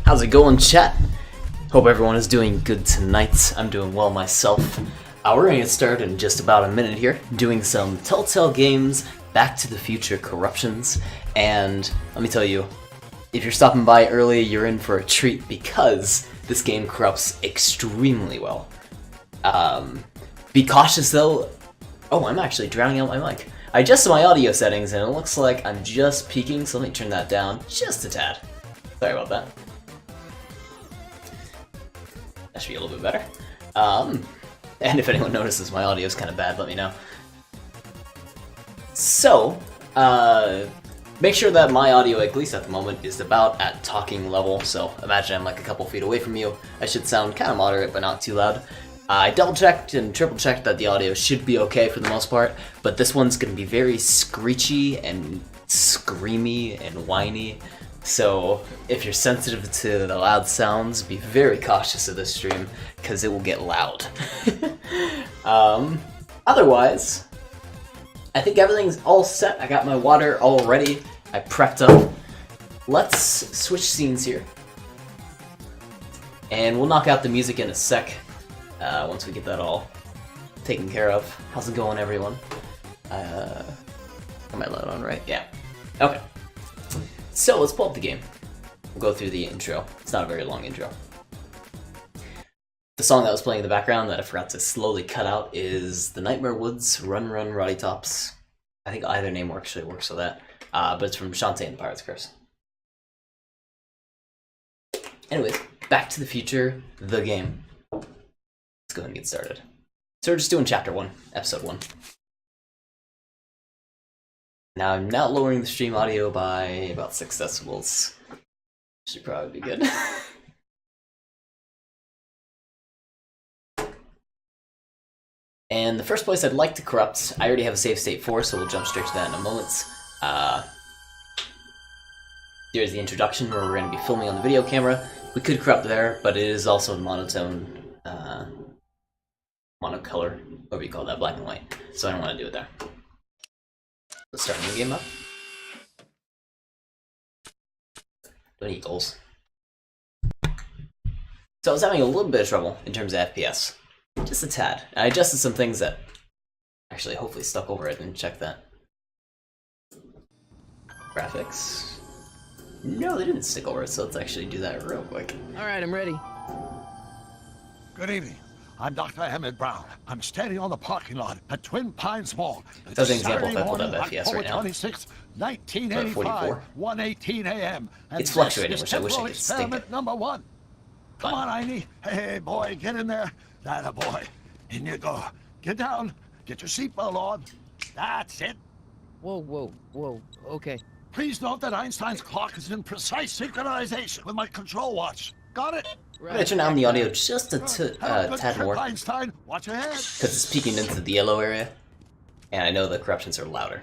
How's it going, chat? Hope everyone is doing good tonight. I'm doing well myself. We're gonna get started in just about a minute here, doing some Telltale games, Back to the Future corruptions, and let me tell you, if you're stopping by early, you're in for a treat because this game corrupts extremely well. Be cautious though. Oh, I'm actually drowning out my mic. I adjusted my audio settings and it looks like I'm just peaking, so let me turn that down just a tad. Sorry about that. That should be a little bit better. And if anyone notices my audio is kind of bad, let me know. So, make sure that my audio, at least at the moment, is about at talking level. So imagine I'm like a couple feet away from you. I should sound kind of moderate, but not too loud. I double-checked and triple-checked that the audio should be okay for the most part, but this one's going to be very screechy and screamy and whiny. So if you're sensitive to the loud sounds, be very cautious of this stream, because it will get loud. Otherwise, I think everything's all set. I got my water all ready. I prepped up. Let's switch scenes here. And we'll knock out the music in a sec, once we get that all taken care of. How's it going, everyone? Am I loud on, right? Yeah. Okay. So let's pull up the game. We'll go through the intro. It's not a very long intro. The song that was playing in the background that I forgot to slowly cut out is The Nightmare Woods, Run Run Roddy Tops. I think either name actually works for that. But it's from Shantae and the Pirate's Curse. Anyways, Back to the Future, the game. Let's go ahead and get started. So we're just doing Chapter 1, Episode 1. Now I'm now lowering the stream audio by about 6 decibels. Should probably be good. And the first place I'd like to corrupt, I already have a save state for, so we'll jump straight to that in a moment. Here's the introduction where we're going to be filming on the video camera. We could corrupt there, but it is also monotone, monocolor, whatever you call that, black and white. So I don't want to do it there. Let's start a new game up. Don't need goals. So I was having a little bit of trouble in terms of FPS. Just a tad. I adjusted some things that actually hopefully stuck over it. I didn't check that. Graphics. No, they didn't stick over it, so let's actually do that real quick. Alright, I'm ready. Good evening. I'm Dr. Emmett Brown. I'm standing on the parking lot at Twin Pines Mall. So as an example, if I pulled up FPS right now, 26, 1985, 1:18 a.m. It's fluctuating, which I wish I could stick it. Number 1. Come on, Einie. Hey, boy, get in there. That a boy. In you go. Get down. Get your seatbelt on. That's it. Whoa, okay. Please note that Einstein's clock is in precise synchronization with my control watch. Got it? I'm going to turn down the audio just a tad more, Einstein, watch ahead. because it's peeking into the yellow area, and I know the corruptions are louder.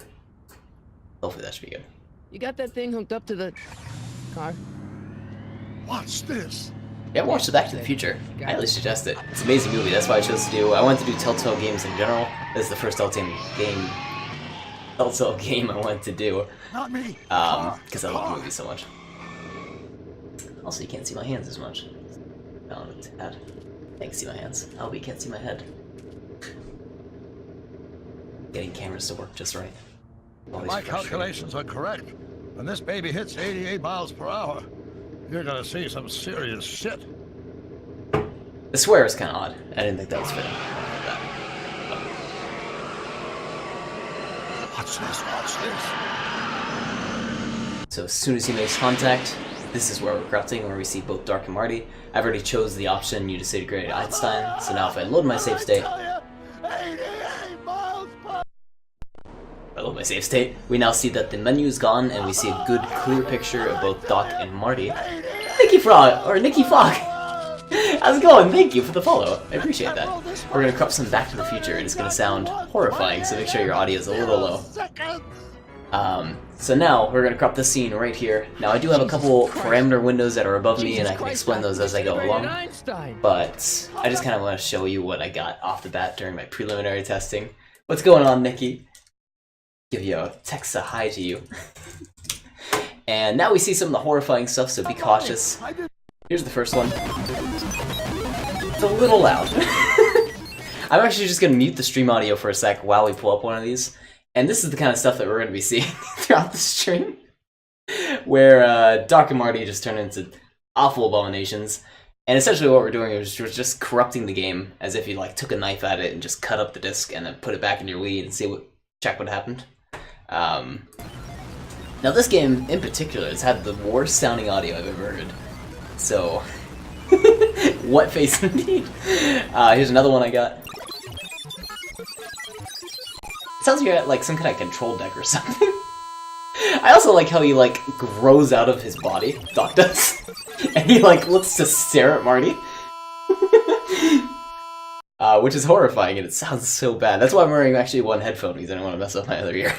Hopefully that should be good. You got that thing hooked up to the car? Watch this. Yeah, watch the Back to the Future. I highly suggest it. It's an amazing movie, that's why I chose to do. I wanted to do Telltale games in general. This is the first Telltale game I wanted to do. Not me. Because I love the movie so much. Also, you can't see my hands as much. Down a tad. I can see my hands. Oh, but you can't see my head. Getting cameras to work just right. Always My calculations are correct. When this baby hits 88 miles per hour, you're gonna see some serious shit. The swear is kind of odd. I didn't think that was fitting. Watch this. So as soon as he makes contact, this is where we're corrupting, where we see both Dark and Marty. I've already chose the option you disintegrated Einstein, so now if I load my save state, we now see that the menu is gone and we see a good clear picture of both Doc and Marty. Nikki Frog! How's it going? Thank you for the follow. I appreciate that. We're going to corrupt some Back to the Future and it's going to sound horrifying, so make sure your audio is a little low. So now we're going to crop this scene right here. Now I do have a couple parameter windows that are above me and I can explain those as I go along. But I just kind of want to show you what I got off the bat during my preliminary testing. What's going on, Nikki? Give you a text a hi to you. And now we see some of the horrifying stuff, so be cautious. Here's the first one. It's a little loud. I'm actually just gonna mute the stream audio for a sec while we pull up one of these. And this is the kind of stuff that we're gonna be seeing throughout the stream. Where Doc and Marty just turn into awful abominations. And essentially what we're doing is we're just corrupting the game as if you like took a knife at it and just cut up the disc and then put it back in your Wii and check what happened. Now this game in particular has had the worst sounding audio I've ever heard. So, what face indeed. Here's another one I got. It sounds like you're at like some kind of control deck or something. I also like how he like grows out of his body, Doc does, and he like looks to stare at Marty. Which is horrifying and it sounds so bad. That's why I'm wearing actually one headphone because I don't want to mess up my other ear.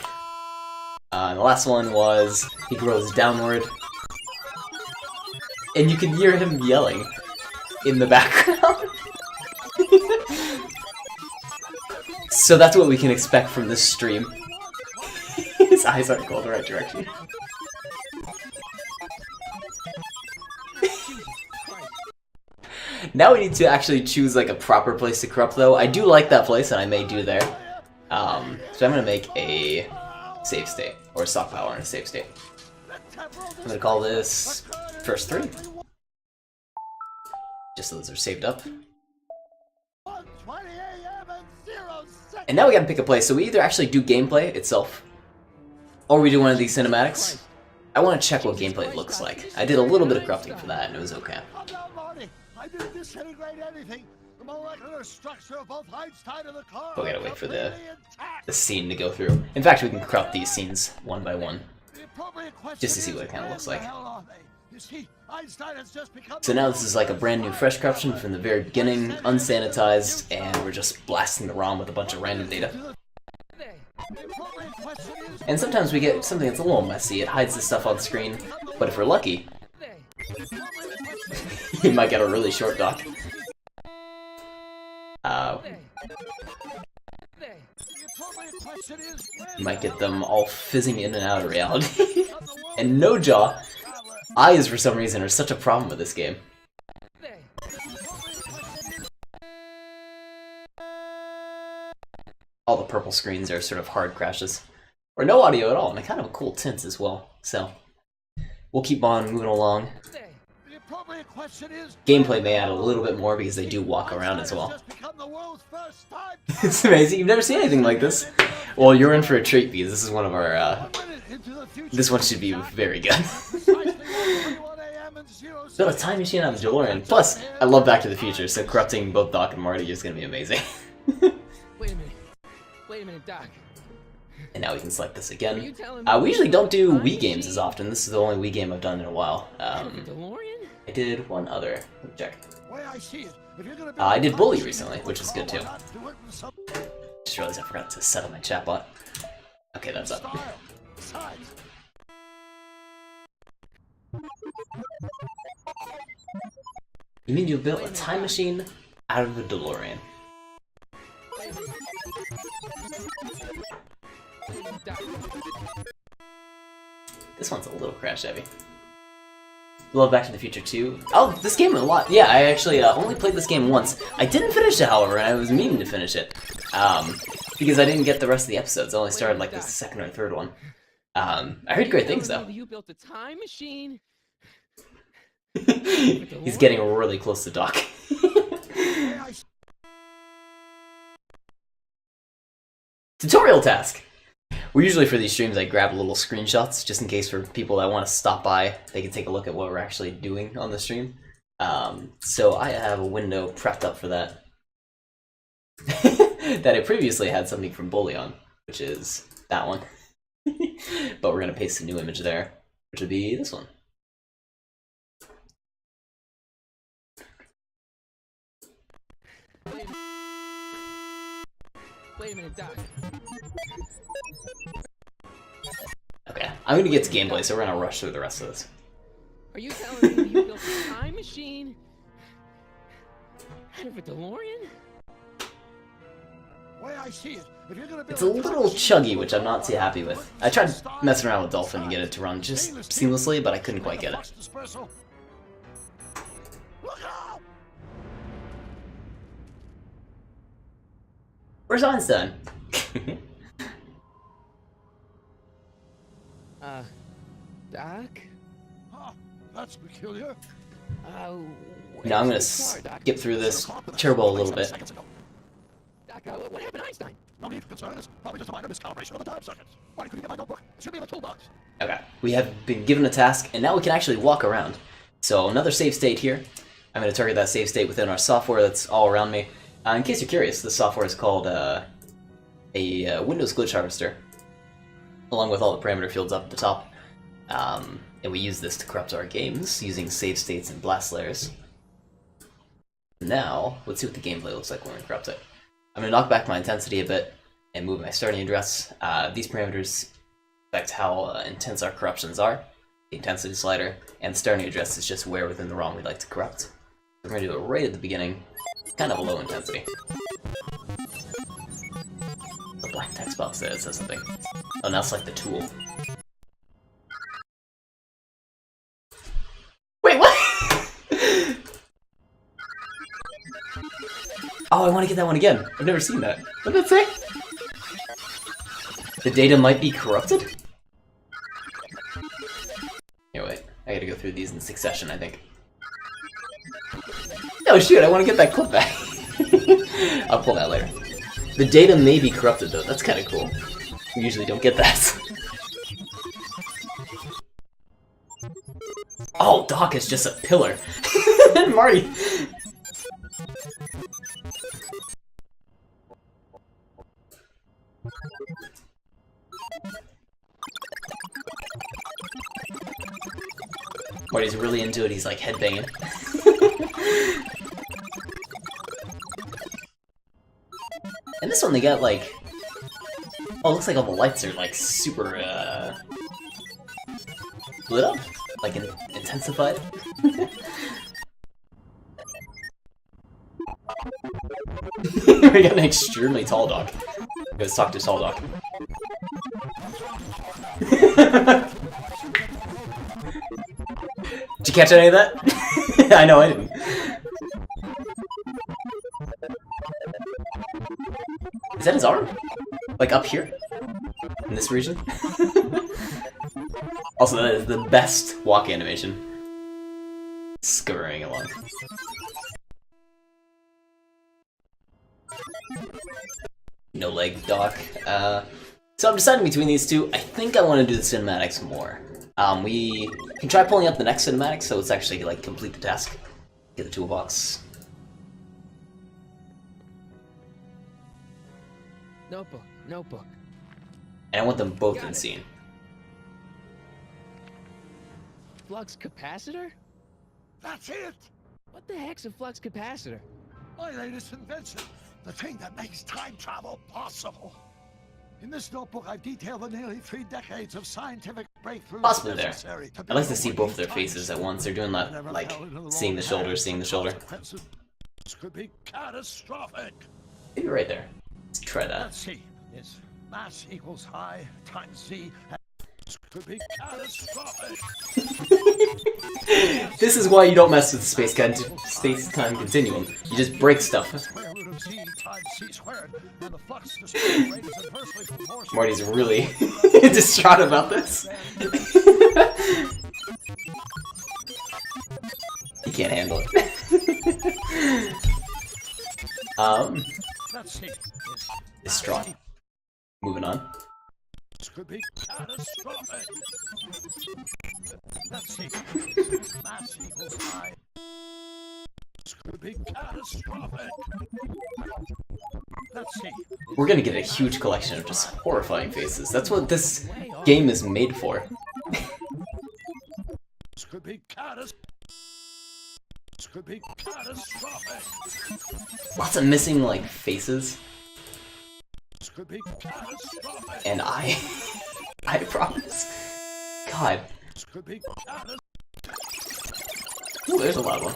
And the last one was he grows downward. And you can hear him yelling in the background. So that's what we can expect from this stream. His eyes aren't going the right direction. Now we need to actually choose like a proper place to corrupt though. I do like that place and I may do there. So I'm gonna make a save state, or a stockpile in a save state. I'm gonna call this first 3. Just so those are saved up. And now we gotta pick a place, so we either actually do gameplay itself, or we do one of these cinematics. I want to check what gameplay looks like. I did a little bit of corrupting for that, and it was okay. I didn't disintegrate anything. The molecular structure of both Einstein and the car. We gotta wait for the scene to go through. In fact, we can corrupt these scenes one by one, just to see what it kind of looks like. So now this is like a brand new fresh corruption from the very beginning, unsanitized, and we're just blasting the ROM with a bunch of random data. And sometimes we get something that's a little messy. It hides the stuff on screen, but if we're lucky, you might get a really short doc. You might get them all fizzing in and out of reality. And no jaw. Eyes, for some reason, are such a problem with this game. All the purple screens are sort of hard crashes. Or no audio at all, and kind of a cool tint as well. So, we'll keep on moving along. Gameplay may add a little bit more because they do walk around as well. It's amazing, you've never seen anything like this. Well, you're in for a treat because this is one of our, this one should be very good. Build a time machine on the DeLorean. Plus, I love Back to the Future, so corrupting both Doc and Marty is going to be amazing. Wait a minute, Doc. And now we can select this again. We usually don't do Wii games as often. This is the only Wii game I've done in a while. I did one other. Let me check. I did Bully recently, which is good too. Just realized I forgot to set up my chatbot. Okay, that's up. You mean you built a time machine out of a DeLorean? This one's a little crash heavy. Love Back to the Future 2. Oh, this game a lot. Yeah, I actually only played this game once. I didn't finish it, however, and I was meaning to finish it. Because I didn't get the rest of the episodes. I only started like the second or third one. I heard great things though. You built a time machine. He's getting really close to Doc. Tutorial task! Well, usually for these streams I grab little screenshots, just in case for people that want to stop by, they can take a look at what we're actually doing on the stream. So I have a window prepped up for that. That I previously had something from Bully on, which is that one. But we're going to paste a new image there, which would be this one. Wait a minute, Doc. Okay, I'm gonna get to gameplay, so we're gonna rush through the rest of this. Are you telling me you built a time machine out of a DeLorean? It's a little chuggy, which I'm not too happy with. I tried messing around with Dolphin to get it to run just seamlessly, but I couldn't quite get it. Where's Einstein? Doc? Huh, that's peculiar. Now I'm gonna Doc. skip through this turbo a little bit. Doc, what happened to Einstein? No need for concern. It's probably just a minor miscalibration of the time circuit. Why couldn't you get my notebook? It should be in the toolbox. Okay, we have been given a task, and now we can actually walk around. So another save state here. I'm going to target that save state within our software that's all around me. In case you're curious, this software is called a Windows Glitch Harvester, along with all the parameter fields up at the top. And we use this to corrupt our games using save states and blast layers. Now, let's see what the gameplay looks like when we corrupt it. I'm going to knock back my intensity a bit and move my starting address. These parameters affect how intense our corruptions are. The intensity slider, and the starting address is just where within the ROM we'd like to corrupt. We're going to do it right at the beginning, kind of a low intensity. The black text box there, it says something. Oh, now select the tool. Wait, what? Oh, I want to get that one again. I've never seen that. What did it say? The data might be corrupted? Here, wait. I gotta go through these in succession, I think. Oh shoot, I want to get that clip back. I'll pull that later. The data may be corrupted though, that's kind of cool. We usually don't get that. Oh, Doc is just a pillar. Marty! Marty's really into it, he's like headbanging. And this one they got like... Oh, it looks like all the lights are like super, lit up? Like intensified? We got an extremely tall dog. Let's talk to tall dog. Did you catch any of that? I know I didn't. Is that his arm? Like up here? In this region? Also, that is the best walk animation. Scurrying along. No leg, Doc. So I'm deciding between these two. I think I want to do the cinematics more. We can try pulling up the next cinematic, so it's actually like complete the task. Get the toolbox. Notebook, notebook. And I want them both in scene. Flux capacitor? That's it. What the heck's a flux capacitor? My latest invention. The thing that makes time travel possible. In this notebook, I've detailed the nearly 3 decades of scientific breakthroughs Possibly there. necessary to I'd like to build see what both we their time faces at see. once. They're doing I that, never like, fell into the seeing the wrong shoulder, path. seeing the shoulder. Consequences could be catastrophic. Maybe right there. Let's try that. Let's see. It's mass equals high times z. Could be catastrophic. This is why you don't mess with the space-time continuum. You just break stuff. Square root of z times c squared, and the flux displacement rate is inversely proportional. Marty's really distraught about this. He can't handle it. Let's see. It's Distraught. Moving on. This could be catastrophic. Let's see. Mass equals high. This could be catastrophic. Let's see. We're gonna get a huge collection of just horrifying faces. That's what this game is made for. This could be catastrophic. This could be catastrophic. Lots of missing, like, faces. This could be catastrophic. And I promise. God. This could be catastrophic. Ooh, there's a loud one.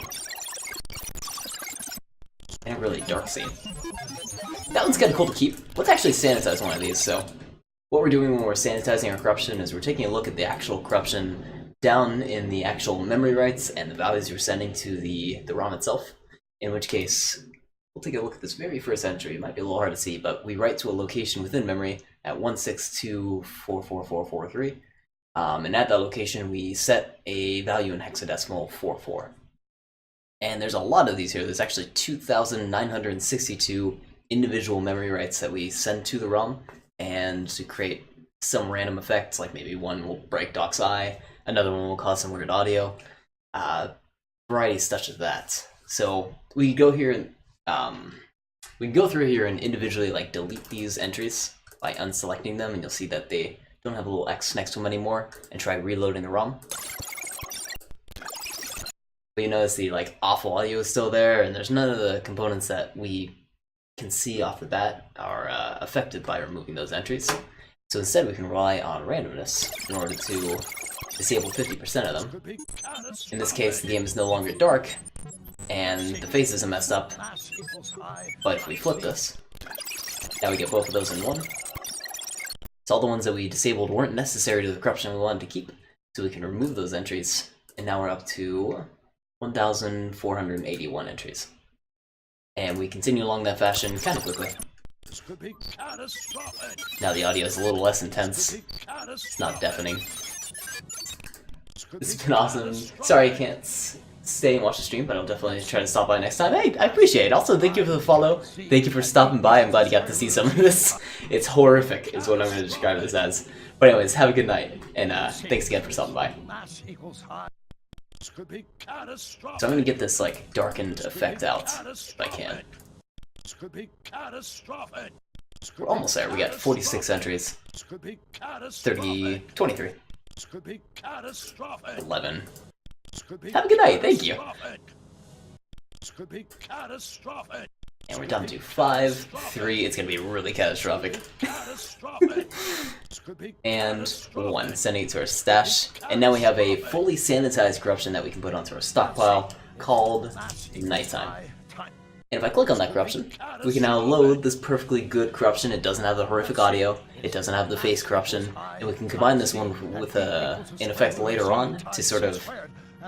And a really dark scene. That one's kinda cool to keep. Let's actually sanitize one of these, so... What we're doing when we're sanitizing our corruption is we're taking a look at the actual corruption down in the actual memory writes and the values you're sending to the ROM itself. In which case, we'll take a look at this very first entry. It might be a little hard to see, but we write to a location within memory at 162.44443. And at that location, we set a value in hexadecimal 44. And there's a lot of these here. There's actually 2,962 individual memory writes that we send to the ROM, and to create some random effects, like maybe one will break Doc's eye, another one will cause some weird audio, variety such as that. So we can go here and we can go through here and individually like delete these entries by unselecting them, and you'll see that they don't have a little X next to them anymore, and try reloading the ROM. But you notice the like awful audio is still there, and there's none of the components that we can see off the bat are affected by removing those entries. So instead we can rely on randomness in order to disable 50% of them. In this case, the game is no longer dark, and the faces are messed up, but if we flip this, now we get both of those in one. So all the ones that we disabled weren't necessary to the corruption we wanted to keep, so we can remove those entries, and now we're up to 1,481 entries. And we continue along that fashion kind of quickly. Now the audio is a little less intense. It's not deafening. This has been awesome. Sorry I can't stay and watch the stream, but I'll definitely try to stop by next time. Hey, I appreciate it. Also, thank you for the follow. Thank you for stopping by. I'm glad you got to see some of this. It's horrific, is what I'm going to describe this as. But anyways, have a good night, and thanks again for stopping by. So I'm going to get this like darkened effect out if I can. We're almost there. We got 46 entries. 23. 11. Have a good night. Thank you. And we're down to 5, 3. It's going to be really catastrophic. And 1, sending it to our stash. And now we have a fully sanitized corruption that we can put onto our stockpile called Nighttime. And if I click on that corruption, we can now load this perfectly good corruption. It doesn't have the horrific audio, it doesn't have the face corruption, and we can combine this one with an effect later on to sort of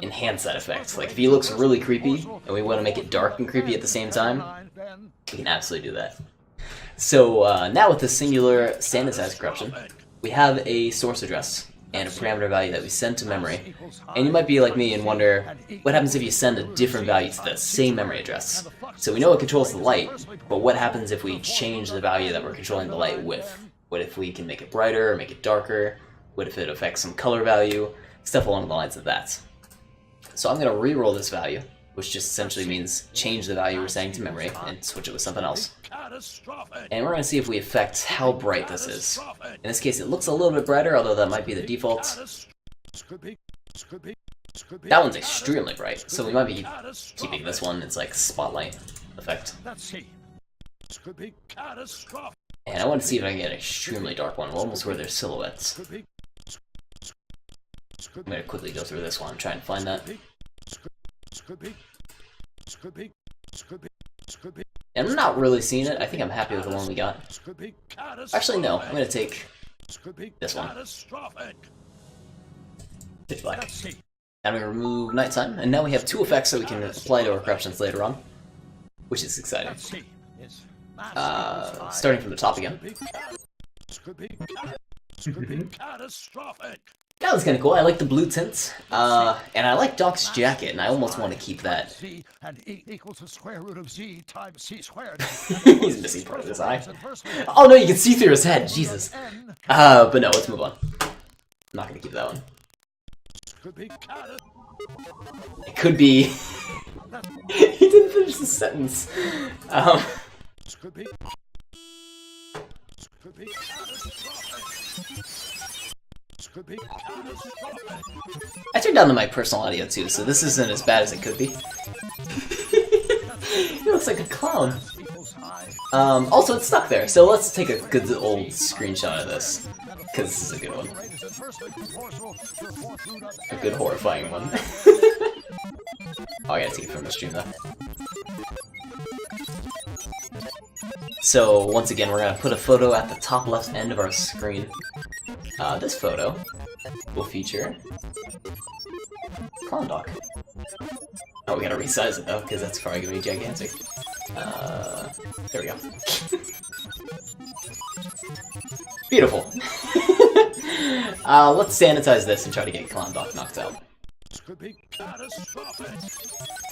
enhance that effect. Like if he looks really creepy, and we want to make it dark and creepy at the same time, we can absolutely do that. So now with the singular sanitized corruption, we have a source address and a parameter value that we send to memory. And you might be like me and wonder, what happens if you send a different value to the same memory address? So we know it controls the light, but what happens if we change the value that we're controlling the light with? What if we can make it brighter or make it darker? What if it affects some color value? Stuff along the lines of that. So I'm going to re-roll this value, which just essentially means change the value we're setting to memory and switch it with something else. And we're going to see if we affect how bright this is. In this case, it looks a little bit brighter, although that might be the default. That one's extremely bright, so we might be keeping this one. It's like spotlight effect. And I want to see if I can get an extremely dark one, almost where there's silhouettes. I'm going to quickly go through this one, try and find that. And I'm not really seeing it. I think I'm happy with the one we got. Actually, no. I'm going to take this one. Pitch black. And we remove nighttime, and now we have 2 effects that we can apply to our corruptions later on, which is exciting. Starting from the top again. That was kind of cool. I like the blue tint, and I like Doc's jacket, and I almost want to keep that. He's missing part of his eye. Oh no, you can see through his head. Jesus. But no, let's move on. I'm not gonna keep that one. It could be. He didn't finish the sentence. I turned down to my personal audio too, so this isn't as bad as it could be. He looks like a clown. Also, it's stuck there, so let's take a good old screenshot of this, because this is a good one. A good horrifying one. Oh, I gotta take it from the stream though. So, once again, we're gonna put a photo at the top left end of our screen. This photo will feature Clown Doc. Oh, we gotta resize it though, because that's probably gonna be gigantic. There we go. Beautiful. Let's sanitize this and try to get Clown Doc knocked out.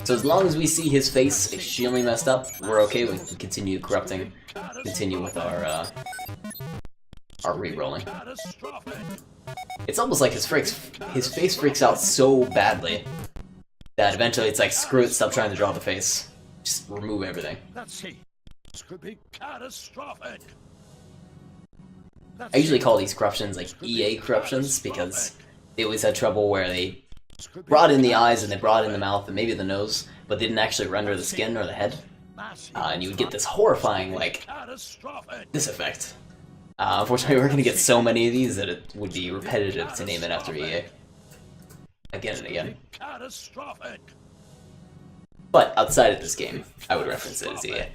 So as long as we see his face extremely messed up, we're okay. We can continue corrupting, continue with our re-rolling. It's almost like his face freaks out so badly that eventually it's like, screw it, stop trying to draw the face. Just remove everything. This could be catastrophic. I usually call these corruptions like EA corruptions because they always had trouble where they brought in the eyes and they brought in the mouth and maybe the nose, but didn't actually render the skin or the head. And you would get this horrifying, like, this effect. Unfortunately, we're going to get so many of these that it would be repetitive to name it after EA. Again and again. But outside of this game, I would reference it as EA.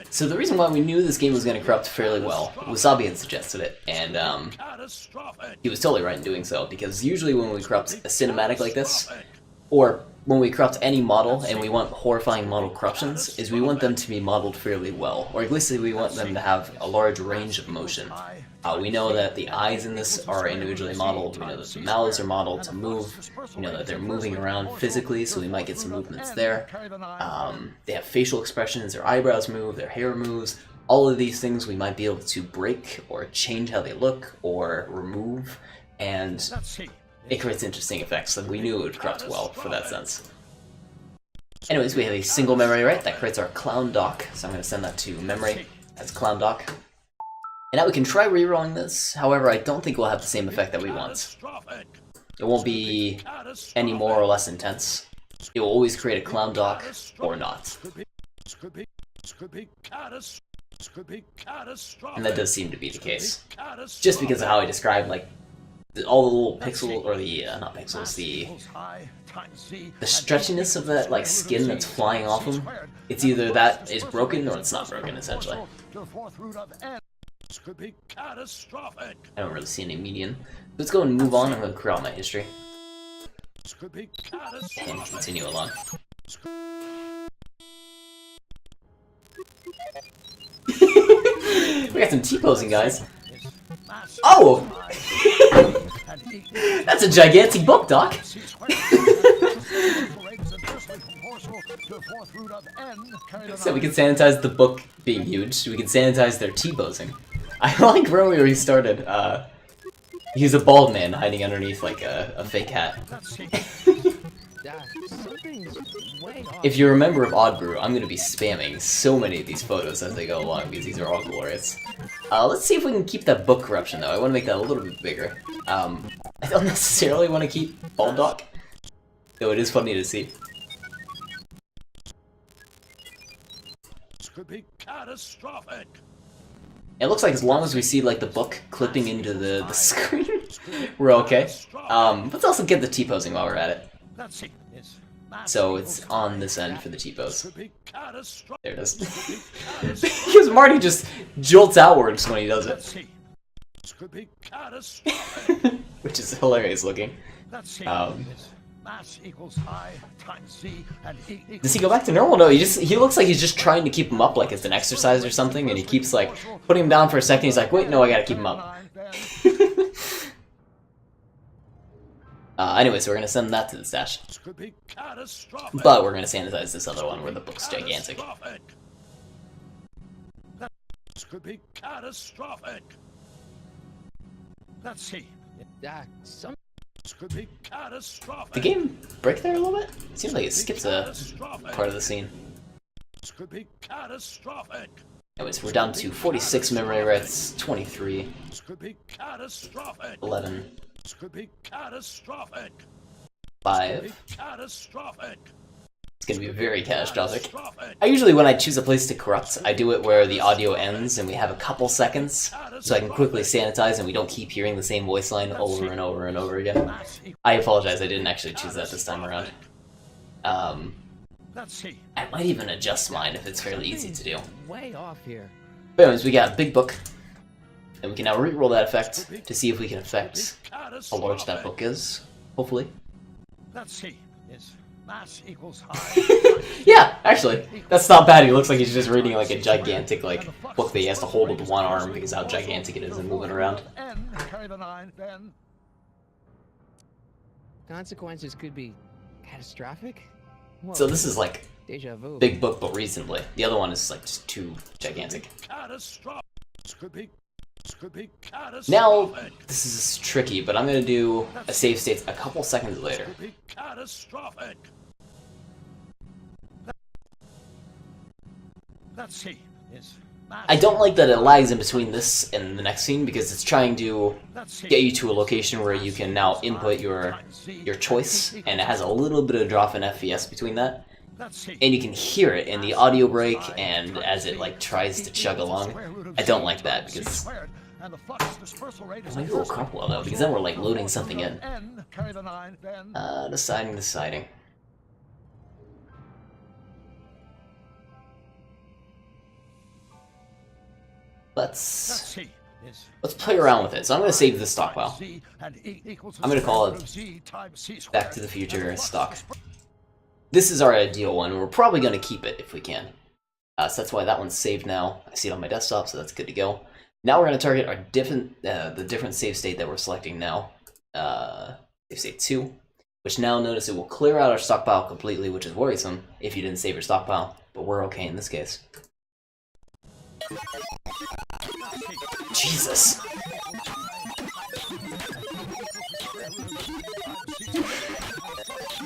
So the reason why we knew this game was going to corrupt fairly well, Wasabi had suggested it, and he was totally right in doing so, because usually when we corrupt a cinematic like this, or when we corrupt any model and we want horrifying model corruptions, is we want them to be modeled fairly well, or at least we want them to have a large range of motion. We know that the eyes in this are individually modeled, we know that the mouths are modeled to move, we know that they're moving around physically, so we might get some movements there. They have facial expressions, their eyebrows move, their hair moves. All of these things we might be able to break, or change how they look, or remove, and it creates interesting effects, so we knew it would corrupt well for that sense. Anyways, we have a single memory right, that creates our Clown Doc, so I'm going to send that to memory as Clown Doc. And now we can try rerolling this, however I don't think we'll have the same effect that we want. It won't be any more or less intense. It will always create a Clown Doc, or not. And that does seem to be the case. Just because of how I described, like, all the little pixel, or the, not pixels, the stretchiness of that, like, skin that's flying off him. It's either that is broken, or it's not broken, essentially. I don't really see any median. Let's go and move on. I'm going to clear out my history. And continue along. We got some T-posing, guys. Oh! That's a gigantic book, Doc! So we can sanitize the book being huge. We can sanitize their T-posing. I like where we restarted. He's a bald man hiding underneath like a fake hat. If you're a member of Odd Brew, I'm going to be spamming so many of these photos as they go along because these are all glorious. Let's see if we can keep that book corruption though. I want to make that a little bit bigger. I don't necessarily want to keep Bald Doc, though it is funny to see. This could be catastrophic. It looks like as long as we see like the book clipping into the screen, we're okay. Let's also get the T-posing while we're at it. So it's on this end for the T-pose. There it is. Because Marty just jolts outwards when he does it. Which is hilarious looking. Does he go back to normal? No, he looks like he's just trying to keep him up like it's an exercise or something, and he keeps like putting him down for a second, he's like, wait, no, I gotta keep him up. Anyway, so we're gonna send that to the stash. But we're gonna sanitize this other one where the book's gigantic. This could be catastrophic. Let's see. The game break there a little bit? It seems like it skips a part of the scene. Anyways, we're down to 46 memory writes, 23, 11, 5. It's gonna be very catastrophic. I usually, when I choose a place to corrupt, I do it where the audio ends and we have a couple seconds, so I can quickly sanitize and we don't keep hearing the same voice line over and over and over again. I apologize, I didn't actually choose that this time around. I might even adjust mine if it's fairly easy to do. But anyways, we got a big book, and we can now reroll that effect to see if we can affect how large that book is, hopefully. Mass equals high. Yeah, actually, that's not bad. He looks like he's just reading like a gigantic like book that he has to hold with one arm because how gigantic it is and moving around. N, carry the 9, then. Consequences could be catastrophic? Whoa, So this is like deja vu. big book, but recently. The other one is like just too gigantic. Catastrophic. Could be catastrophic. Now, this is tricky, but I'm gonna do a save state a couple seconds later. Could be catastrophic. Let's see. I don't like that it lags in between this and the next scene because it's trying to get you to a location where you can now input your choice, and it has a little bit of drop in FPS between that. And you can hear it in the audio break and as it like tries to chug along. I don't like that because maybe we'll crumple though, because then we're like loading something in. Deciding. Let's play around with it. So I'm going to save this stockpile. I'm going to call it Back to the Future stock. This is our ideal one. We're probably going to keep it if we can. So that's why that one's saved now. I see it on my desktop, so that's good to go. Now we're going to target our the different save state that we're selecting now. Save state 2, which now notice it will clear out our stockpile completely, which is worrisome if you didn't save your stockpile, but we're okay in this case. Jesus.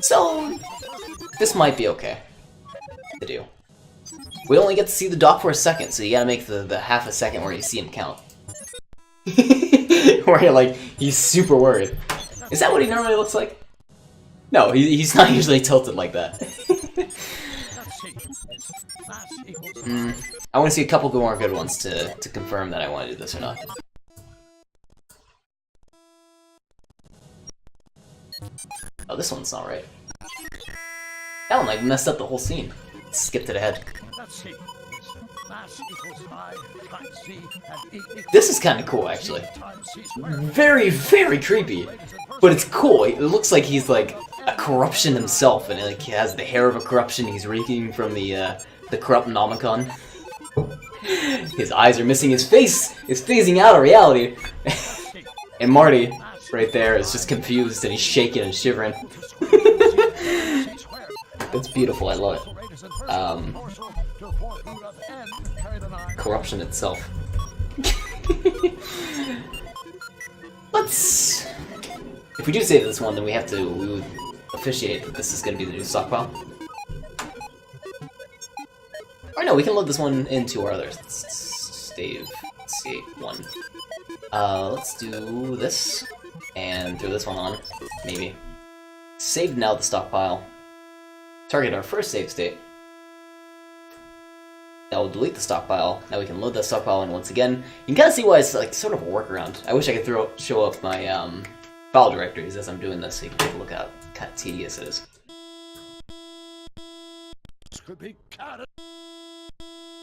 So, this might be okay to do. We only get to see the dock for a second, so you gotta make the half a second where you see him count. Where you're like, he's super worried. Is that what he normally looks like? No, he's not usually tilted like that. I want to see a couple more good ones to confirm that I want to do this or not. Oh, this one's not right. That one like messed up the whole scene. Skipped it ahead. This is kind of cool, actually. Very, very creepy, but it's cool. It looks like he's like a corruption himself, and like he has the hair of a corruption. He's reeking from the corrupt Nomicon. His eyes are missing. His face is phasing out of reality. And Marty, right there, is just confused and he's shaking and shivering. It's beautiful. I love it. Corruption itself. Let's. If we do save this one, then we would officiate that this is going to be the new stockpile. Or no, we can load this one into our others. Save 1. Let's do this, and throw this one on, maybe. Save now the stockpile. Target our first save state. That will delete the stockpile. Now we can load that stockpile in once again. You can kind of see why it's like sort of a workaround. I wish I could show up my file directories as I'm doing this, so you can take a look at how kind of tedious it is.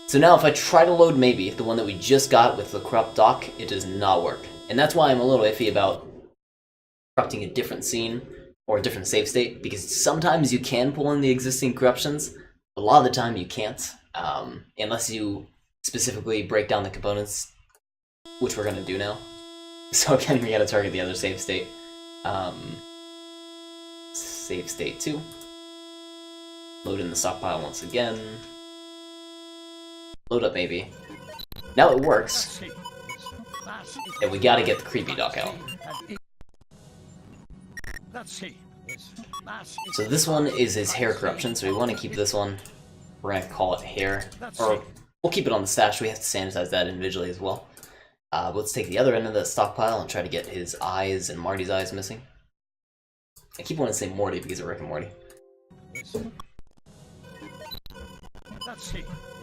So now if I try to load maybe, the one that we just got with the corrupt dock, it does not work. And that's why I'm a little iffy about corrupting a different scene or a different save state, because sometimes you can pull in the existing corruptions, a lot of the time you can't, unless you specifically break down the components, which we're going to do now. So again, we got to target the other save state. Save state 2. Load in the stockpile once again. Load up, maybe. Now it works. And we gotta get the creepy dock out. So this one is his hair corruption, so we want to keep this one. We're gonna call it hair. Or we'll keep it on the stash, we have to sanitize that individually as well. Let's take the other end of the stockpile and try to get his eyes and Marty's eyes missing. I keep wanting to say Morty because of Rick and Morty.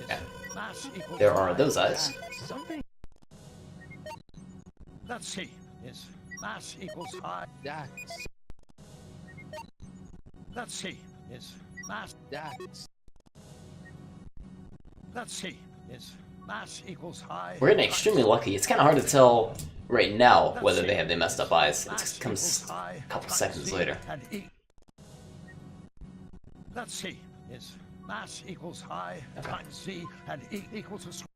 Yeah. There are those eyes. Let's see. Is mass equals high? Let's see. Is mass? Let's see. Is mass equals high? We're getting extremely lucky. It's kind of hard to tell right now whether they have the messed up eyes. It just comes a couple seconds later. Let's see. Is mass equals I times Z and E equals a square.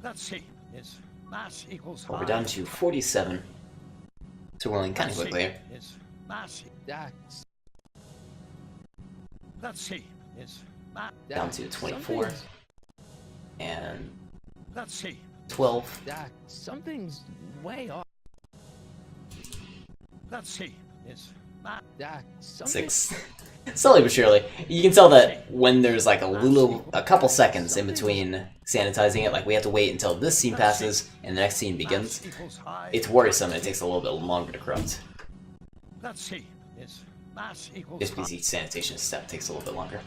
Let's see. Is mass equals Well, we're down to 47. So we're rolling kind of quickly here. Is mass That's Let's see. Is mass Down to 24. And Let's see. 12. something's way off. Let's see. Is mass Something. 6. Slowly but surely. You can tell that when there's like a couple seconds in between sanitizing it, like we have to wait until this scene passes and the next scene begins. It's worrisome and it takes a little bit longer to corrupt. Let's see. Is mass equals Just because each sanitation step takes a little bit longer.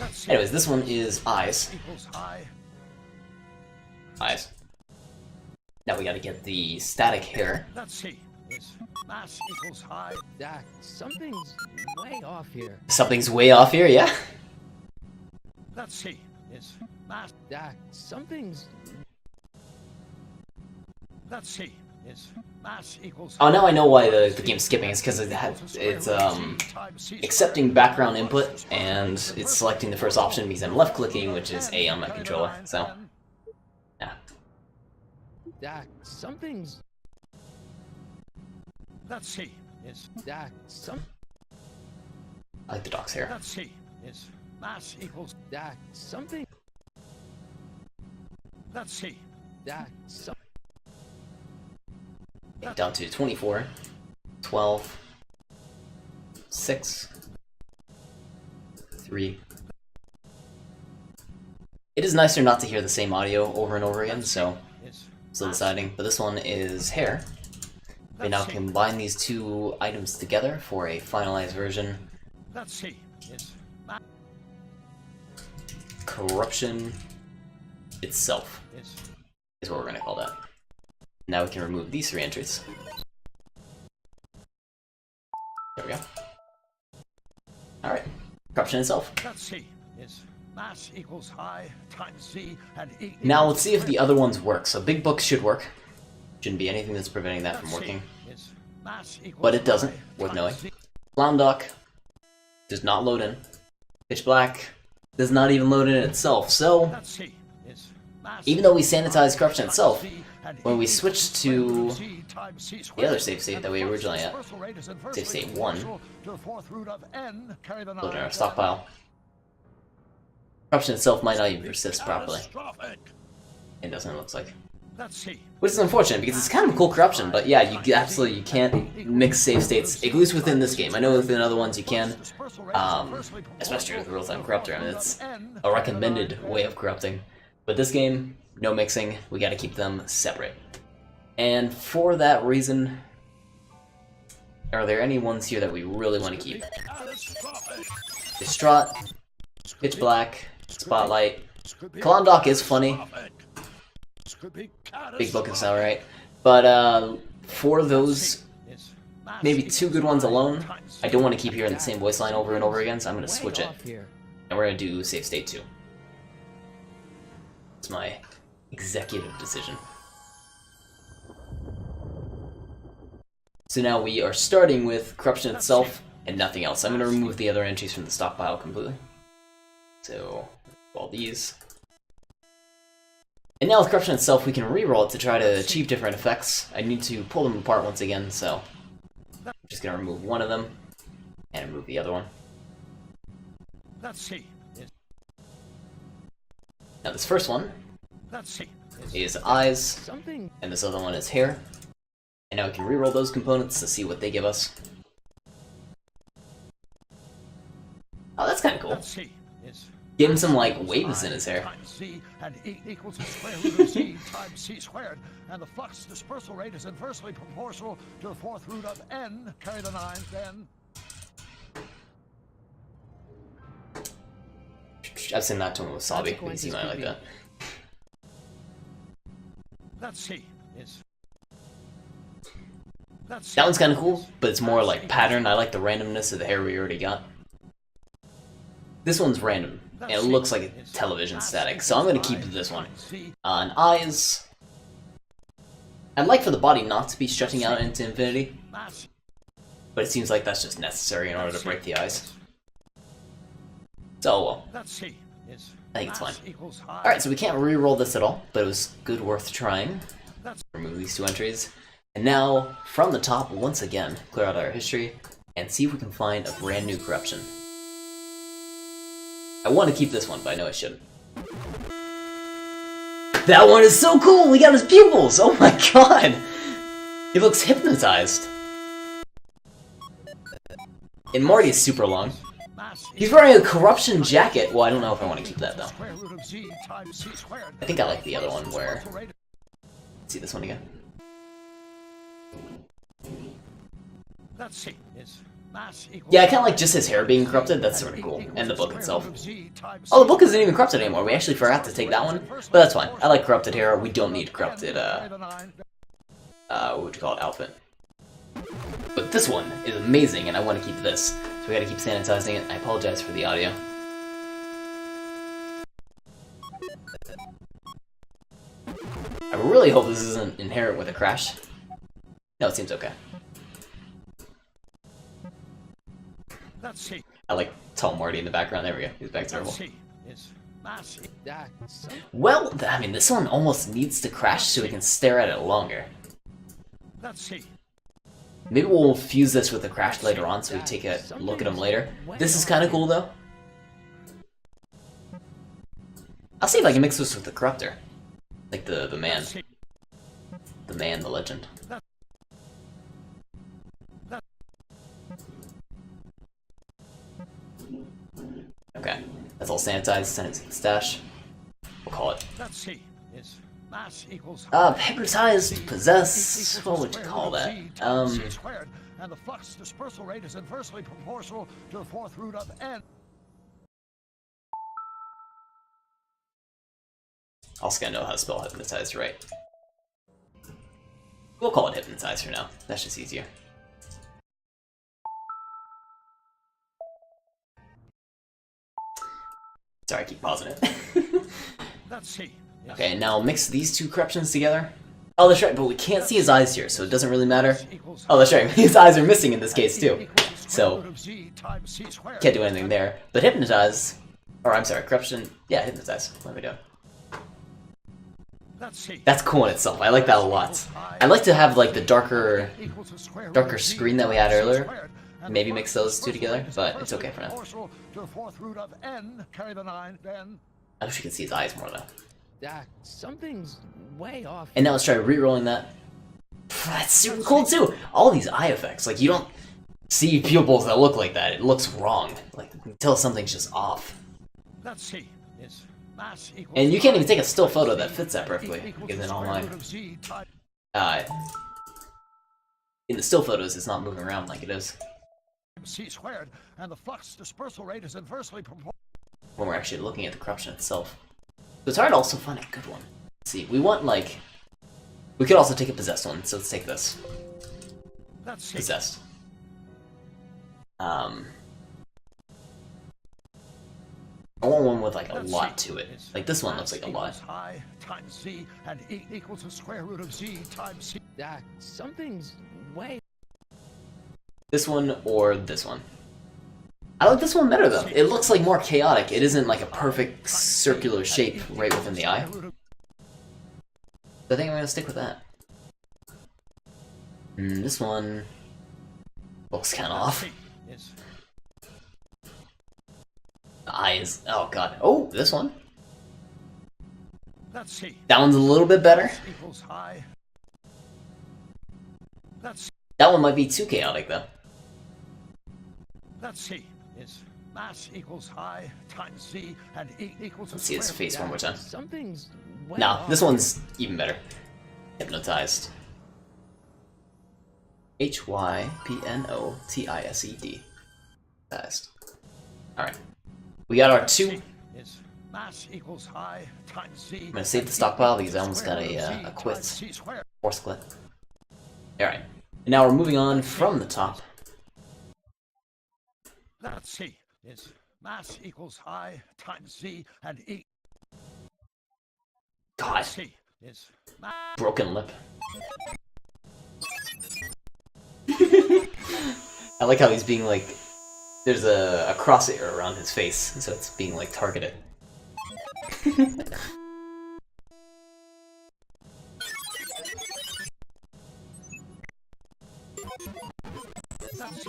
Let's see. Anyways, this one is eyes. Equals I. Eyes. Now we gotta get the static hair. Let's see. Is mass equals I. Something's way off here. Something's way off here, yeah? Let's see. Is mass. Something's. Let's see. Is mass equals. Oh, now I know why the game's skipping. It's because it's accepting background input and it's selecting the first option because I'm left clicking, which is A on my controller. So, yeah. Something's. Let's see. Is Some. I like the dog's hair. let's see. Is mass equals. Something. Let's see. Some. Down to 24, 12, 6, 3. It is nicer not to hear the same audio over and over again, so still deciding. But this one is hair. We now combine these two items together for a finalized version. Let's see. Is Corruption itself is what we're going to call that. Now we can remove these 3 entries. There we go. Alright. Corruption itself. let's see. Is mass equals I times Z and E. Now let's see if the other ones work. So big books should work. Shouldn't be anything that's preventing that from working. Is mass equals But it doesn't, I worth times knowing. Z. Clown Dock does not load in. Pitch Black does not even load in itself. So Let's see. Is mass even though we sanitize corruption times itself, Z and when E we equals switch square root to of Z times C the squared, other save state and that we the originally had, dispersal rate is inversely save state 1, proportional to the fourth root of N, carry the load in our 9, stockpile, corruption itself might not even persist properly. catastrophic. It doesn't, it looks like. Let's see. Which is unfortunate, because it's kind of cool corruption, but yeah, you can't mix save states, at least within this game. I know within other ones you can, especially with real-time corruptor. I mean, it's a recommended way of corrupting. But this game, no mixing, we gotta keep them separate. And for that reason, are there any ones here that we really want to keep? Distraught, Pitch Black, Spotlight, Clown Dock is funny, Big Book is alright, but for those, maybe 2 good ones alone, I don't want to keep hearing the same voice line over and over again, so I'm going to switch it, and we're going to do Save State 2. It's my executive decision. So now we are starting with Corruption itself, and nothing else. I'm going to remove the other entries from the stockpile completely. So, all these. And now with Corruption itself, we can reroll it to try to achieve different effects. I need to pull them apart once again, so I'm just going to remove one of them, and remove the other one. Let's see. Now this first one Let's see. is eyes, Something. and this other one is hair. And now we can reroll those components to see what they give us. Oh, that's kind of cool. Let's see. Give him some, like, waves in his hair. Times Z and E equals the square root of Z times C squared, and the flux dispersal rate is inversely proportional to the fourth root of N, carry the 9, then. I've seen that to him with Sabi. You can see mine like that. Let's see. That one's kind of cool, but it's more like pattern. I like the randomness of the hair we already got. This one's random, and it looks like a television static, so I'm going to keep this one. On eyes, I'd like for the body not to be stretching out into infinity, but it seems like that's just necessary in order to break the eyes. So, well, Let's see. Is I think it's fine. mass equals high. Alright, so we can't re-roll this at all, but it was good worth trying. That's Remove these 2 entries. And now, from the top, once again, clear out our history, and see if we can find a brand new corruption. I want to keep this one, but I know I shouldn't. That one is so cool! We got his pupils! Oh my god! He looks hypnotized. And Marty's super long. mass He's wearing a corruption jacket. Well, I don't know if I want to keep that though. square root of z times c squared. I think I like the other one where... Let's see this one again. Let's see. Is mass equals Yeah, I kind of like just his hair being corrupted. That's sort of cool. And the book itself. Oh, the book isn't even corrupted anymore. We actually forgot to take that one. But that's fine. I like corrupted hair. We don't need corrupted, what would you call it, outfit. But this one is amazing, and I want to keep this. So we gotta keep sanitizing it. I apologize for the audio. I really hope this isn't inherent with a crash. No, it seems okay. Let's see. I like tall Marty in the background. There we go. He's back to normal. Let's see. Is mass That's some Well, I mean, this one almost needs to crash so we can stare at it longer. Let's see. Maybe we'll fuse this with the crash later on so we take a look at him later. This is kind of cool, though. I'll see if I can mix this with the Corruptor. Like the man. The man, the legend. Okay. That's all sanitized, send it to the stash. We'll call it. Let's see. Is mass equals Hypnotized, possess, what would you call that? c squared, and the flux dispersal rate is inversely proportional to the 4th root of n. Also gotta know how to spell hypnotized right. We'll call it hypnotized for now. That's just easier. Sorry, I keep pausing it. Let's see. Okay, now mix these 2 corruptions together. Oh, that's right, but we can't see his eyes here, so it doesn't really matter. Oh, that's right, his eyes are missing in this case too. So, can't do anything there. But hypnotize, or I'm sorry, corruption, yeah, hypnotize. What am I doing? That's cool in itself. I like that a lot. I like to have like the darker screen that we had earlier. Maybe mix those 2 together, but it's okay for now. I wish you could see his eyes more though. something's way off. And now let's try re-rolling that. That's super cool too. All these eye effects, like you don't see pupils that look like that. It looks wrong. Like you can tell something's just off. Let's see. Is mass equals And you can't even take a still photo that fits that perfectly, because in online, in the still photos, it's not moving around like it is c squared, and the flux dispersal rate is inversely proportional. when we're actually looking at the corruption itself. So it's hard to also find a good one. Let's see, we want like, we could also take a possessed one. So let's take this. Let's see. Possessed. I want one with like a lot to it. Like this one looks like a lot. High times z and e equals the square root of z times c. Something's way. This one or this one. I like this one better though. It looks like more chaotic. It isn't like a perfect circular shape right within the eye. So I think I'm gonna stick with that. This one looks kind of off. The eyes. Oh god. Oh, this one. Let's see. That one's a little bit better. Equals high. Let's That one might be too chaotic though. Let's see. Is mass equals high times z and e equals. Let's see his face one more time. Something's way No, off. this one's even better. Hypnotized. Hypnotized. Hypnotized. Alright. We got our 2. Is mass equals high times z. I'm gonna save the stockpile because I almost got a quit. Force quit. Alright. And now we're moving on from the top. Let's see. Is mass equals high times z and e. God. Let's see. Is Broken lip. I like how he's being like There's a crosshair around his face, so it's being like targeted.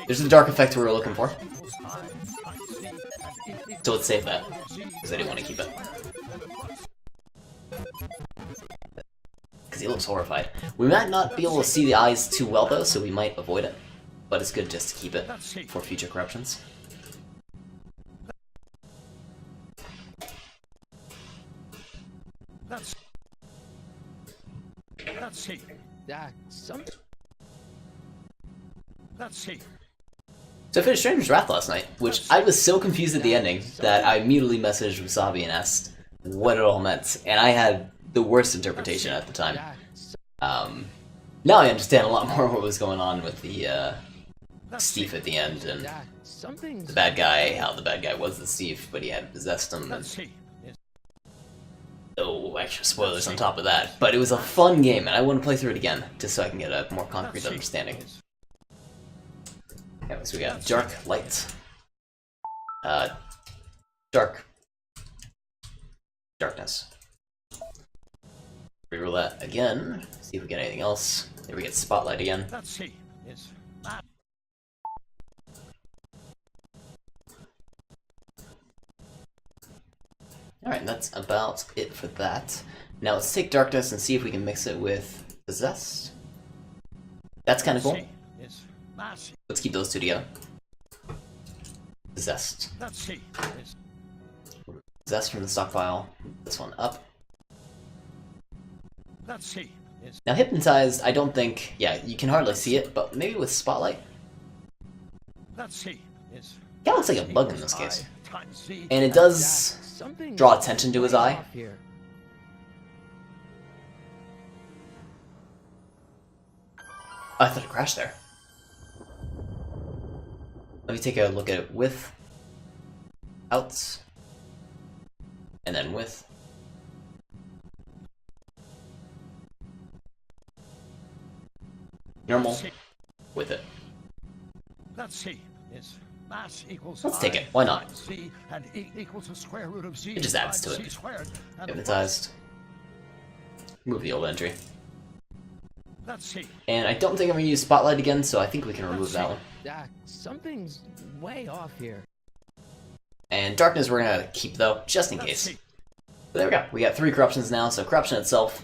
There's the dark effect we were looking for. So let's save that, because I didn't want to keep it. Because he looks horrified. We might not be able to see the eyes too well though, so we might avoid it. But it's good just to keep it for future corruptions. Let's see. Let's see. So I finished Stranger's Wrath last night, which I was so confused at the ending that I immediately messaged Wasabi and asked what it all meant, and I had the worst interpretation at the time. Now I understand a lot more what was going on with the Steve at the end, and the bad guy, how the bad guy was the Steve, but he had possessed him, and oh, extra spoilers on top of that. But it was a fun game, and I want to play through it again, just so I can get a more concrete understanding. Okay, so we got dark, light, dark, darkness. Reroll that again, see if we get anything else. There we get spotlight again. Let's see. Alright, that's about it for that. Now let's take darkness and see if we can mix it with possessed. That's kind of cool. Let's keep those two together. Possessed. Possessed from the stockpile. This one up. Now hypnotized, I don't think, yeah, you can hardly see it, but maybe with spotlight. Kinda looks like a bug in this case. And it does draw attention to his eye. Oh, I thought it crashed there. Let me take a look at it with, out, and then with. Normal, with it. Let's take it, why not? It just adds to it. Hypnotized. Move the old entry. And I don't think I'm going to use Spotlight again, so I think we can remove that one. Something's way off here. And Darkness we're going to keep though, just in case. But there we go, we got 3 corruptions now, so corruption itself.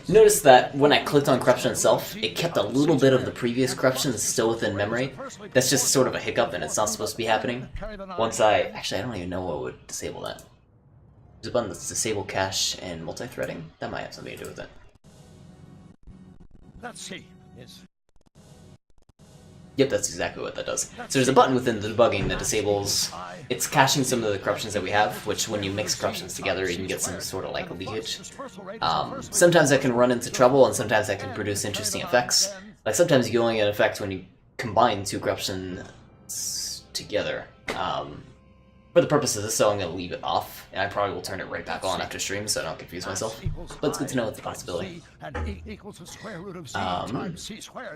Notice that when I clicked on corruption itself, it kept a little bit of the previous corruption still within memory. That's just sort of a hiccup and it's not supposed to be happening. Once actually I don't even know what would disable that. There's a button that's disable cache and multi-threading. That might have something to do with it. Yep, that's exactly what that does. So there's a button within the debugging that disables... It's caching some of the corruptions that we have, which when you mix corruptions together, you can get some sort of like leakage. Sometimes that can run into trouble, and sometimes that can produce interesting effects. Like sometimes you only get an effect when you combine 2 corruptions together. For the purpose of this, so I'm going to leave it off, and I probably will turn it right back on after stream so I don't confuse myself. But it's good to know it's a possibility.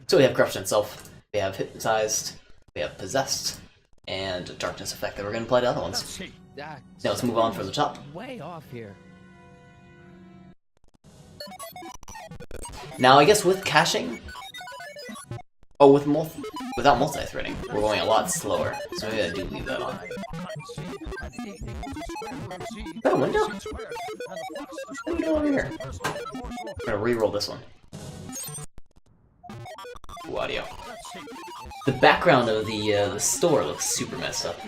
So we have corruption itself. We have hypnotized, we have possessed, and a darkness effect that we're going to apply to other ones. Now let's move on from the top. Way off here. Now I guess with caching, without multi-threading, we're going a lot slower, so maybe I do leave that on. Is that a window? What are we doing over here? I'm gonna re-roll this one. Ooh, audio. The background of the store looks super messed up.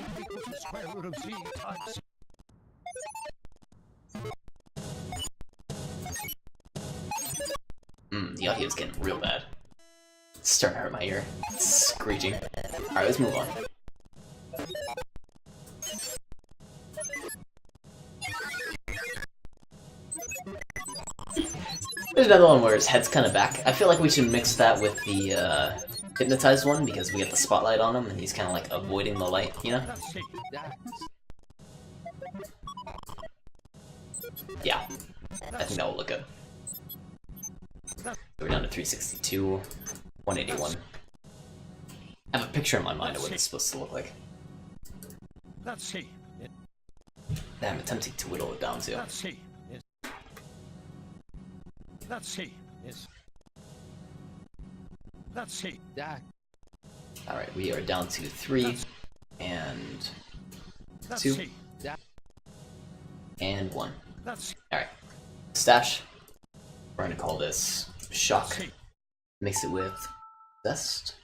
The audio's getting real bad. It's starting to hurt my ear. It's screeching. Alright, let's move on. There's another one where his head's kind of back. I feel like we should mix that with the hypnotized one because we get the spotlight on him and he's kind of like avoiding the light, you know? Yeah, I think that will look good. We're down to 362, 181. I have a picture in my mind of what it's supposed to look like Let's see. that I'm attempting to whittle it down to. Let's see. Let's see. Let's see. That. Alright, we are down to 3 and Let's 2 see. and 1. Let's Alright, stash. We're gonna call this shock. see. Mix it with possessed.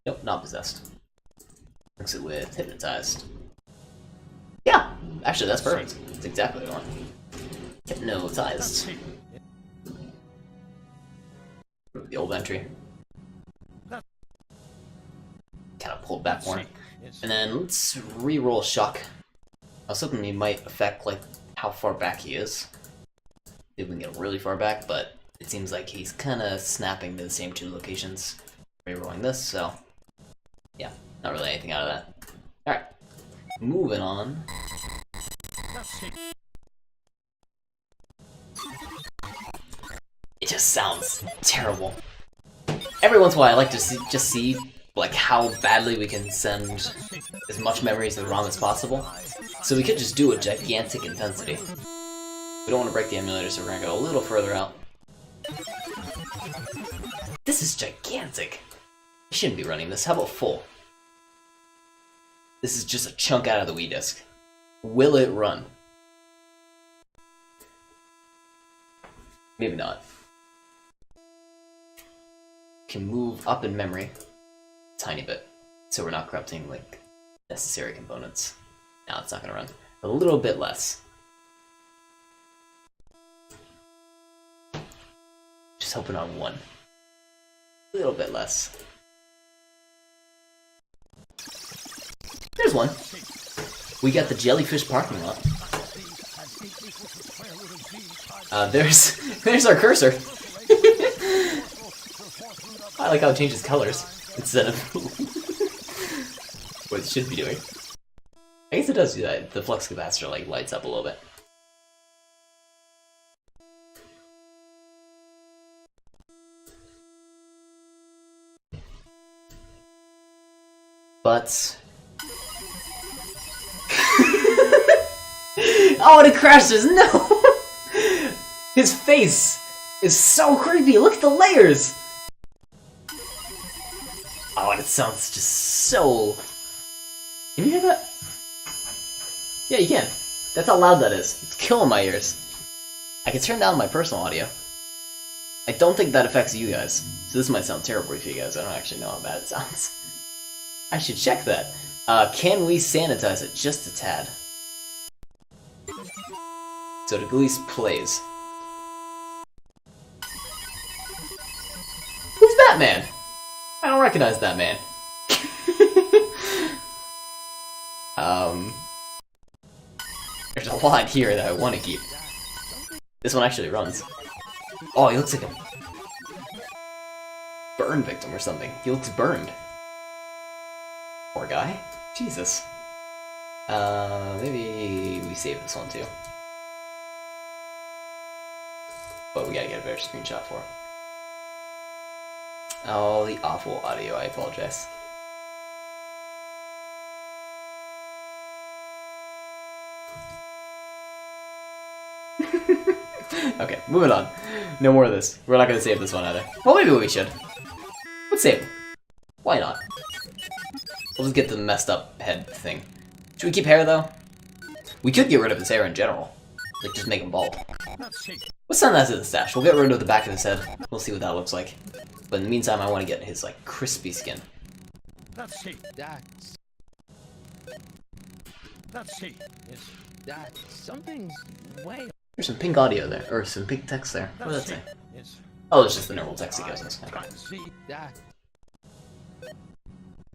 Nope, not possessed. Mix it with hypnotized. Yeah, actually that's perfect. That's exactly what I want. Let's Hypnotized. see. The old entry. Let's Kind of pulled back more. see. And then let's re-roll shock. I was hoping he might affect like how far back he is. If we can get really far back, but it seems like he's kind of snapping to the same 2 locations. Re-rolling this, so yeah, not really anything out of that. Alright, moving on. Let's see. It just sounds terrible. Every once in a while I like to just see like how badly we can send as much memory to the ROM as possible. So we could just do a gigantic intensity. We don't want to break the emulator, so we're gonna go a little further out. This is gigantic. You shouldn't be running this. How about full? This is just a chunk out of the Wii disc. Will it run? Maybe not. Can move up in memory a tiny bit, so we're not corrupting like necessary components. Now it's not gonna run. A little bit less. Just hoping on 1. A little bit less. There's 1. We got the jellyfish parking lot. There's our cursor. I like how it changes colors instead of what it should be doing. I guess it does do that. The flux capacitor like lights up a little bit. But oh, and it crashes! No! His face is so creepy! Look at the layers! Oh, and it sounds just so... Can you hear that? Yeah, you can. That's how loud that is. It's killing my ears. I can turn down my personal audio. I don't think that affects you guys. So this might sound terrible for you guys. I don't actually know how bad it sounds. I should check that. Can we sanitize it just a tad? So it at least plays. Who's that man? I don't recognize that man. There's a lot here that I want to keep. This one actually runs. Oh, he looks like a burn victim or something. He looks burned. Poor guy. Jesus. Maybe we save this one too. But we gotta get a better screenshot for it. Oh, the awful audio, I apologize. Okay, moving on. No more of this. We're not gonna save this one either. Well, maybe we should. Let's save it. Why not? We'll just get the messed up head thing. Should we keep hair, though? We could get rid of his hair in general. Like, just make him bald. Let's send that to the stash. We'll get rid of the back of his head. We'll see what that looks like. But in the meantime, I want to get his, like, crispy skin. Let's see. That's Let's see. that. Something's way. There's some pink audio there, or some pink text there. What does that say? It's Oh, it's just the normal text he gives us. Okay. see. That.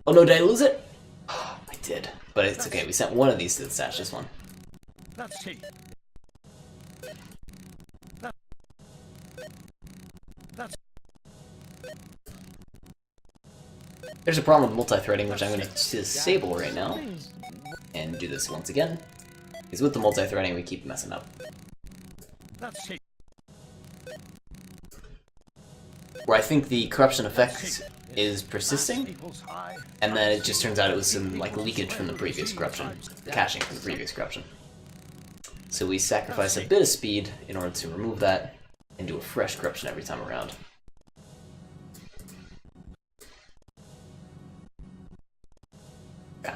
Oh no, did I lose it? I did. But it's okay, we sent one of these to the stash, this one. Let's see. Let's There's a problem with multi-threading, which I'm going to disable right now. And do this once again. Because with the multi-threading, we keep messing up. let's see. where I think the corruption effect is persisting, and then it just turns out it was some like leakage from the previous corruption, caching from the previous corruption. So we sacrifice a bit of speed in order to remove that and do a fresh corruption every time around. Yeah.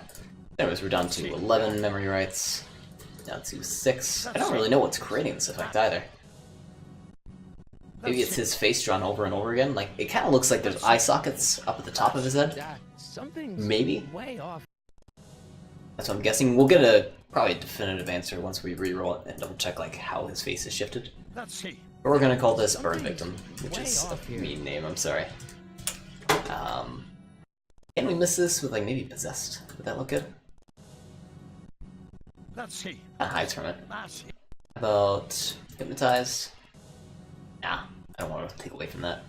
Anyways, we're down to 11 memory writes, down to 6. I don't really know what's creating this effect either. Maybe it's his face drawn over and over again. Like, it kind of looks like there's eye sockets up at the top of his head. Maybe. Way off. That's what I'm guessing. We'll get a probably a definitive answer once we re-roll it and double check like how his face is shifted. But we're gonna call this Burn Victim, which is a mean name. I'm sorry. Can we miss this with like maybe Possessed? Would that look good? Kind of hides from it. How about Hypnotized? Nah, I don't want to take away from that.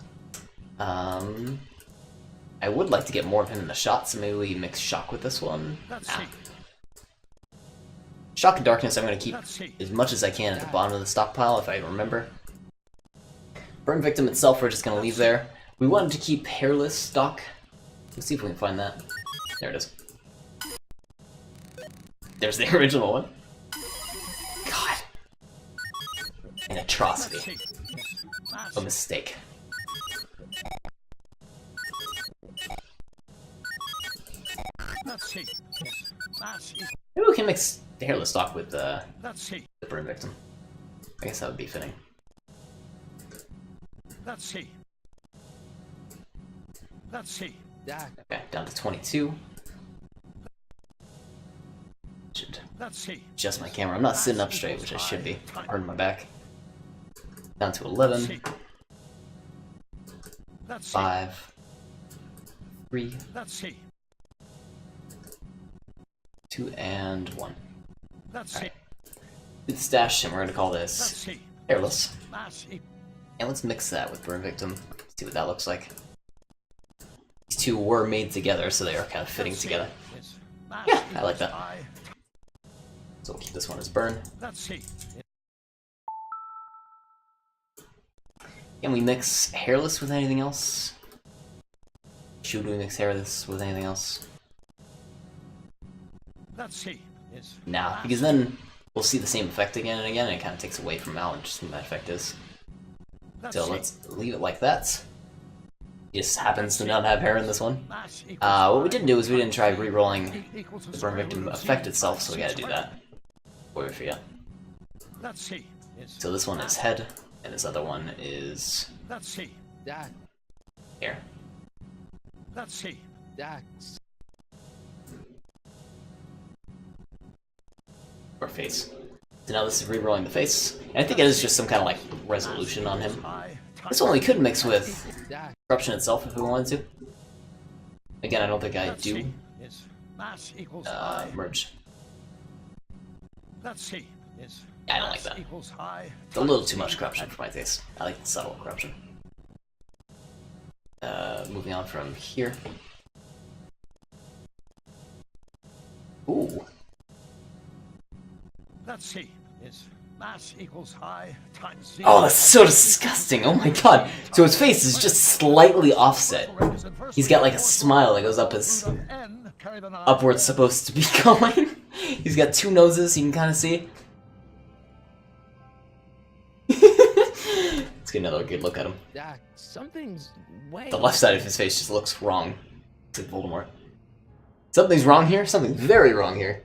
I would like to get more of him in the shot, so maybe we mix Shock with this one. Nah. Shock and Darkness I'm going to keep as much as I can at the bottom of the stockpile, if I remember. Burn Victim itself we're just going to leave there. We wanted to keep Hairless stock. Let's see if we can find that. There it is. There's the original one. God. An atrocity. A mistake. Maybe we can mix the Hairless stock with the Burn Victim. I guess that would be fitting. Okay, down to 22. Should adjust my camera. I'm not sitting up straight, which I should be. Pardon my back. Down to 11. 5. 3. 2 and 1. Alright. Do the stash, and we're gonna call this Hairless. And let's mix that with Burn Victim. See what that looks like. These two were made together, so they are kind of fitting together. Yeah, I like that. So we'll keep this one as Burn. Can we mix Hairless with anything else? Should we mix Hairless with anything else? Nah, because then we'll see the same effect again and again, and it kind of takes away from how interesting that effect is. So let's leave it like that. He just happens to not have hair in this one. What we didn't do is we didn't try re-rolling the Burn Victim effect itself, so we gotta do that. Before we forget. So this one is head, and this other one is hair. Or face. So now this is re-rolling the face. And I think it is just some kind of like resolution on him. This one we could mix with Corruption itself if we wanted to. Again, I don't think I do. Merge. Yeah, I don't like that. It's a little too much corruption for my taste. I like the subtle corruption. Moving on from here. Ooh. Oh, that's so disgusting! Oh my god! So his face is just slightly offset. He's got like a smile that goes up as upwards supposed to be going. He's got two noses, you can kind of see. Let's get another good look at him. Something's way. The left side of his face just looks wrong. It's like Voldemort. Something's wrong here? Something very wrong here.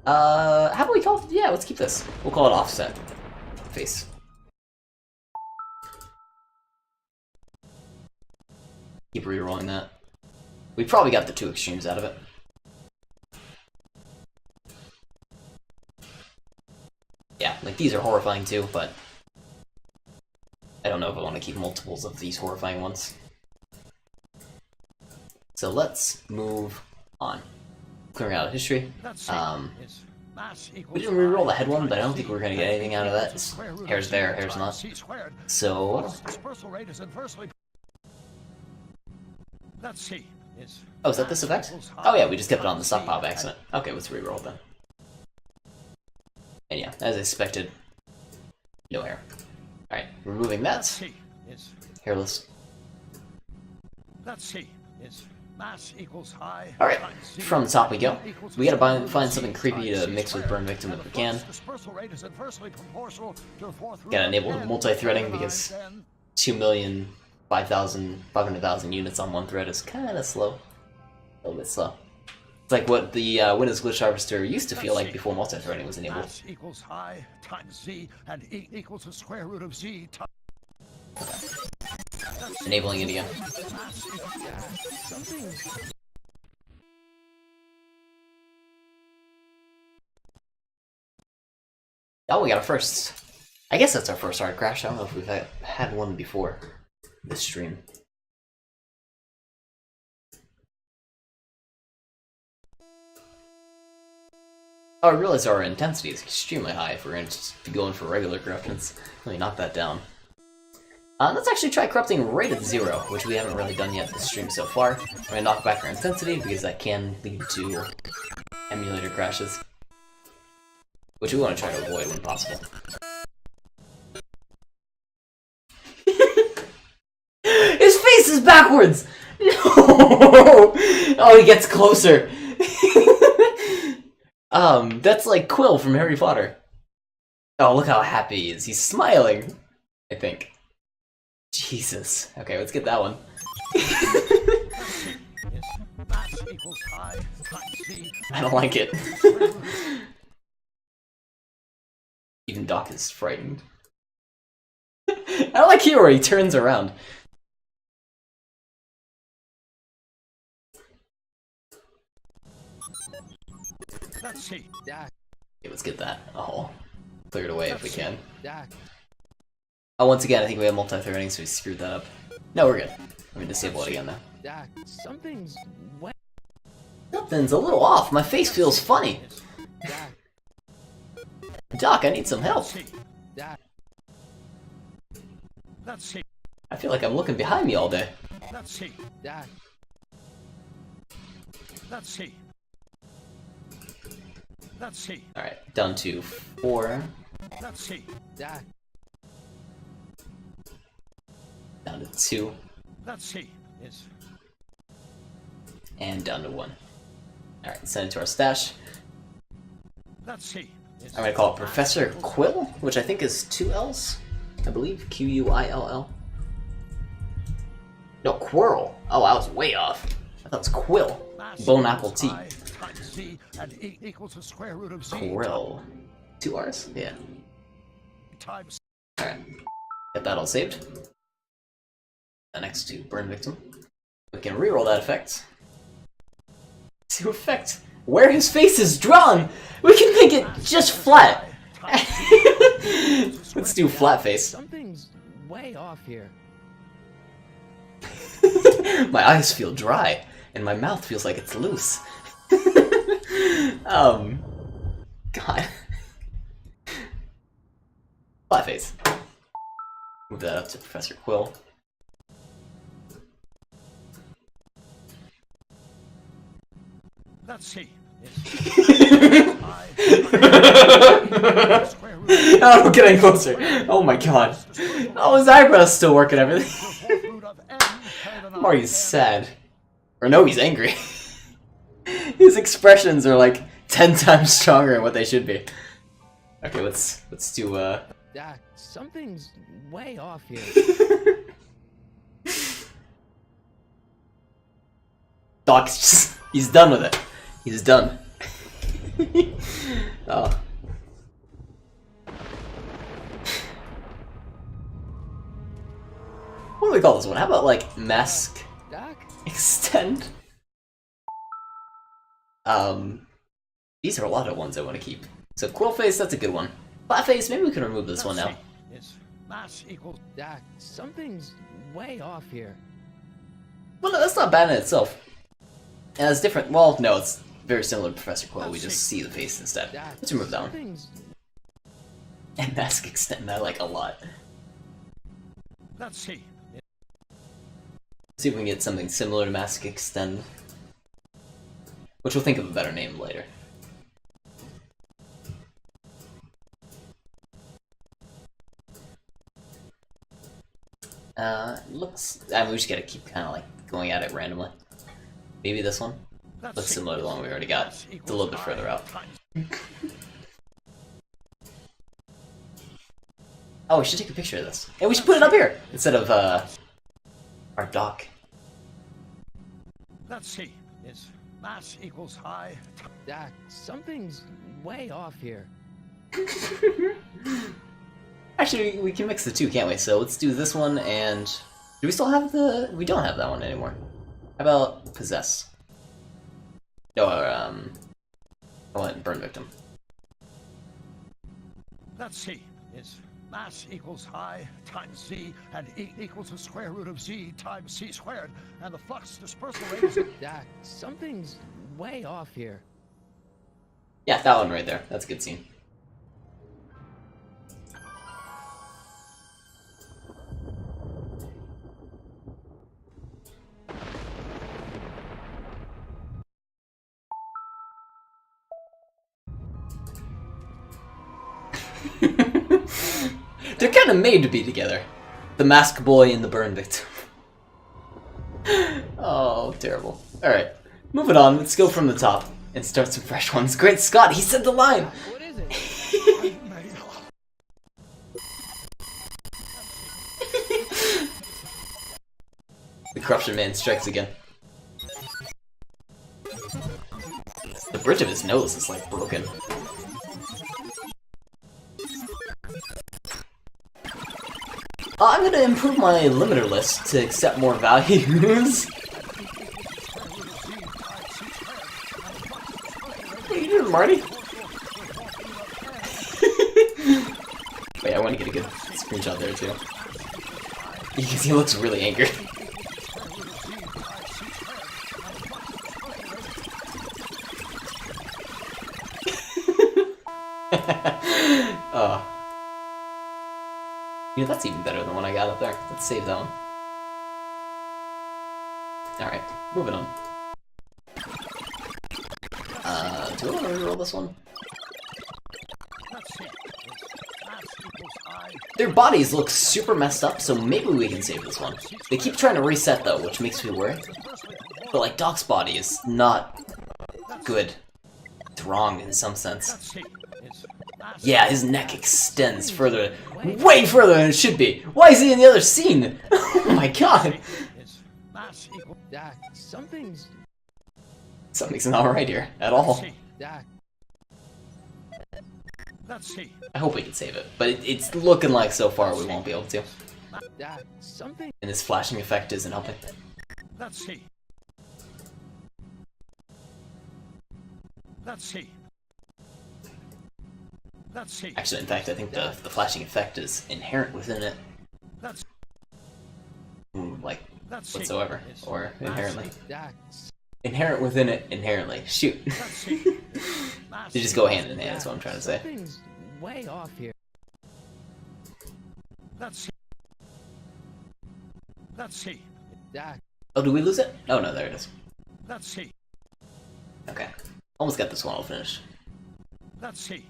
How about we call it? Yeah, let's keep this. We'll call it offset face. Keep re-rolling that. We probably got the two extremes out of it. Yeah, like these are horrifying too, but I don't know if I want to keep multiples of these horrifying ones. So let's move on. Clearing out of history. We didn't re-roll the head one, but I don't think we're going to get anything out of that. Hair's there, hair's not. So... Oh, is that this effect? Oh yeah, we just kept it on the stockpile by accident. Okay, let's re-roll then. And yeah, as I expected, No hair. Alright, removing that. Let's see. Is Hairless. let's see. Is mass equals high. Alright, times Z, from the top we go. equals We gotta square root of find Z something creepy times to C mix with squared. Burn Victim And if we the can. flux dispersal rate is inversely proportional to the fourth root Gotta of enable n multi-threading divided by because n. 2,500,000 units on one thread is kinda slow. A little bit slow. It's like what the Windows Glitch Harvester used to feel like before multi-threading was enabled. Mass equals high times Z, and E equals the square root of Z times. Enabling it again. Mass equals Something's Oh, we got a first. I guess that's our first hard crash. I don't know if we've had one before this stream. Oh, I realize our intensity is extremely high if we're going to just be going for regular corruptions. Let me knock that down. Let's actually try corrupting right at 0, which we haven't really done yet this stream so far. I'm going to knock back our intensity because that can lead to emulator crashes, which we want to try to avoid when possible. His face is backwards! No! Oh, he gets closer! That's like Quill from Harry Potter. Oh, look how happy he is. He's smiling, I think. Jesus. Okay, let's get that one. mass equals high times Z. I don't like it. Even Doc is frightened. I like here where he turns around. Let's see. Doc. Okay, let's get that. Oh, clear it away if we can. Doc. Oh, once again, I think we have multi-threading, so we screwed that up. No, we're good. Let me disable it again now. Doc. Something's wet. Something's a little off. My face feels funny. Doc. Doc, I need some help. Doc. Let's see. I feel like I'm looking behind me all day. Let's see. Doc. Let's see. Let's see. Alright, down to 4. Let's see. Doc. Down to 2. Let's see. Is And down to 1. Alright, send it to our stash. let's see. Is I'm gonna call it Professor Quill, which I think is 2 L's, I believe. Q-U-I-L-L. No, Quirrell. Oh, I was way off. I thought it was Quill. mass Bone equals apple tea. high times Z, and E equals the square root of Z Quirrell. 2 R's? Yeah. times. Alright. Get that all saved. And next to Burn Victim. We can reroll that effect. To effect where his face is drawn! We can make it just flat! Let's do flat face. Something's way off here. My eyes feel dry, and my mouth feels like it's loose. God. Flat face. Move that up to Professor Quill. Let's see. Oh, we're getting closer. Oh my god. Oh, his eyebrows still work and everything. Or he's sad. Or no, he's angry. His expressions are like 10 times stronger than what they should be. Okay, let's do Doc. Something's way off here. Doc's just, he's done with it. He's done. Oh. What do we call this one? How about like mask Doc. extend? These are a lot of ones I want to keep. So Quill face, that's a good one. Flat face, maybe we can remove this one now. Mass equals Doc. Something's way off here. Well, no, that's not bad in itself. And it's different. Well, no, it's very similar to Professor Quill. We just see the face instead. Doc. Let's remove that one. Something's And mask extend, I like a lot. let's see. See if we can get something similar to mask extend. Which we'll think of a better name later. Looks. I mean, we just gotta keep kind of like going at it randomly. Maybe this one. Looks similar to the one we already got. It's a little bit further out. Oh, we should take a picture of this. And we should put it up here instead of our dock. Let's see. Is mass equals high? Something's way off here. Actually, we can mix the two, can't we? So let's do this one and... Do we still have the... We don't have that one anymore. How about Possess? No, I want Burn Victim. Let's see. Is mass equals high times z, and e equals the square root of z times c squared, and the flux dispersal rate is... Something's way off here. Yeah, that one right there. That's a good scene. They're kind of made to be together. The Mask Boy and the Burn Victim. Oh, terrible. Alright, moving on. Let's go from the top and start some fresh ones. Great Scott, he said the line! What is it? The Corruption Man strikes again. The bridge of his nose is like broken. I'm gonna improve my limiter list to accept more values. What are you doing, Marty? Wait, I want to get a good screenshot there too. Because he looks really angry. Oh. You know, that's even better than the one I got up there. Let's save that one. Alright, moving on. Do I want to reroll this one? Their bodies look super messed up, so maybe we can save this one. They keep trying to reset though, which makes me worry. But like, Doc's body is not good. It's wrong in some sense. Yeah, his neck extends further, way further than it should be. Why is he in the other scene? Oh my god! Something's not right here at all. I hope we can save it, but it's looking like so far we won't be able to. And this flashing effect isn't helping. Let's see. Let's see. Let's see. Actually, in fact, I think the flashing effect is inherent within it. Like, whatsoever. Or inherently. Inherent within it, inherently. Shoot. They just go hand in hand, that's what I'm trying to say. Something's way off here. Let's see. Let's see. Oh, do we lose it? Oh no, there it is. Let's see. Okay. Almost got this one all finished. Let's see.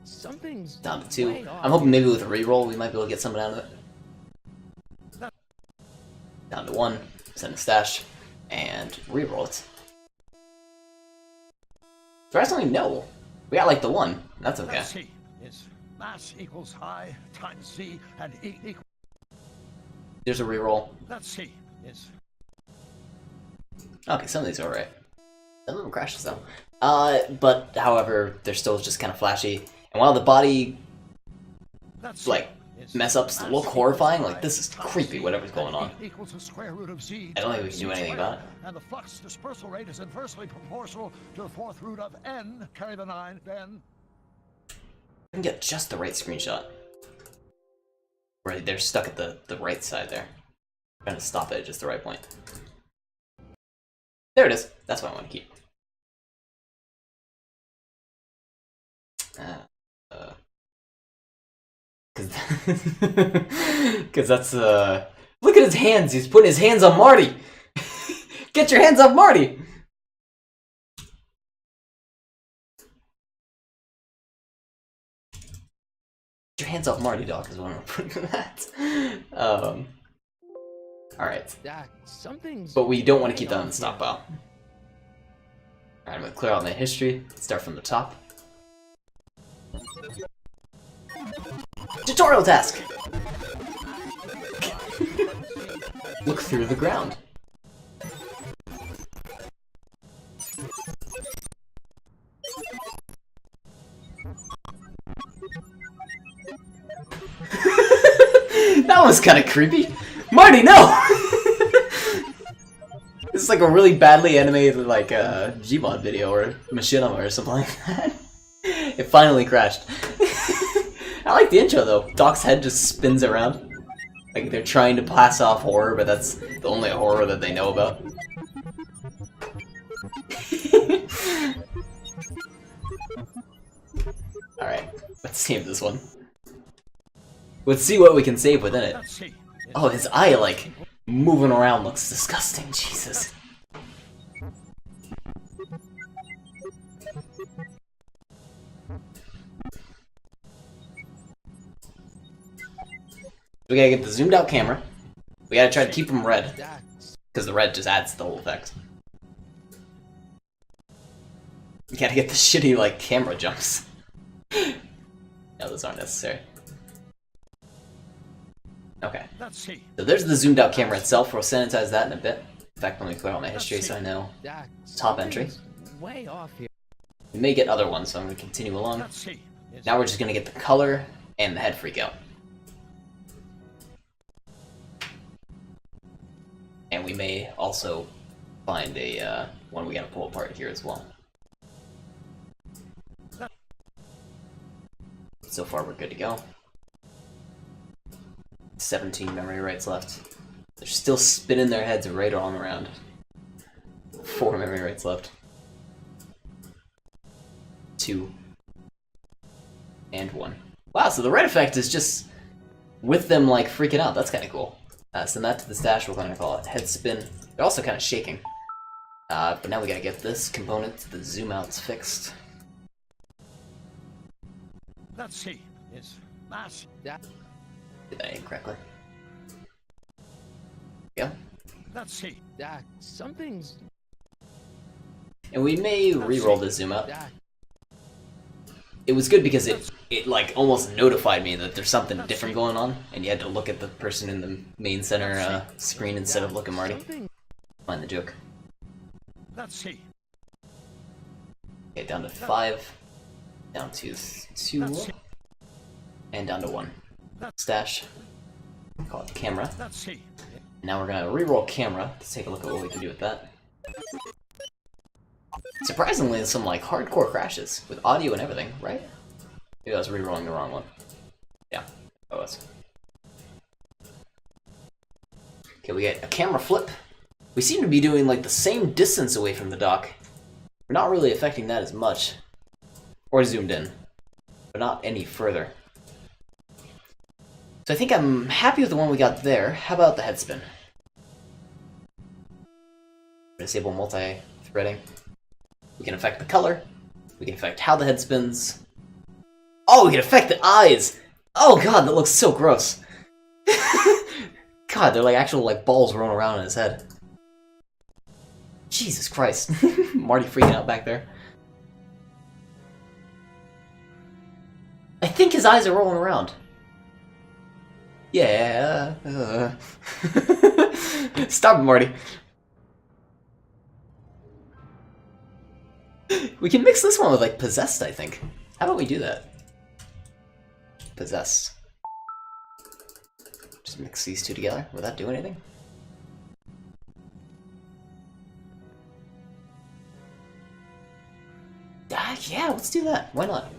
Something's Down to 2. way off I'm hoping maybe with a reroll we might be able to get something out of it. Down to 1. Send a stash. And reroll it. Surprisingly, no. We got like the 1. That's okay. Let's see. Is mass equals high times z, and e equals... There's a reroll. Let's see. Is... Okay, some of these are alright. Some of them crashes though. But however, they're still just kind of flashy. And while the body, like, mess-ups look horrifying, like, this is creepy, whatever's going on. I don't think we can do anything about it. And the flux dispersal rate is inversely proportional to the 4th root of n, carry the 9, then... I can get just the right screenshot. Where they're stuck at the right side there. I'm trying to stop it at just the right point. There it is. That's what I want to keep. Cause that's look at his hands, he's putting his hands on Marty! Get your hands off Marty! Get your hands off Marty, Doc, is what I'm putting for that. Alright. Doc, something's But we don't want to keep way that in the off stockpile. Alright, I'm going to clear out my history. Start from the top. Tutorial task! Look through the ground. That was kind of creepy. Marty, no! This is like a really badly animated, like, Gmod video or machinima or something like that. It finally crashed. I like the intro though. Doc's head just spins around. Like they're trying to pass off horror, but that's the only horror that they know about. Alright, let's save this one. Let's see what we can save within it. Oh, his eye, like, moving around looks disgusting. Jesus. We gotta get the zoomed out camera. We gotta try to keep them red, because the red just adds to the whole effect. We gotta get the shitty, like, camera jumps. No, those aren't necessary. Okay. So there's the zoomed out camera itself. We'll sanitize that in a bit. In fact, let me clear out my history so I know. Top entry. Way off here. We may get other ones, so I'm gonna continue along. Now we're just gonna get the color and the head freak out. And we may also find a one we gotta pull apart here as well. So far we're good to go. 17 memory rights left. They're still spinning their heads right on around. 4 memory rights left. 2. And 1. Wow, so the red effect is just with them like freaking out. That's kind of cool. Send that to the stash. We're going to call it head spin. They're also kind of shaking. But now we gotta get this component to the zoom outs fixed. Let's see. It's mass. That Did that incorrectly? Yeah. Let's see. Doc, something's And we may re-roll the zoom out. Doc. It was good because it like almost notified me that there's something different going on, and you had to look at the person in the main center screen instead of looking Marty. Something- Find the joke. Let's see. Okay, down to 5, down to 2, and down to 1. Stash. Call it camera. Let's see. Now we're gonna re-roll camera to take a look at what we can do with that. Surprisingly, some like hardcore crashes with audio and everything, right? Maybe I was re-rolling the wrong one. Yeah, I was. Okay, we get a camera flip. We seem to be doing like the same distance away from the dock. We're not really affecting that as much. Or zoomed in, but not any further. So I think I'm happy with the one we got there. How about the head spin? Disable multi-threading. We can affect the color. We can affect how the head spins. Oh, we can affect the eyes! Oh god, that looks so gross. God, they're like actual like balls rolling around in his head. Jesus Christ. Marty freaking out back there. I think his eyes are rolling around. Yeah. Stop it, Marty. We can mix this one with like Possessed, I think. How about we do that? Possessed. Just mix these two together. Will that do anything? Yeah, let's do that. Why not?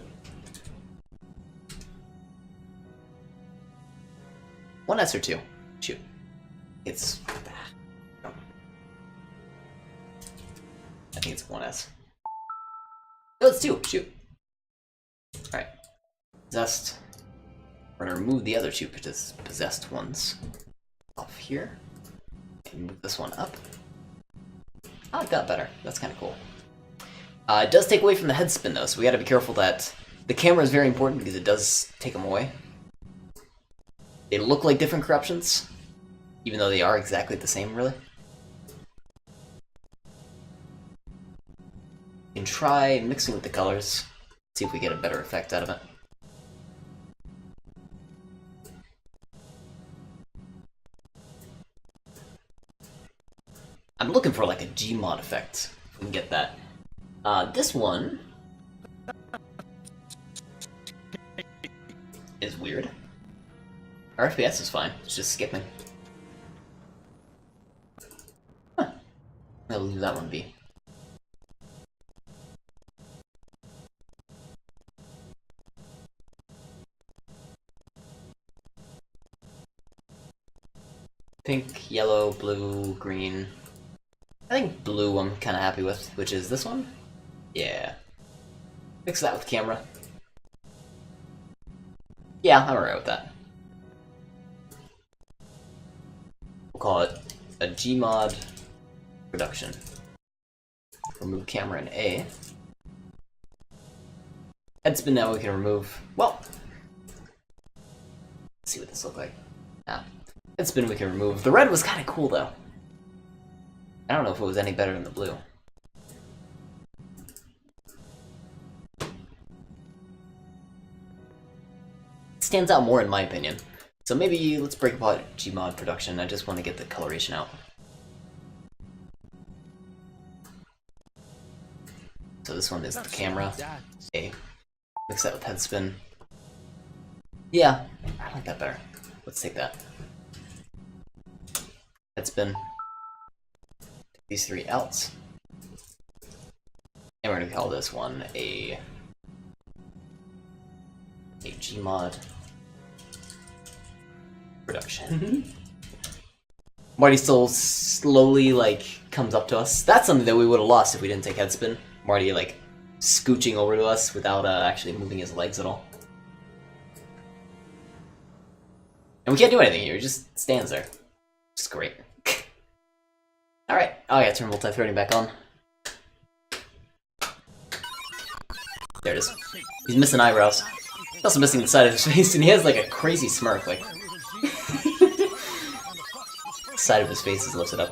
One S or two? Shoot. It's... I think it's 1S. No, it's 2. Shoot. Alright. Possessed. We're gonna remove the other 2 possessed ones off here. And move this one up. I like that better. That's kind of cool. It does take away from the head spin though, so we gotta be careful that the camera is very important because it does take them away. They look like different corruptions. even though they are exactly the same, really. We can try mixing with the colors, see if we get a better effect out of it. I'm looking for like a Gmod effect, if we can get that. This one is weird. Our FPS is fine, it's just skipping. Huh. I'll leave that one be. Pink, yellow, blue, green. I think blue I'm kind of happy with, which is this one? Yeah. Mix that with camera. Yeah, I'm alright with that. We'll call it a Gmod production. Remove camera in A. Head spin now we can remove. Well, let's see what this looks like. Ah, head spin we can remove. The red was kind of cool though. I don't know if it was any better than the blue. Stands out more in my opinion. So maybe let's break apart Gmod production. I just want to get the coloration out. So this one is the camera. A. Mix that with head spin. Yeah, I like that better. Let's take that. Head spin. Take these three out. And we're gonna call this one a Gmod production. Marty still slowly like comes up to us. That's something that we would have lost if we didn't take head spin. Marty like scooching over to us without actually moving his legs at all. And we can't do anything here, he just stands there. It's great. Alright, oh yeah, turn multi-threading back on. There it is. He's missing eyebrows. He's also missing the side of his face, and he has like a crazy smirk, like... the side of his face is lifted up.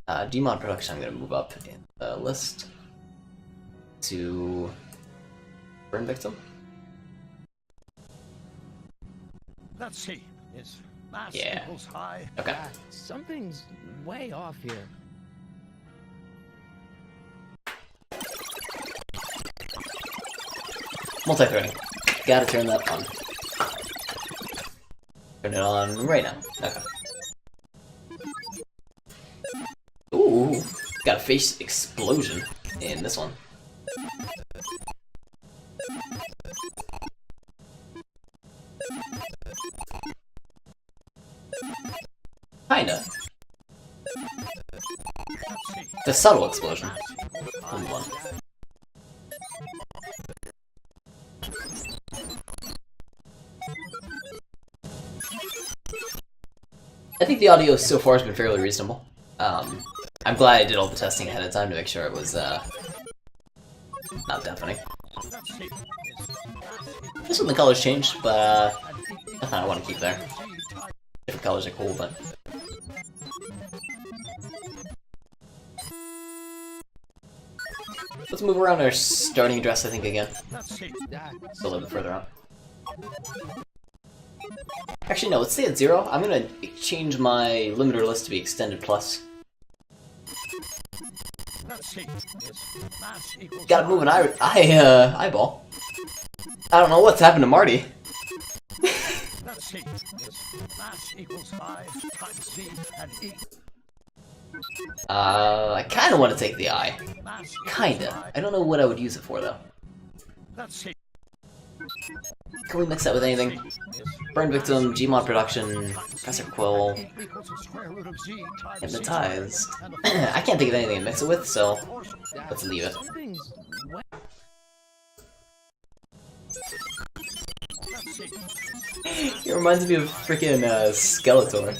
Gmod production I'm gonna move up in the list to burn victim. Let's see. Is mass Yeah. equals high? Okay. Something's way off here. Multi-threading. Gotta turn that on. Turn it on right now. Okay. Ooh, got a face explosion in this one. Kinda. The subtle explosion. Hold on. I think the audio so far has been fairly reasonable. I'm glad I did all the testing ahead of time to make sure it was not deafening. This one the colors changed, but nothing I want to keep there. Different colors are cool, but let's move around our starting address, I think, again. Still a little bit further up. Actually, no, let's stay at 0. I'm gonna change my limiter list to be extended plus. Gotta move an eyeball. I don't know what's happened to Marty. I kinda want to take the eye. Kinda. I don't know what I would use it for, though. Can we mix that with anything? Burn victim, Gmod production, Professor Quill, hypnotized. I can't think of anything to mix it with, so let's leave it. It reminds me of freaking Skeletor.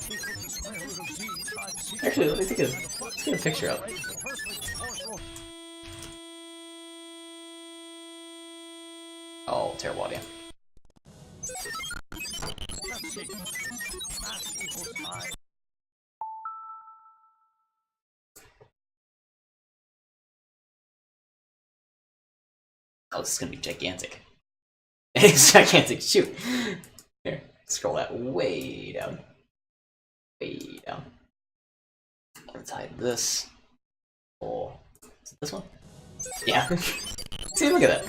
Actually, let's get a picture up. Oh, terrible audio. Oh, this is gonna be gigantic. It's gigantic. Shoot. Here, scroll that way down. Way down. Let's hide this. Oh, is it this one? Yeah. See, look at that.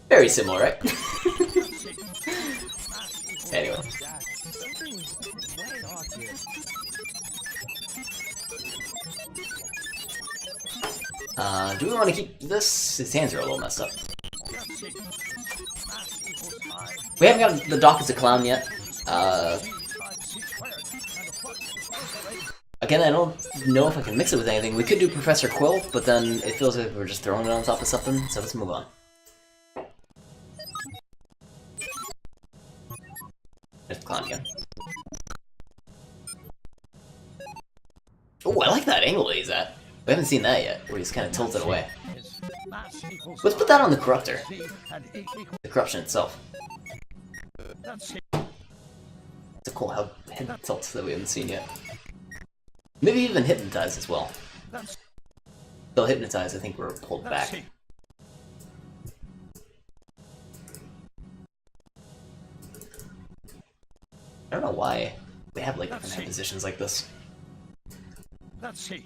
Very similar, right? Anyway. Something's way off here. Do we want to keep this? His hands are a little messed up. We haven't got the Doc as a clown yet. Again, I don't know if I can mix it with anything. We could do Professor Quill, but then it feels like we're just throwing it on top of something, so let's move on. There's the clown again. Oh, I like that angle that he's at. We haven't seen that yet, where he's kind of tilted away. Let's put that on the Corruptor. The corruption itself. It's a cool head tilt that we haven't seen yet. Maybe even Hypnotize as well. Though Hypnotize, I think we're pulled back. I don't know why we have like different head positions like this. Let's see.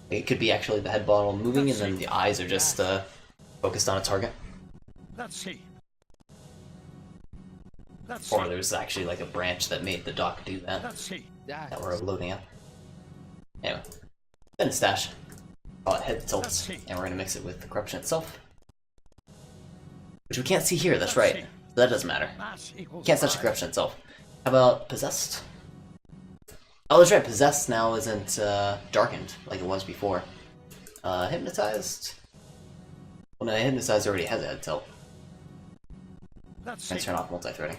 It could be actually the head bottle moving, and then the eyes are just focused on a target. Let's see. Or there's actually like a branch that made the Doc do that. Let's see. That we're loading up. Anyway, then stash. Call it head tilts, and we're gonna mix it with the corruption itself, which we can't see here. That's right. So that doesn't matter. Can't touch the corruption itself. How about possessed? Oh, that's right. Possessed now isn't darkened like it was before. Hypnotized. Well, no, hypnotized already has a head tilt. Let's turn off multi-threading.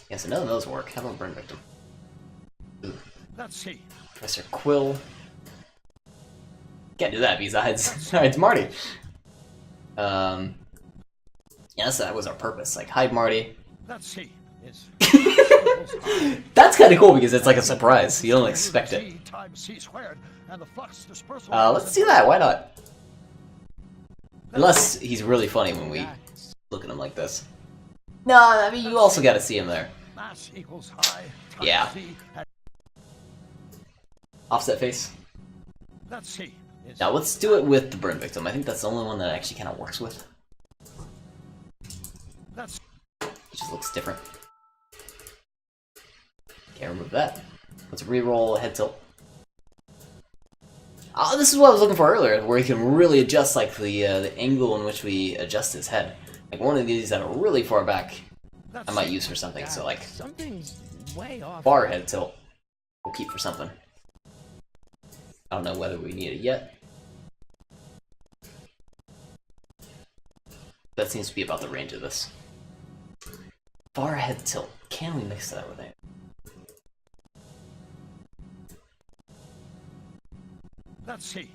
Yes, none of those work. How about burn victim? Ooh. Let's see. Professor Quill. Can't do that besides. It's Marty. Yes, that was our purpose. Like, hide Marty. Let's see. That's kind of cool because it's like a surprise. You don't expect it. Let's do that. Why not? Unless he's really funny when we look at him like this. No, I mean, you also gotta see him there. Yeah. Offset face. Now let's do it with the burn victim. I think that's the only one that actually kind of works with. It just looks different. Can't remove that. Let's re-roll head tilt. Oh, this is what I was looking for earlier, where you can really adjust like the angle in which we adjust his head. Like one of these that are really far back, I might use for something. So like something's way off. Bar head tilt, we'll keep for something. I don't know whether we need it yet. That seems to be about the range of this. Bar head tilt. Can we mix that with it? Let's see.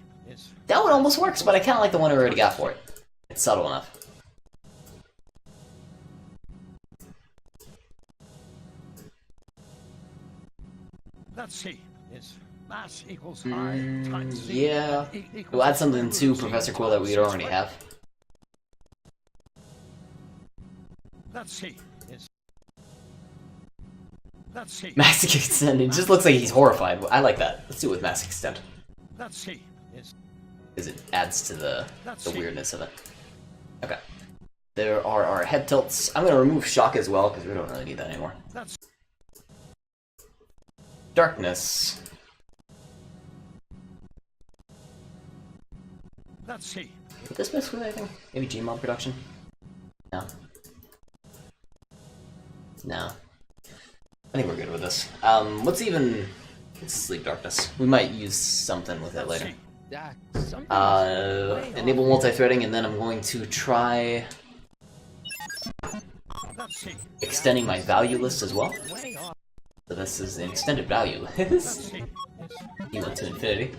That one almost works, but I kind of like the one we already got for it. It's subtle enough. Let's see. Mass equals I times Z. Yeah. We'll add something to Professor Quill that we already have. Let's see. Let's see. Mass Extend. It just looks like he's horrified. I like that. Let's do it with Mass Extend. Let's see. Because it adds to the weirdness of it. Okay. There are our head tilts. I'm going to remove shock as well, because we don't really need that anymore. Darkness. Let's see. Would this mess with anything? Maybe Gmod production? No. No. I think we're good with this. Let's sleep darkness. We might use something with it later. Enable multi-threading, and then I'm going to try extending my value list as well. So this is an extended value list. He went to infinity.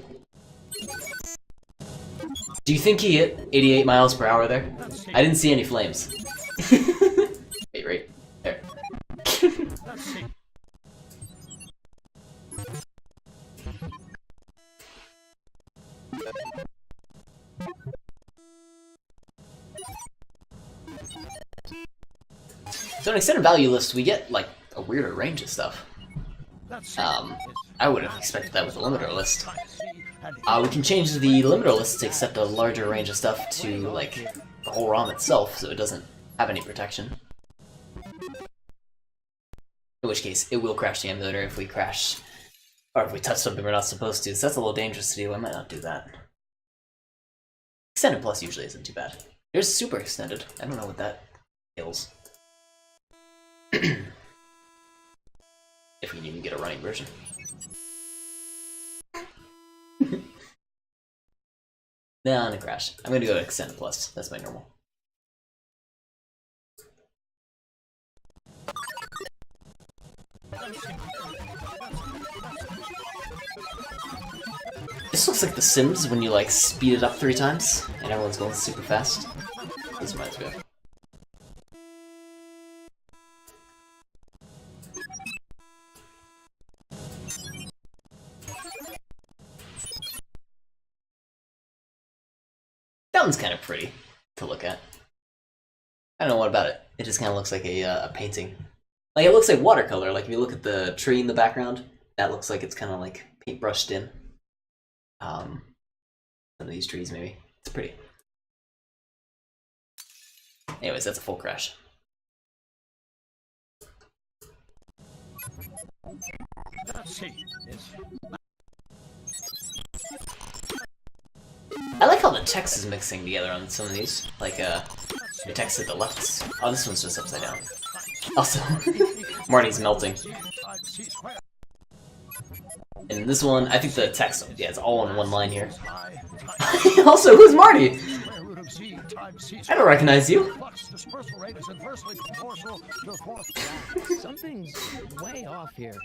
Do you think he hit 88 miles per hour there? I didn't see any flames. Wait, right there. So in extended value list, we get like a weirder range of stuff. I would have expected that with the limiter list. We can change the limiter list to accept a larger range of stuff to like the whole ROM itself, so it doesn't have any protection. In which case, it will crash the emulator if we crash, or if we touch something we're not supposed to. So that's a little dangerous to do. I might not do that. Extended Plus usually isn't too bad. There's Super Extended. I don't know what that entails. If we can even get a running version. Nah, on a crash. I'm gonna go to Extended Plus. That's my normal. This looks like The Sims when you like speed it up 3 times and everyone's going super fast. This reminds me of. That one's kind of pretty to look at. I don't know what about it. It just kind of looks like a painting. Like, it looks like watercolor. Like, if you look at the tree in the background, that looks like it's kind of like paintbrushed in. Some of these trees, maybe. It's pretty. Anyways, that's a full crash. I like how the text is mixing together on some of these. Like, the text at the left. Oh, this one's just upside down. Also, Marty's melting. And this one, I think the text, yeah, it's all in one line here. Also, who's Marty? I don't recognize you. Something's way off here.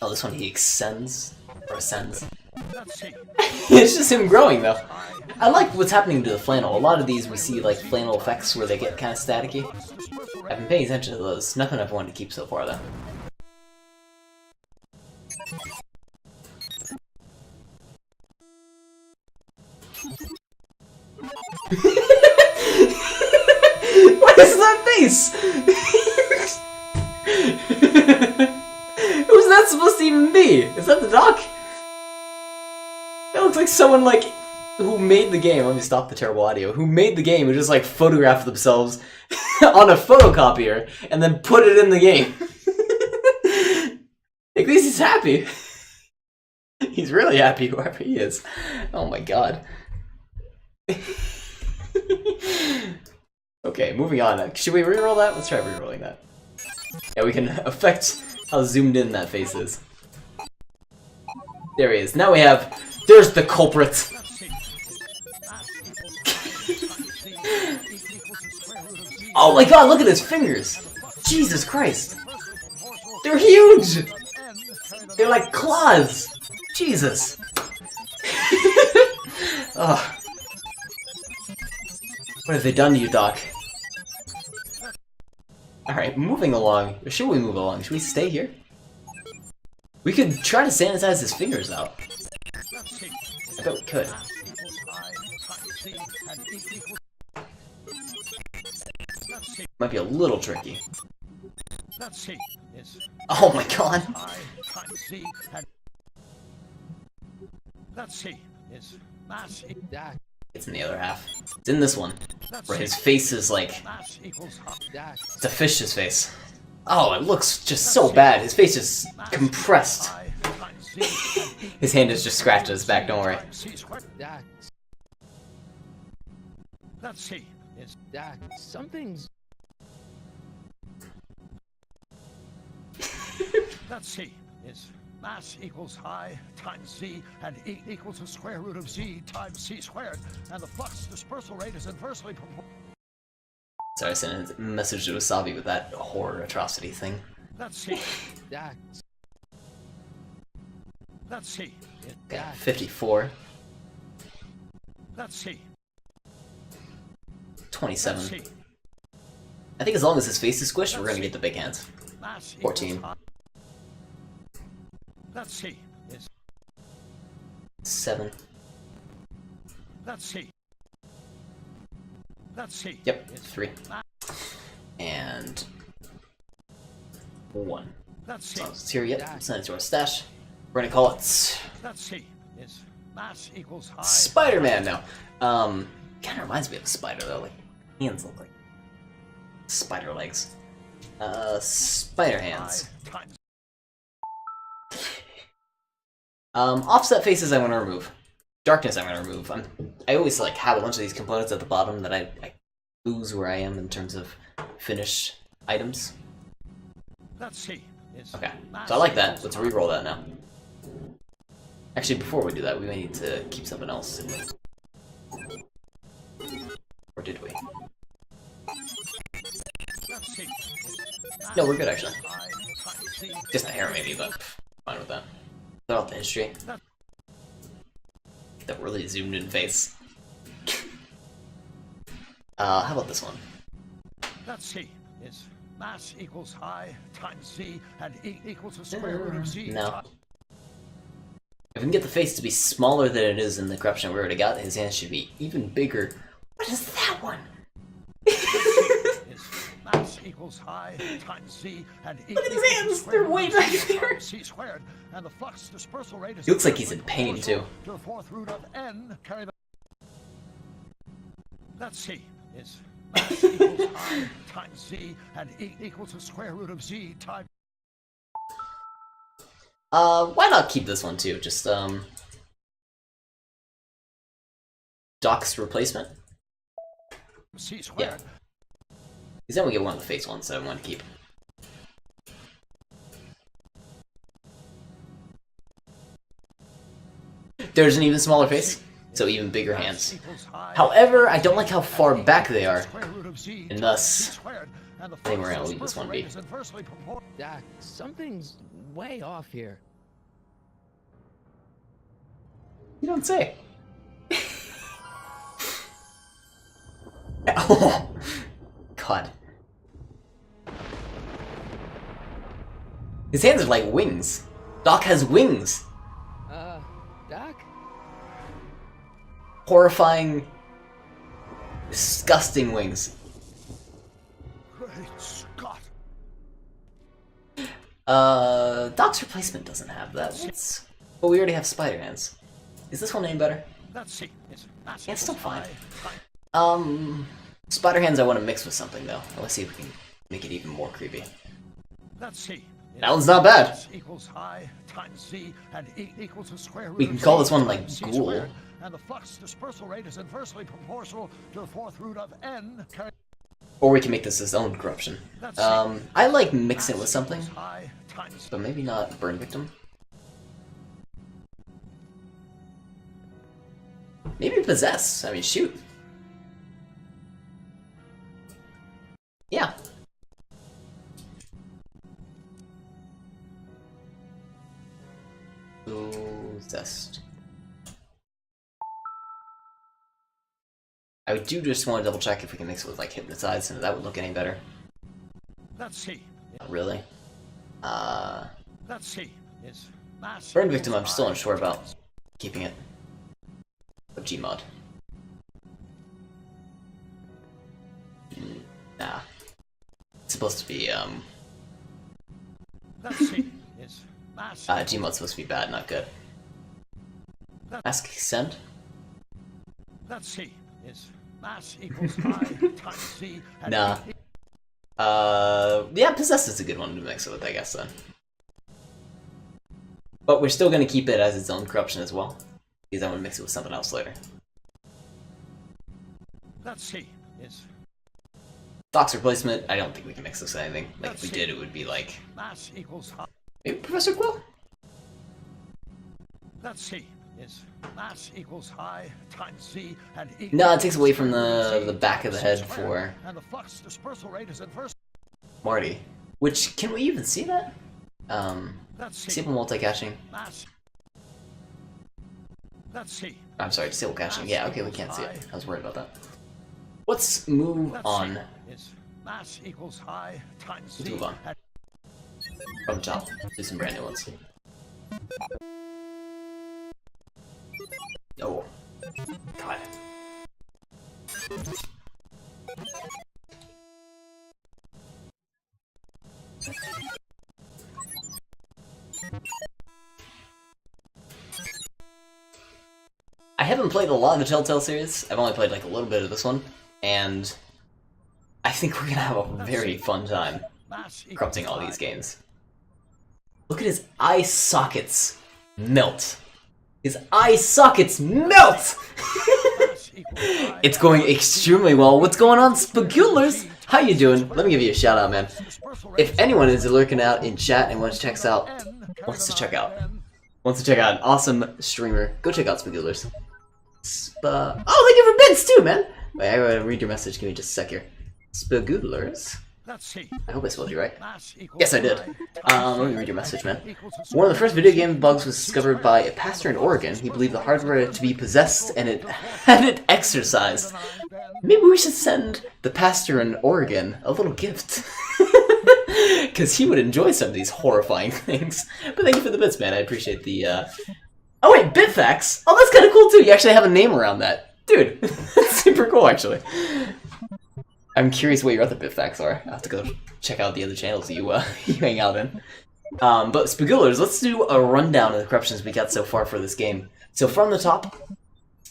Oh, this one he extends or ascends. It's just him growing though. I like what's happening to the flannel. A lot of these we see like flannel effects where they get kind of staticky. I've been paying attention to those. Nothing I've wanted to keep so far though. What is that face? Who's that supposed to even be? Is that the doc? That looks like someone like who made the game. Let me stop the terrible audio. Who made the game and just like photographed themselves on a photocopier and then put it in the game. At least he's happy. He's really happy, whoever he is. Oh my god. Okay, moving on. Should we reroll that? Let's try rerolling that. Yeah, we can affect how zoomed in that face is. There he is. Now we have... There's the culprit! Oh my god, look at his fingers! Jesus Christ! They're huge! They're like claws! Jesus! Oh. What have they done to you, Doc? Alright, moving along. Or should we move along? Should we stay here? We could try to sanitize his fingers out. I bet we could. Might be a little tricky. Oh my god! It's in the other half. It's in this one, where his face is like... It's a fish's face. Oh, it looks just so bad. His face is compressed. His hand is just scratched at his back, don't worry. Something's... Let's see. Is mass equals I times z, and E equals the square root of z times c squared, and the flux dispersal rate is inversely proportional. Sorry, I sent a message to Wasabi with that horror atrocity thing. Let's see. Let's see. 54. Let's see. 27. Let's see. I think as long as his face is squished, we're gonna get the big hands. Mass 14. equals height. Let's see. Is 7. let's see. Let's see. Yep, Is 3. And 1. let's see. So it's here yet. Send it to our stash. We're gonna call it Let's see. Is mass equals high. Spider-Man now. Kind of reminds me of a spider though. Like hands look like spider legs. Spider hands. High times Offset faces I want to remove. Darkness I'm going to remove. I always like have a bunch of these components at the bottom that I lose where I am in terms of finished items. let's see. Is Okay, mass so I like that. equals Let's high. re-roll that now. Actually, before we do that, we may need to keep something else. Or did we? Let's see. Is No, we're good actually. high times C. Just the hair maybe, but fine with that. Throw out the history. That really zoomed in face. How about this one? Let's see. Is mass equals high times Z and E equals the square root of Z. No. If we can get the face to be smaller than it is in the corruption we already got, his hands should be even bigger. What is that one? Is mass equals high times Z and E Look at his equals the hands, square they're root way of back Z there. times C squared, and the flux dispersal rate is He looks like he's in pain, proportional too. to the fourth root of N carried. Let's see. Is mass equals high times Z and E equals the square root of Z times Why not keep this one too? Just, Doc's replacement? C squared. Yeah. Because then we get one of the face ones that I want to keep. There's an even smaller face, so even bigger hands. Equals high However, I don't like how far back they are, square root of Z and times thus, C squared, and the I think we're flux gonna leave this dispersal one rate be. is inversely proportional. Doc, something's way off here. You don't say. Oh, God. His hands are like wings. Doc has wings. Doc? Horrifying, disgusting wings. Great Scott! Doc's replacement doesn't have that. But we already have spider hands. Is this one any better? Let's see. It's Yeah, it's still fine. high times- Spider hands I want to mix with something though. Let's see if we can make it even more creepy. Let's see. That one's not bad. S equals high times Z and E equals the square root We of can Z call this one, like, times C Ghoul. squared, and the flux dispersal rate is inversely proportional to the fourth root of N carried. Or we can make this his own corruption. Let's see. I like mix it with something, Equals high times but maybe not burn victim. Maybe possess. I mean, shoot. Yeah. Possessed. I do just want to double check if we can mix it with like hypnotize, and if that would look any better. Let's see. Not really. Let's see. Is mass Burn equals victim. I'm still high unsure about times- keeping it. But Gmod. Nah. It's supposed to be Let's see. Is mass Gmod's supposed to be bad, not good. Ask send. Let's see. Is mass equals high times Z and Nah. E Yeah, possess is a good one to mix it with, I guess then. But we're still gonna keep it as its own corruption as well, because I want to mix it with something else later. Let's see. Is Doc's replacement. I don't think we can mix this with anything. Like if we did, it would be like mass equals high. maybe Professor Quill. Let's see. Is mass equals high times Z and E. No, it takes away from equals the Z back of the times head C squared, for and the flux dispersal rate is inverse. Marty. Which can we even see that? Let's see. Disable multi-caching. Mass. Let's see. I'm sorry, disable caching. Yeah, okay, we can't see it. I was worried about that. Let's move Let's on. see. It's mass equals high times Let's z. move on. From the top. Do some brand new ones. Oh. God. I haven't played a lot of the Telltale series. I've only played like a little bit of this one, and I think we're gonna have a very fun time corrupting all these games. Look at his eye sockets melt. His eye sockets melt! It's going extremely well. What's going on, Spagulers? How you doing? Let me give you a shout out, man. If anyone is lurking out in chat and wants to check out an awesome streamer, go check out Spagulers. Oh, thank you for bits too, man. Wait, I gotta read your message. Give me just a sec here. Spagulers. I hope I spelled you right. Yes, I did. Let me read your message, man. One of the first video game bugs was discovered by a pastor in Oregon. He believed the hardware to be possessed and it had it exorcised. Maybe we should send the pastor in Oregon a little gift. Because he would enjoy some of these horrifying things. But thank you for the bits, man. I appreciate the, Oh wait, Bitfax! Oh, that's kind of cool too. You actually have a name around that. Dude, that's super cool, actually. I'm curious what your other Bitfacts are. I'll have to go check out the other channels you you hang out in. But Spagulers, let's do a rundown of the corruptions we got so far for this game. So from the top,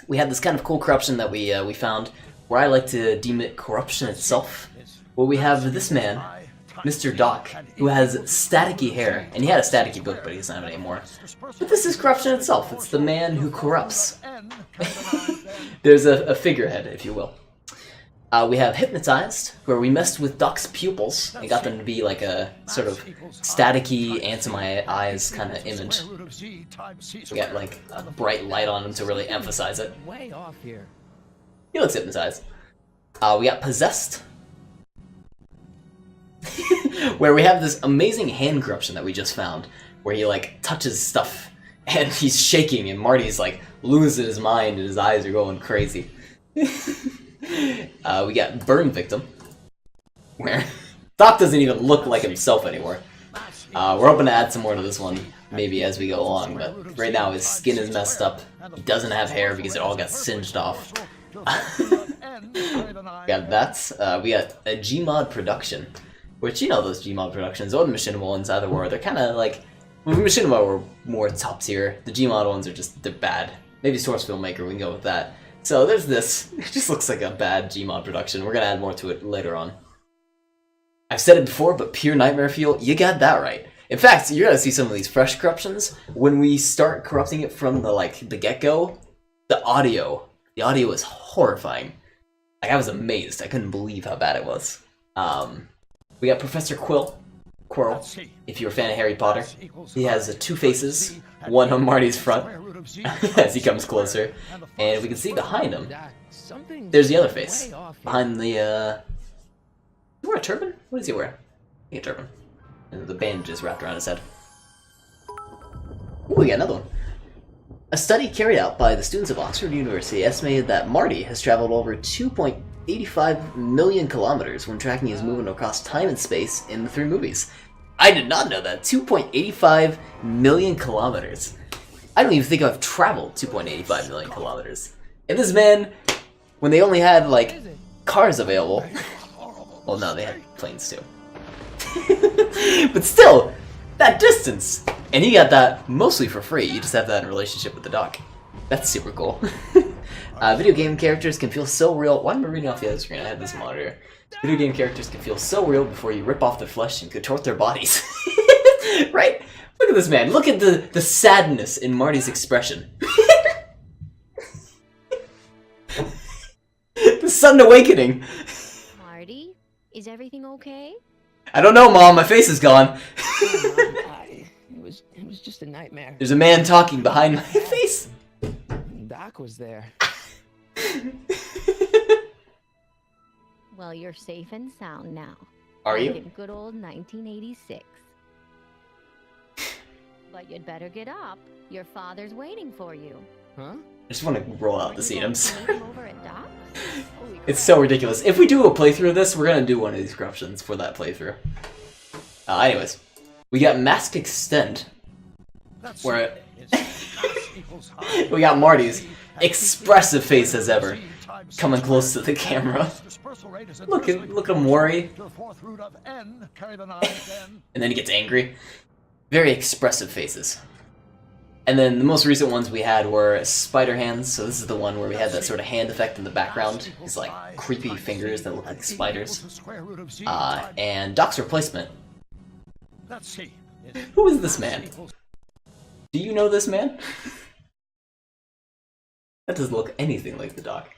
we had this kind of cool corruption that we found, where I like to deem it corruption itself. Where we have this man, Mr. Doc, who has staticky hair, and he had a staticky book, but he doesn't have it anymore. But this is corruption itself. It's the man who corrupts. There's a figurehead, if you will. We have Hypnotized, where we messed with Doc's pupils and got them to be like a sort of staticky, ants-in-my-eyes kind of image. We got like a bright light on him to really emphasize it. Way off here. He looks hypnotized. We got Possessed, where we have this amazing hand corruption that we just found, where he like touches stuff and he's shaking and Marty's like losing his mind and his eyes are going crazy. We got Burn Victim, where Doc doesn't even look like himself anymore. We're hoping to add some more to this one, maybe as we go along, but right now his skin is messed up. He doesn't have hair because it all got singed off. We got that. We got a Gmod production, which, you know, those Gmod productions, or the Machinima ones, either way, they're kind of like, well, Machinima were more top tier. The Gmod ones are just, they're bad. Maybe Source Filmmaker, we can go with that. So there's this. It just looks like a bad Gmod production. We're gonna add more to it later on. I've said it before, but pure nightmare fuel, you got that right. In fact, you're gonna see some of these fresh corruptions. When we start corrupting it from the get-go, the audio is horrifying. Like, I was amazed. I couldn't believe how bad it was. We got Professor Quirrell, if you're a fan of Harry Potter. He has two faces, one on Marty's front, as he comes closer, and we can see behind him, there's the other face, behind the, you wear a turban? What does he wear? A turban. And the bandage is wrapped around his head. Ooh, we got another one. A study carried out by the students of Oxford University estimated that Marty has traveled over 2.85 million kilometers when tracking his movement across time and space in the 3 movies. I did not know that. 2.85 million kilometers. I don't even think I've traveled 2.85 million kilometers. And this man, when they only had, like, cars available... Well, no, they had planes, too. But still, that distance! And he got that mostly for free. You just have that in relationship with the Doc. That's super cool. Video game characters can feel so real... Why am I reading off the other screen? I had this monitor. Video game characters can feel so real before you rip off their flesh and contort their bodies. Right? Look at this man. Look at the sadness in Marty's expression. The sudden awakening. Marty, is everything okay? I don't know, Mom. My face is gone. It was just a nightmare. There's a man talking behind my face. Doc was there. Well, you're safe and sound now. Are you? Like in good old 1986. But you'd better get up. Your father's waiting for you. Huh? I just want to roll out the scene. I'm sorry. Over at Doc's? Holy It's so ridiculous. If we do a playthrough of this, we're gonna do one of these corruptions for that playthrough. Anyways, we got Mask Extend, where we got Marty's expressive face as ever, coming close to the camera. Look at him worry. And then he gets angry. Very expressive faces. And then the most recent ones we had were Spider Hands, so this is the one where we had that sort of hand effect in the background. These like creepy fingers that look like spiders. And Doc's Replacement. Who is this man? Do you know this man? That doesn't look anything like the Doc.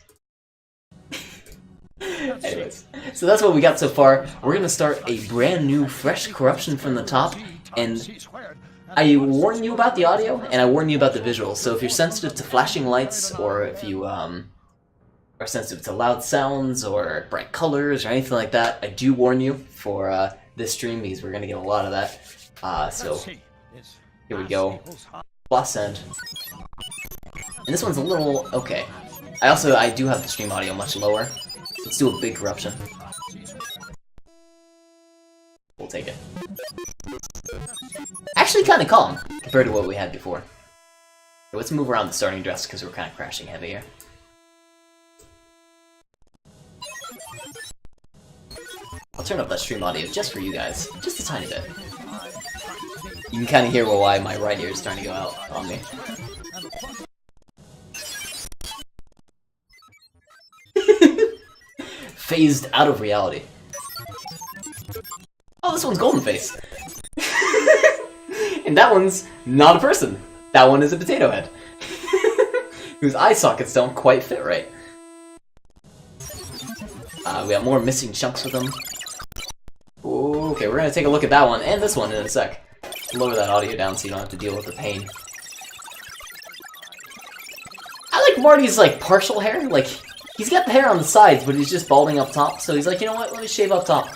Anyways, so that's what we got so far. We're gonna start a brand new, fresh corruption from the top, and I warn you about the audio, and I warn you about the visuals, so if you're sensitive to flashing lights, or if you are sensitive to loud sounds, or bright colors, or anything like that, I do warn you for this stream, because we're going to get a lot of that. So, here we go. Plus end. And this one's a little okay. I do have the stream audio much lower. Let's do a big corruption. We'll take it. Actually kind of calm, compared to what we had before. So let's move around the starting dress, because we're kind of crashing heavy here. I'll turn up that stream audio just for you guys, just a tiny bit. You can kind of hear why my right ear is starting to go out on me. Phased out of reality. Oh, this one's Golden Face. And that one's not a person. That one is a potato head. Whose eye sockets don't quite fit right. We got more missing chunks with them. Ooh, okay, we're gonna take a look at that one and this one in a sec. Lower that audio down so you don't have to deal with the pain. I like Marty's like partial hair. Like, he's got the hair on the sides, but he's just balding up top. So he's like, you know what? Let me shave up top.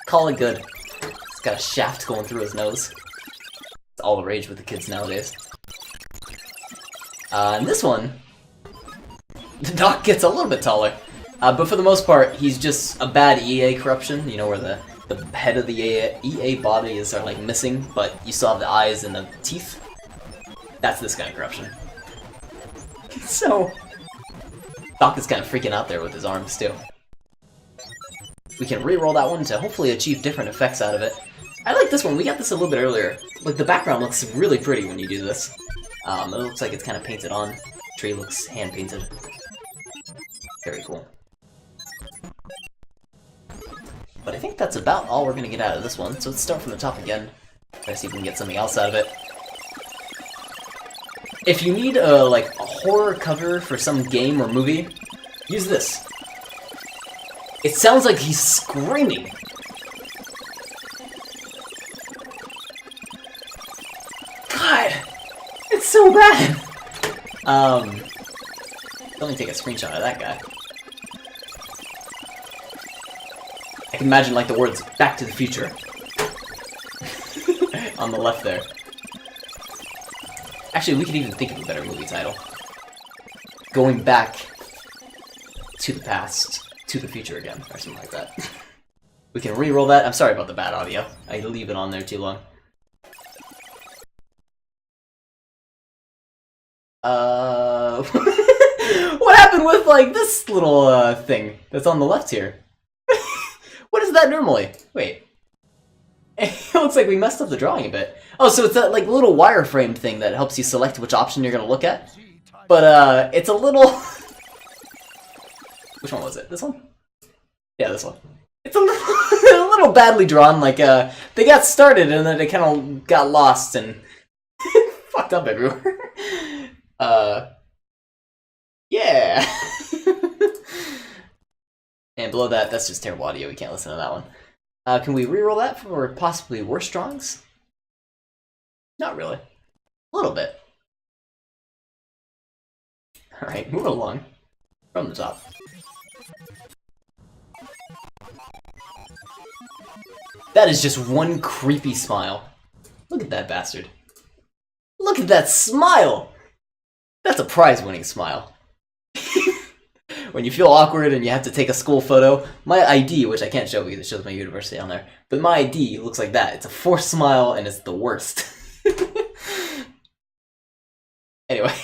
Call it good. He's got a shaft going through his nose. It's all the rage with the kids nowadays. And this one, the Doc gets a little bit taller. But for the most part, he's just a bad EA corruption. You know, where the head of the EA body is like missing, but you still have the eyes and the teeth. That's this kind of corruption. So, Doc is kind of freaking out there with his arms too. We can re-roll that one to hopefully achieve different effects out of it. I like this one. We got this a little bit earlier. Like, the background looks really pretty when you do this. It looks like it's kind of painted on. Tree looks hand-painted. Very cool. But I think that's about all we're going to get out of this one, so let's start from the top again. Try to see if we can get something else out of it. If you need a horror cover for some game or movie, use this. It sounds like he's screaming. God, it's so bad. Let me take a screenshot of that guy. I can imagine like the words "Back to the Future" on the left there. Actually, we could even think of a better movie title. Going back to the past, to the future again, or something like that. We can re-roll that. I'm sorry about the bad audio. I leave it on there too long. What happened with like this little thing that's on the left here? What is that normally? Wait. It looks like we messed up the drawing a bit. Oh, so it's that like little wireframe thing that helps you select which option you're gonna look at. But it's a little. Which one was it? This one? Yeah, this one. It's a little, a little badly drawn. Like they got started and then they kind of got lost and fucked up everywhere. Yeah. And below that, that's just terrible audio. We can't listen to that one. Can we reroll that for possibly worse drawings? Not really. A little bit. Alright, move along. From the top. That is just one creepy smile. Look at that bastard. Look at that smile! That's a prize-winning smile. when you feel awkward and you have to take a school photo, my ID, which I can't show because it shows my university on there, but my ID looks like that. It's a forced smile and it's the worst. Anyway.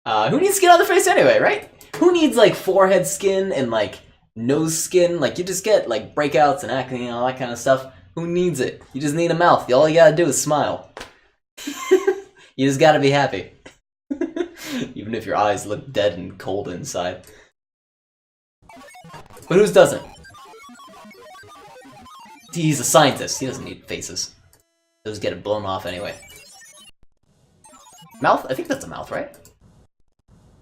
Who needs skin on the face anyway, right? Who needs, like, forehead skin and, like, nose skin? Like, you just get, like, breakouts and acne and all that kind of stuff. Who needs it? You just need a mouth. All you gotta do is smile. You just gotta be happy. Even if your eyes look dead and cold inside. But whose doesn't? He's a scientist. He doesn't need faces. He'll just get it blown off anyway. Mouth? I think that's a mouth, right?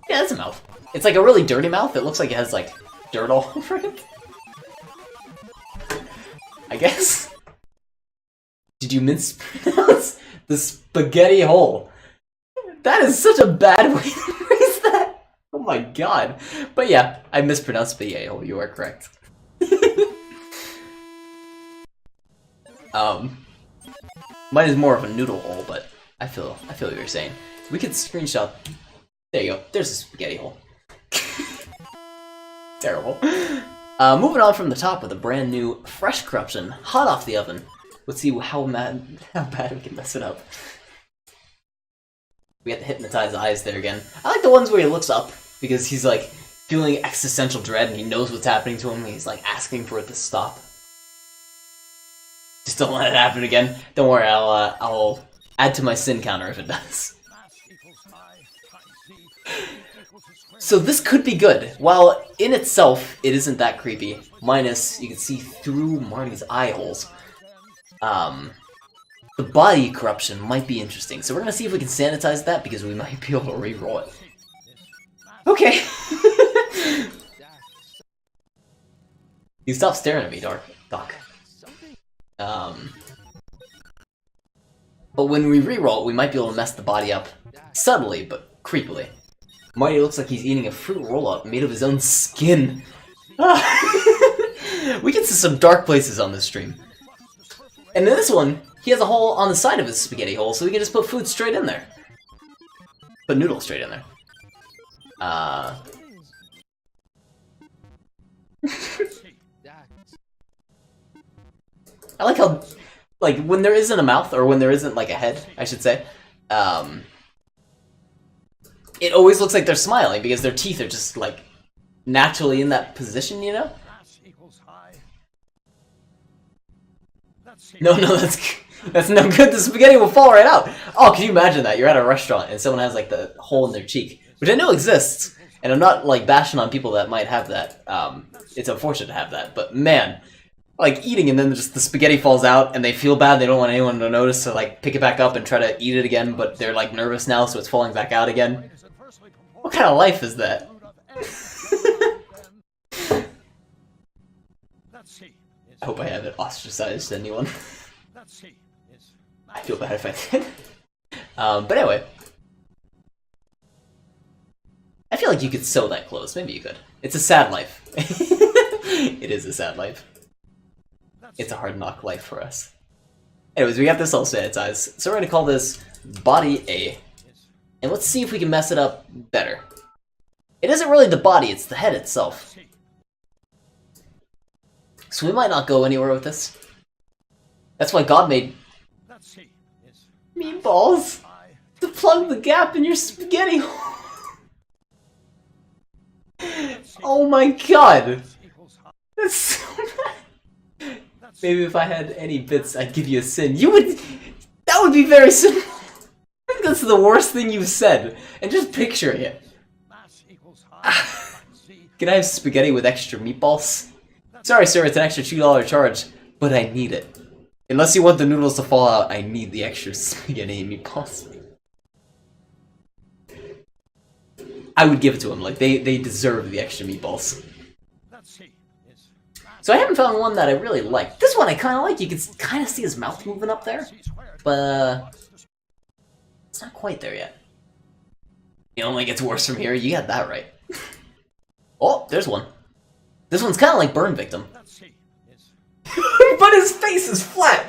Yeah, that's a mouth. It's like a really dirty mouth. It looks like it has, like, dirt all over it. I guess. Did you mispronounce the spaghetti hole? That is such a bad way to phrase that. Oh my god. But yeah, I mispronounced spaghetti hole. You are correct. Mine is more of a noodle hole, but I feel what you're saying. We could screenshot. There you go. There's a spaghetti hole. Terrible. Moving on from the top with a brand new fresh corruption, hot off the oven. Let's see how bad we can mess it up. We got the hypnotized eyes there again. I like the ones where he looks up because he's like feeling existential dread and he knows what's happening to him and he's like asking for it to stop. Just don't let it happen again. Don't worry, I'll add to my sin counter if it does. So this could be good. While in itself it isn't that creepy, minus you can see through Marty's eye holes. The body corruption might be interesting, so we're gonna see if we can sanitize that because we might be able to re-roll it. Okay. You stop staring at me, Doc. But when we re-roll it, we might be able to mess the body up subtly but creepily. Marty looks like he's eating a fruit roll-up made of his own skin. We get to some dark places on this stream. And in this one, he has a hole on the side of his spaghetti hole, so we can just put food straight in there. Put noodles straight in there. I like how, like, when there isn't a mouth, or when there isn't, like, a head, I should say, it always looks like they're smiling, because their teeth are just, like, naturally in that position, you know? No, that's no good. The spaghetti will fall right out. Oh, can you imagine that? You're at a restaurant and someone has like the hole in their cheek, which I know exists, and I'm not like bashing on people that might have that. It's unfortunate to have that, but man, like eating and then just the spaghetti falls out and they feel bad. They don't want anyone to notice, so like pick it back up and try to eat it again, but they're like nervous now, so it's falling back out again. What kind of life is that? I hope I haven't ostracized anyone. I feel bad if I did. But anyway. I feel like you could sew that close. Maybe you could. It's a sad life. It is a sad life. It's a hard knock life for us. Anyways, we got this all sanitized. So we're going to call this Body A. And let's see if we can mess it up better. It isn't really the body, it's the head itself. So we might not go anywhere with this. That's why God made meatballs to plug the gap in your spaghetti hole. Oh my god! That's so bad. Maybe if I had any bits, I'd give you a sin. You would. That would be very simple. I think that's the worst thing you've said. And just picturing it. Can I have spaghetti with extra meatballs? Sorry, sir, it's an extra $2 charge, but I need it. Unless you want the noodles to fall out, I need the extra spaghetti and meatballs. I would give it to them, like, they deserve the extra meatballs. So I haven't found one that I really like. This one I kind of like. You can kind of see his mouth moving up there, but it's not quite there yet. It only gets worse from here. You got that right. Oh, there's one. This one's kind of like Burn Victim. But his face is flat!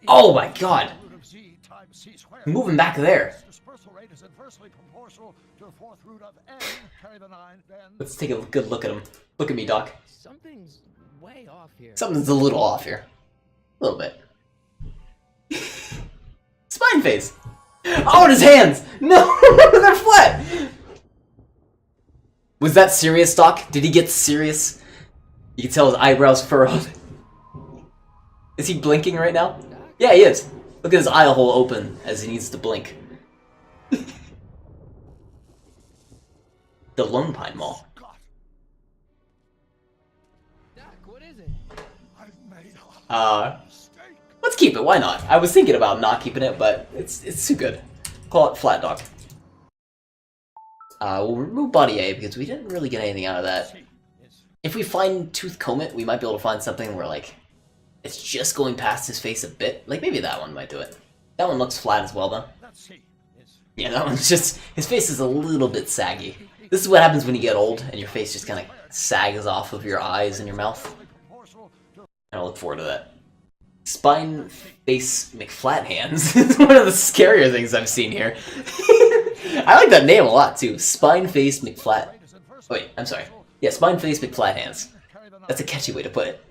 Oh my god! Moving back there. rate is inversely proportional to the fourth root of n, carry the 9, then... Let's take a good look at him. Look at me, Doc. Something's way off here. Something's a little off here. A little bit. Spine face! Oh, and his hands! No! They're flat! Was that serious, Doc? Did he get serious? You can tell his eyebrows furrowed. Is he blinking right now? Yeah, he is. Look at his eye hole open as he needs to blink. The Lone Pine Mall. Doc, what is it? I've made a mistake. Let's keep it, why not? I was thinking about not keeping it, but it's too good. Call it Flat Dog. We'll remove Body A because we didn't really get anything out of that. If we find Tooth Comb It, we might be able to find something where, like, it's just going past his face a bit. Like, maybe that one might do it. That one looks flat as well, though. Yeah, that one's just... his face is a little bit saggy. This is what happens when you get old, and your face just kind of sags off of your eyes and your mouth. I look forward to that. Spine Face McFlat Hands is one of the scarier things I've seen here. I like that name a lot, too. Spine Face McFlat... wait, I'm sorry. Yeah, Spine Face McFlat Hands. That's a catchy way to put it.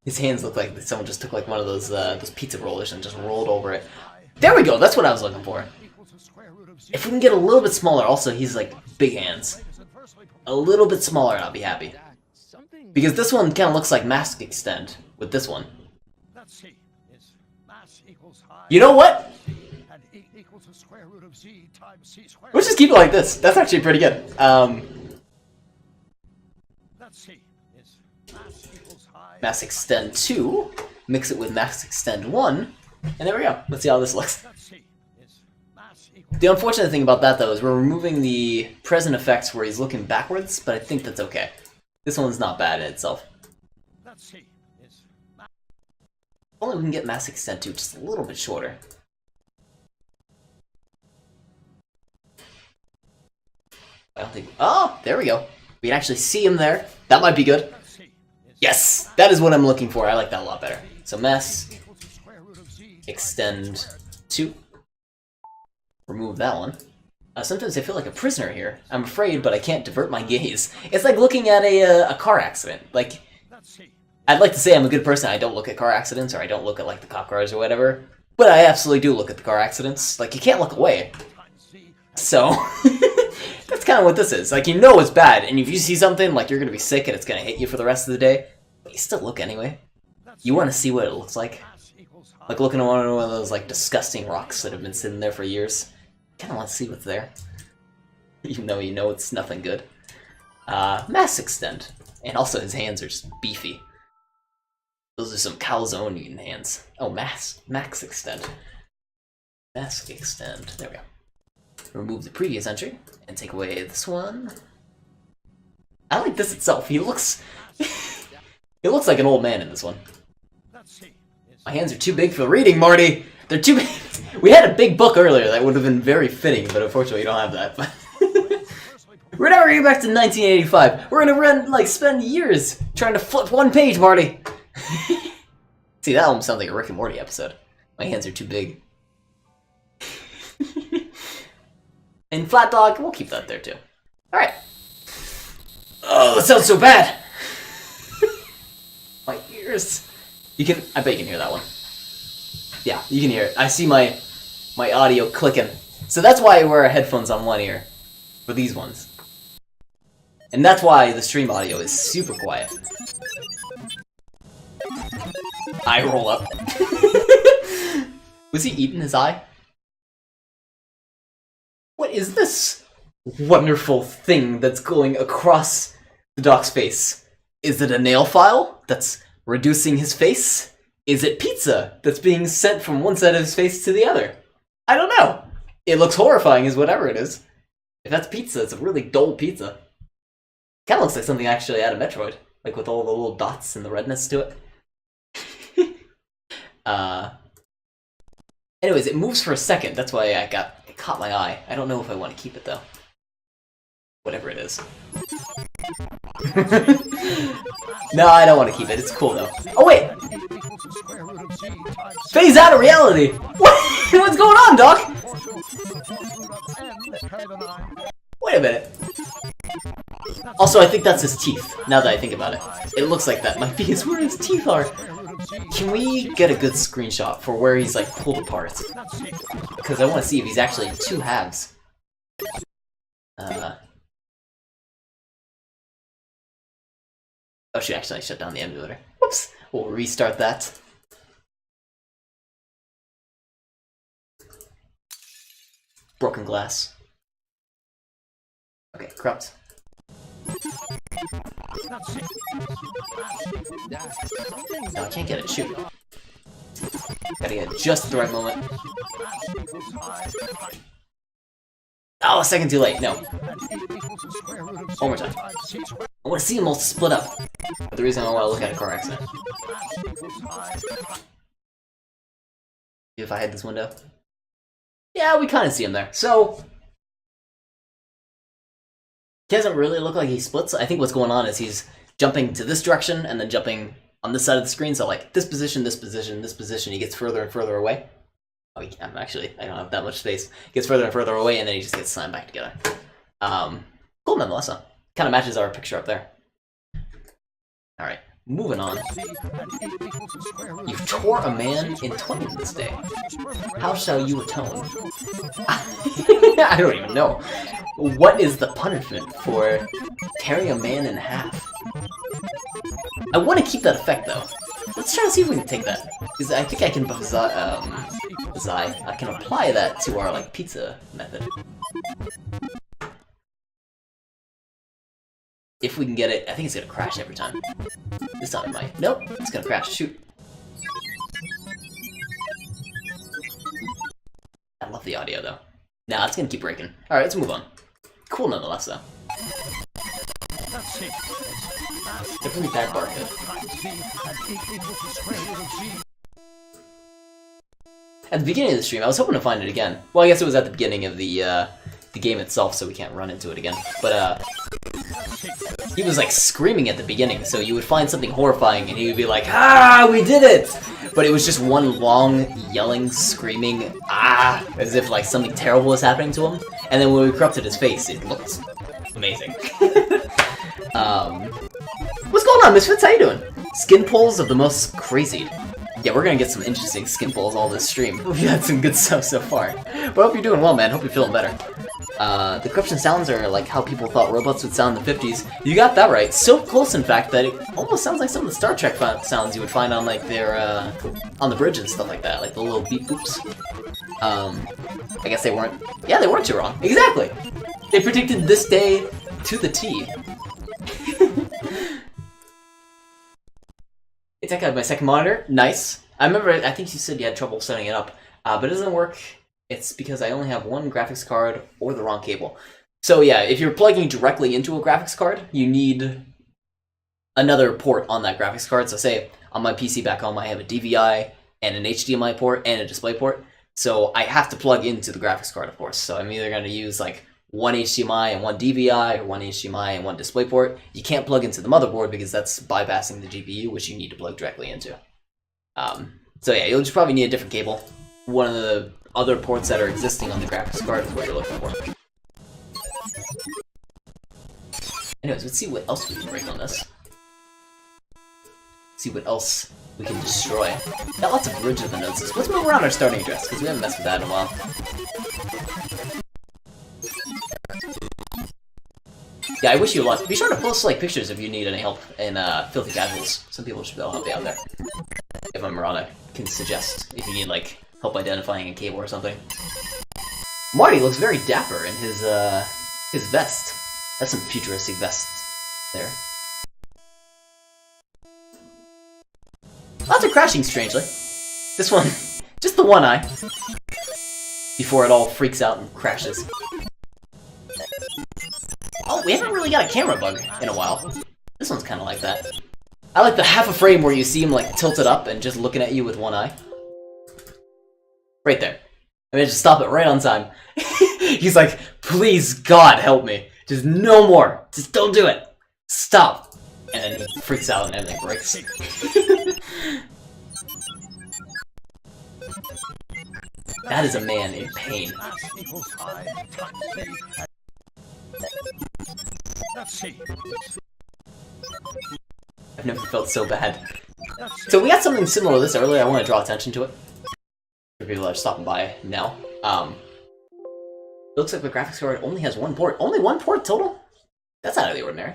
His hands look like someone just took like one of those pizza rollers and just rolled over it. There we go, that's what I was looking for. If we can get a little bit smaller, also he's like big hands. A little bit smaller and I'll be happy. Because this one kind of looks like Mask Extend with this one. You know what? Let's just keep it like this. That's actually pretty good. Mass Extend 2, mix it with Mass Extend 1, and there we go. Let's see how this looks. The unfortunate thing about that, though, is we're removing the present effects where he's looking backwards, but I think that's okay. This one's not bad in itself. Only we can get Mass Extend 2 just a little bit shorter. I don't think... oh, there we go. We can actually see him there. That might be good. Yes, that is what I'm looking for. I like that a lot better. So Mass Extend 2. Remove that one. Sometimes I feel like a prisoner here. I'm afraid, but I can't divert my gaze. It's like looking at a car accident. Like, I'd like to say I'm a good person. I don't look at car accidents, or I don't look at like the cop cars or whatever. But I absolutely do look at the car accidents. Like, you can't look away. So, that's kind of what this is. Like, you know it's bad, and if you see something, like you're going to be sick and it's going to hit you for the rest of the day, but you still look anyway. You want to see what it looks like. Like looking at one of those, like, disgusting rocks that have been sitting there for years. Kind of want to see what's there. Even though you know it's nothing good. Mass Extend. And also his hands are just beefy. Those are some calzone-eating hands. Oh, Max Extend. Mask Extend. There we go. Remove the previous entry and take away this one. I like this itself. He looks... he looks like an old man in this one. My hands are too big for reading, Marty! They're too big. We had a big book earlier that would have been very fitting, but unfortunately you don't have that. We're never going back to 1985. We're gonna spend years trying to flip one page, Marty! See, that almost sounds like a Rick and Morty episode. My hands are too big. And Flat Dog, we'll keep that there too. Alright. Oh, that sounds so bad! My ears. I bet you can hear that one. Yeah, you can hear it. I see my audio clicking. So that's why I wear headphones on one ear. For these ones. And that's why the stream audio is super quiet. Eye roll up. Was he eating his eye? What is this wonderful thing that's going across the Doc's face? Is it a nail file that's reducing his face? Is it pizza that's being sent from one side of his face to the other? I don't know. It looks horrifying as whatever it is. If that's pizza, it's a really dull pizza. Kinda looks like something actually out of Metroid. Like with all the little dots and the redness to it. Anyways, it moves for a second. That's why it caught my eye. I don't know if I want to keep it though. Whatever it is. No, I don't want to keep it. It's cool though. Oh wait! Phase out of reality! What? What's going on, Doc? proportional to the fourth root of n, carry the 9. Wait a minute. Also, I think that's his teeth, now that I think about it. It looks like that might be where his teeth are. Can we get a good screenshot for where he's like pulled apart? Because I want to see if he's actually two halves. Oh shoot, actually I shut down the emulator. Whoops! We'll restart that. Broken glass. Okay, corrupt. No, I can't get it. Shoot. Gotta get it just at the right moment. Oh, a second too late. No. One more time. I want to see them all split up. But the reason I want to look at a car accident. If I hide this window. Yeah, we kind of see him there. So, he doesn't really look like he splits. I think what's going on is he's jumping to this direction and then jumping on this side of the screen. So like this position, this position, this position. He gets further and further away. Oh, I don't have that much space. He gets further and further away, and then he just gets slammed back together. Cool nonetheless. Huh? Kind of matches our picture up there. All right, moving on. You tore a man in twain this day. How shall you atone? I don't even know. What is the punishment for tearing a man in half? I want to keep that effect though. Let's try to see if we can take that. Because I think I can I can apply that to our like pizza method. If we can get it, I think it's gonna crash every time. This time it might. Nope, it's gonna crash. Shoot. I love the audio though. Nah, it's gonna keep breaking. Alright, let's move on. Cool nonetheless though. They're pretty bad barcode. At the beginning of the stream, I was hoping to find it again. Well, I guess it was at the beginning of the game itself, so we can't run into it again. But, he was, like, screaming at the beginning, so you would find something horrifying, and he would be like, "Ah, we did it!" But it was just one long, yelling, screaming, "Ah!" as if, like, something terrible was happening to him. And then when we corrupted his face, it looked amazing. What's going on, Misfits? How you doing? Skin pulls of the most crazy. Yeah, we're gonna get some interesting skin pulls all this stream. We've had some good stuff so far. But I hope you're doing well, man. Hope you're feeling better. The corruption sounds are like how people thought robots would sound in the 50s. You got that right. So close, in fact, that it almost sounds like some of the Star Trek sounds you would find on, like, their, on the bridge and stuff like that. Like the little beep boops. I guess they weren't... Yeah, they weren't too wrong. Exactly! They predicted this day to the T. It's like my second monitor. Nice. I remember, I think you said you had trouble setting it up, but it doesn't work. It's because I only have one graphics card or the wrong cable. So yeah, if you're plugging directly into a graphics card, you need another port on that graphics card. So say on my PC back home, I have a DVI and an HDMI port and a display port. So I have to plug into the graphics card, of course. So I'm either going to use like one HDMI and one DVI, or one HDMI and one DisplayPort. You can't plug into the motherboard because that's bypassing the GPU, which you need to plug directly into. So yeah, you'll just probably need a different cable. One of the other ports that are existing on the graphics card is what you're looking for. Anyways, let's see what else we can break on this. See what else we can destroy. Got lots of original notes. Let's move around our starting address, because we haven't messed with that in a while. Yeah, I wish you luck. Be sure to post like pictures if you need any help in Filthy Casuals. Some people should be able to help you out there. If I'm wrong, I can suggest if you need like help identifying a cable or something. Marty looks very dapper in his vest. That's some futuristic vest there. Lots of crashing, strangely. This one, just the one eye. Before it all freaks out and crashes. Oh, we haven't really got a camera bug in a while. This one's kind of like that. I like the half a frame where you see him like tilted up and just looking at you with one eye. Right there. I managed to stop it right on time. He's like, please, God, help me. Just no more. Just don't do it. Stop. And then he freaks out and everything breaks. That is a man in pain. Mass equals I times C. Let's see. I've never felt so bad. Let's see. So we got something similar to this earlier. I want to draw attention to it. For people that are stopping by now. It looks like the graphics card only has one port. Only one port total? That's out of the ordinary.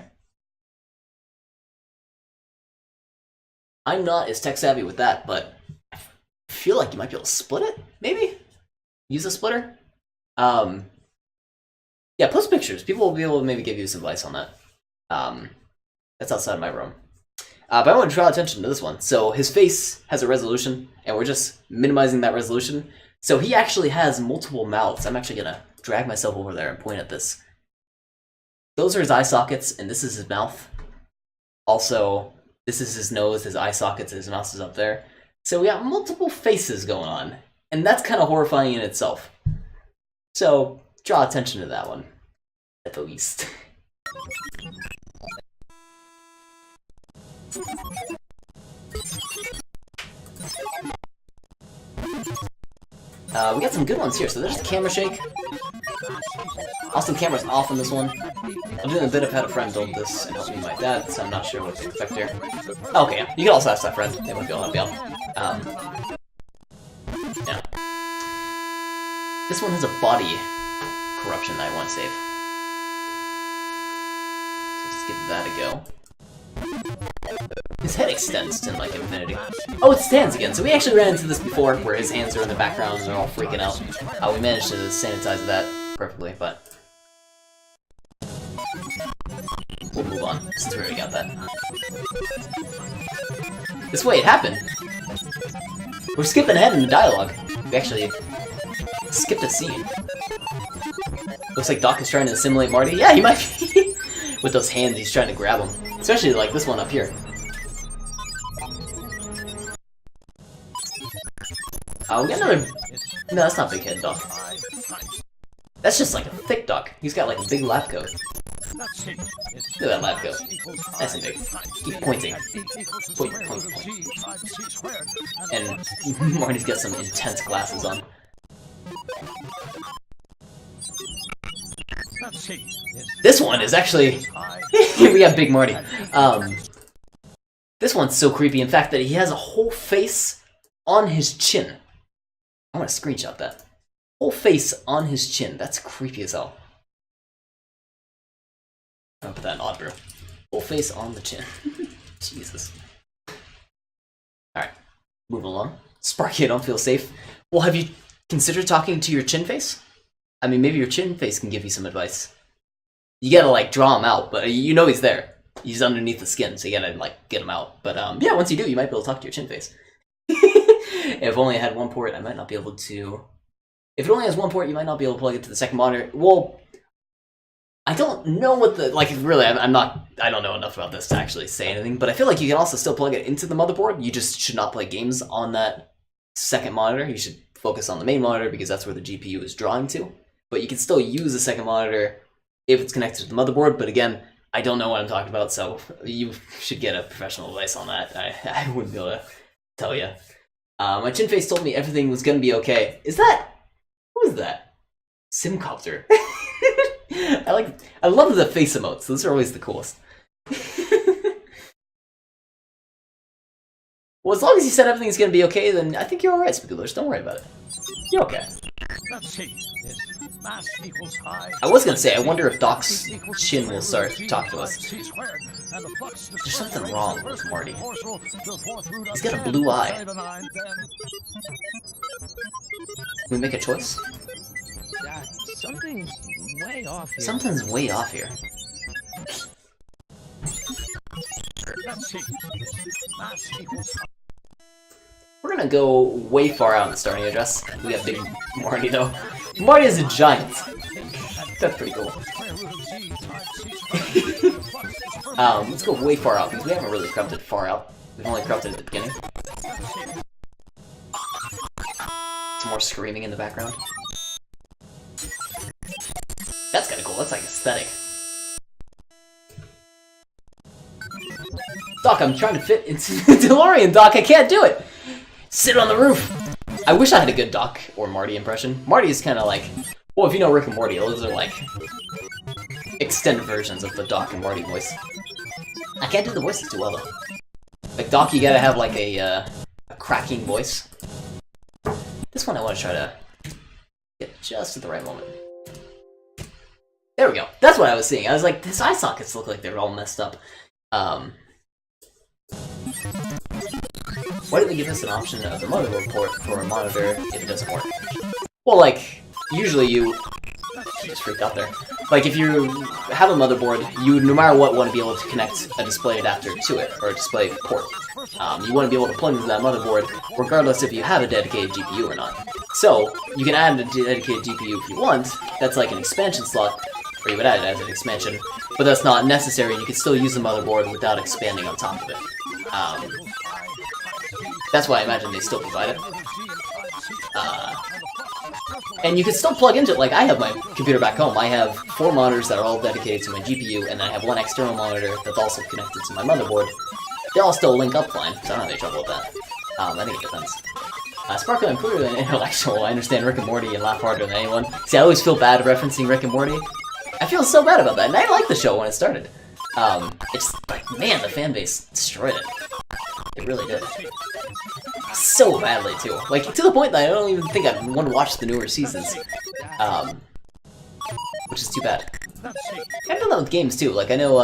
I'm not as tech savvy with that, but I feel like you might be able to split it, maybe? Use a splitter? Yeah, post pictures. People will be able to maybe give you some advice on that. That's outside of my room. But I want to draw attention to this one. So his face has a resolution, and we're just minimizing that resolution. So he actually has multiple mouths. I'm actually going to drag myself over there and point at this. Those are his eye sockets, and this is his mouth. Also, this is his nose, his eye sockets, and his mouth is up there. So we got multiple faces going on, and that's kind of horrifying in itself. So draw attention to that one, at the least. We got some good ones here. So there's the camera shake. Awesome camera's off on this one. I'm doing a bit of had a friend build this and help me my dad, so I'm not sure what to expect here. Oh, okay, you can also ask that friend. They might be able to help you out. Yeah. This one has a body corruption that I want to save. So let's give that a go. His head extends to like infinity. Oh, it stands again. So we actually ran into this before, where his hands are in the background and they're all freaking out. We managed to sanitize that perfectly, but we'll move on since we already got that. This way, it happened. We're skipping ahead in the dialogue. We actually skipped a scene. Looks like Doc is trying to assimilate Marty. Yeah, he might be. With those hands, he's trying to grab him. Especially like this one up here. We got another... No, that's not big head Doc. That's just like a thick Doc. He's got like a big lab coat. Look at that lab coat. Nice and big. Keep pointing. Point, point, point. And Marty's got some intense glasses on. This one is actually... we got Big Marty. This one's so creepy, in fact, that he has a whole face on his chin. I want to screenshot that. Whole face on his chin. That's creepy as hell. I'll put that in odd brew. Whole face on the chin. Jesus. Alright, moving along. Sparky, I don't feel safe. Well, have you considered talking to your chin face? I mean, maybe your chin face can give you some advice. You gotta, like, draw him out, but you know he's there. He's underneath the skin, so you gotta, like, get him out. But, yeah, once you do, you might be able to talk to your chin face. If only I had one port, I might not be able to... If it only has one port, you might not be able to plug it to the second monitor. Well, I don't know what the... Like, really, I don't know enough about this to actually say anything, but I feel like you can also still plug it into the motherboard. You just should not play games on that second monitor. You should focus on the main monitor, because that's where the GPU is drawing to. But you can still use the second monitor if it's connected to the motherboard, but again, I don't know what I'm talking about, so you should get a professional advice on that. I wouldn't be able to tell you. My chin face told me everything was gonna be okay. Is that... Who is that? Simcopter. I love the face emotes. Those are always the coolest. Well, as long as you said everything's gonna be okay, then I think you're alright, Spigglers. Don't worry about it. You're okay. Let's see. Mass equals high. I was gonna say, I wonder if Doc's chin will start to talk to us. There's something wrong with Marty. He's got a blue eye. Can we make a choice? Something's way off here. Something's way off here. We're gonna go way far out in the starting address. We got Big Marty though. Marty is a giant. That's pretty cool. Let's go way far out because we haven't really corrupted far out. We've only corrupted at the beginning. Some more screaming in the background. That's kinda cool. That's like aesthetic. Doc, I'm trying to fit into the DeLorean, Doc. I can't do it. Sit on the roof. I wish I had a good Doc or Marty impression. Marty is kind of like, well, if you know Rick and Morty, those are like extended versions of the Doc and Marty voice. I can't do the voices too well though. Like Doc, you gotta have like a cracking voice. This one I want to try to get just at the right moment. There we go. That's what I was seeing. I was like, this eye sockets look like they're all messed up. Why didn't they give us an option of the motherboard port for a monitor if it doesn't work? Well, like, usually you... I just freaked out there. Like, if you have a motherboard, you, no matter what, want to be able to connect a display adapter to it, or a display port. You want to be able to plug into that motherboard, regardless if you have a dedicated GPU or not. So, you can add a dedicated GPU if you want, that's like an expansion slot, or you would add it as an expansion, but that's not necessary, and you can still use the motherboard without expanding on top of it. That's why I imagine they still provide it. And you can still plug into it, like I have my computer back home. I have 4 monitors that are all dedicated to my GPU, and I have 1 external monitor that's also connected to my motherboard. They all still link up fine, so I don't have any trouble with that. I think it depends. Sparky, I'm clearly an intellectual. I understand Rick and Morty and laugh harder than anyone. See, I always feel bad referencing Rick and Morty. I feel so bad about that, and I liked the show when it started. It's like, man, the fan base destroyed it. It really did. So badly, too. Like, to the point that I don't even think I want to watch the newer seasons. Which is too bad. I've done that with games, too. Like, I know,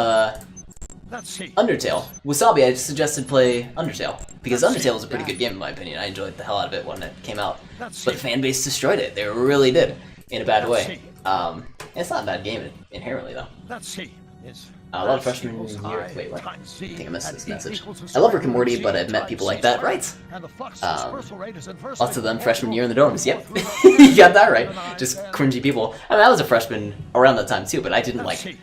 Undertale. Wasabi, I suggested play Undertale. Because Undertale was a pretty good game, in my opinion. I enjoyed the hell out of it when it came out. But the fan base destroyed it. They really did. In a bad way. It's not a bad game inherently, though. A lot of freshman year. Wait, what? I think I missed this message. I love Rick and Morty, but I've met people like that, right? Lots of them freshman year in the dorms. Yep, you got that right. Just cringy people. I mean, I was a freshman around that time too, but I didn't like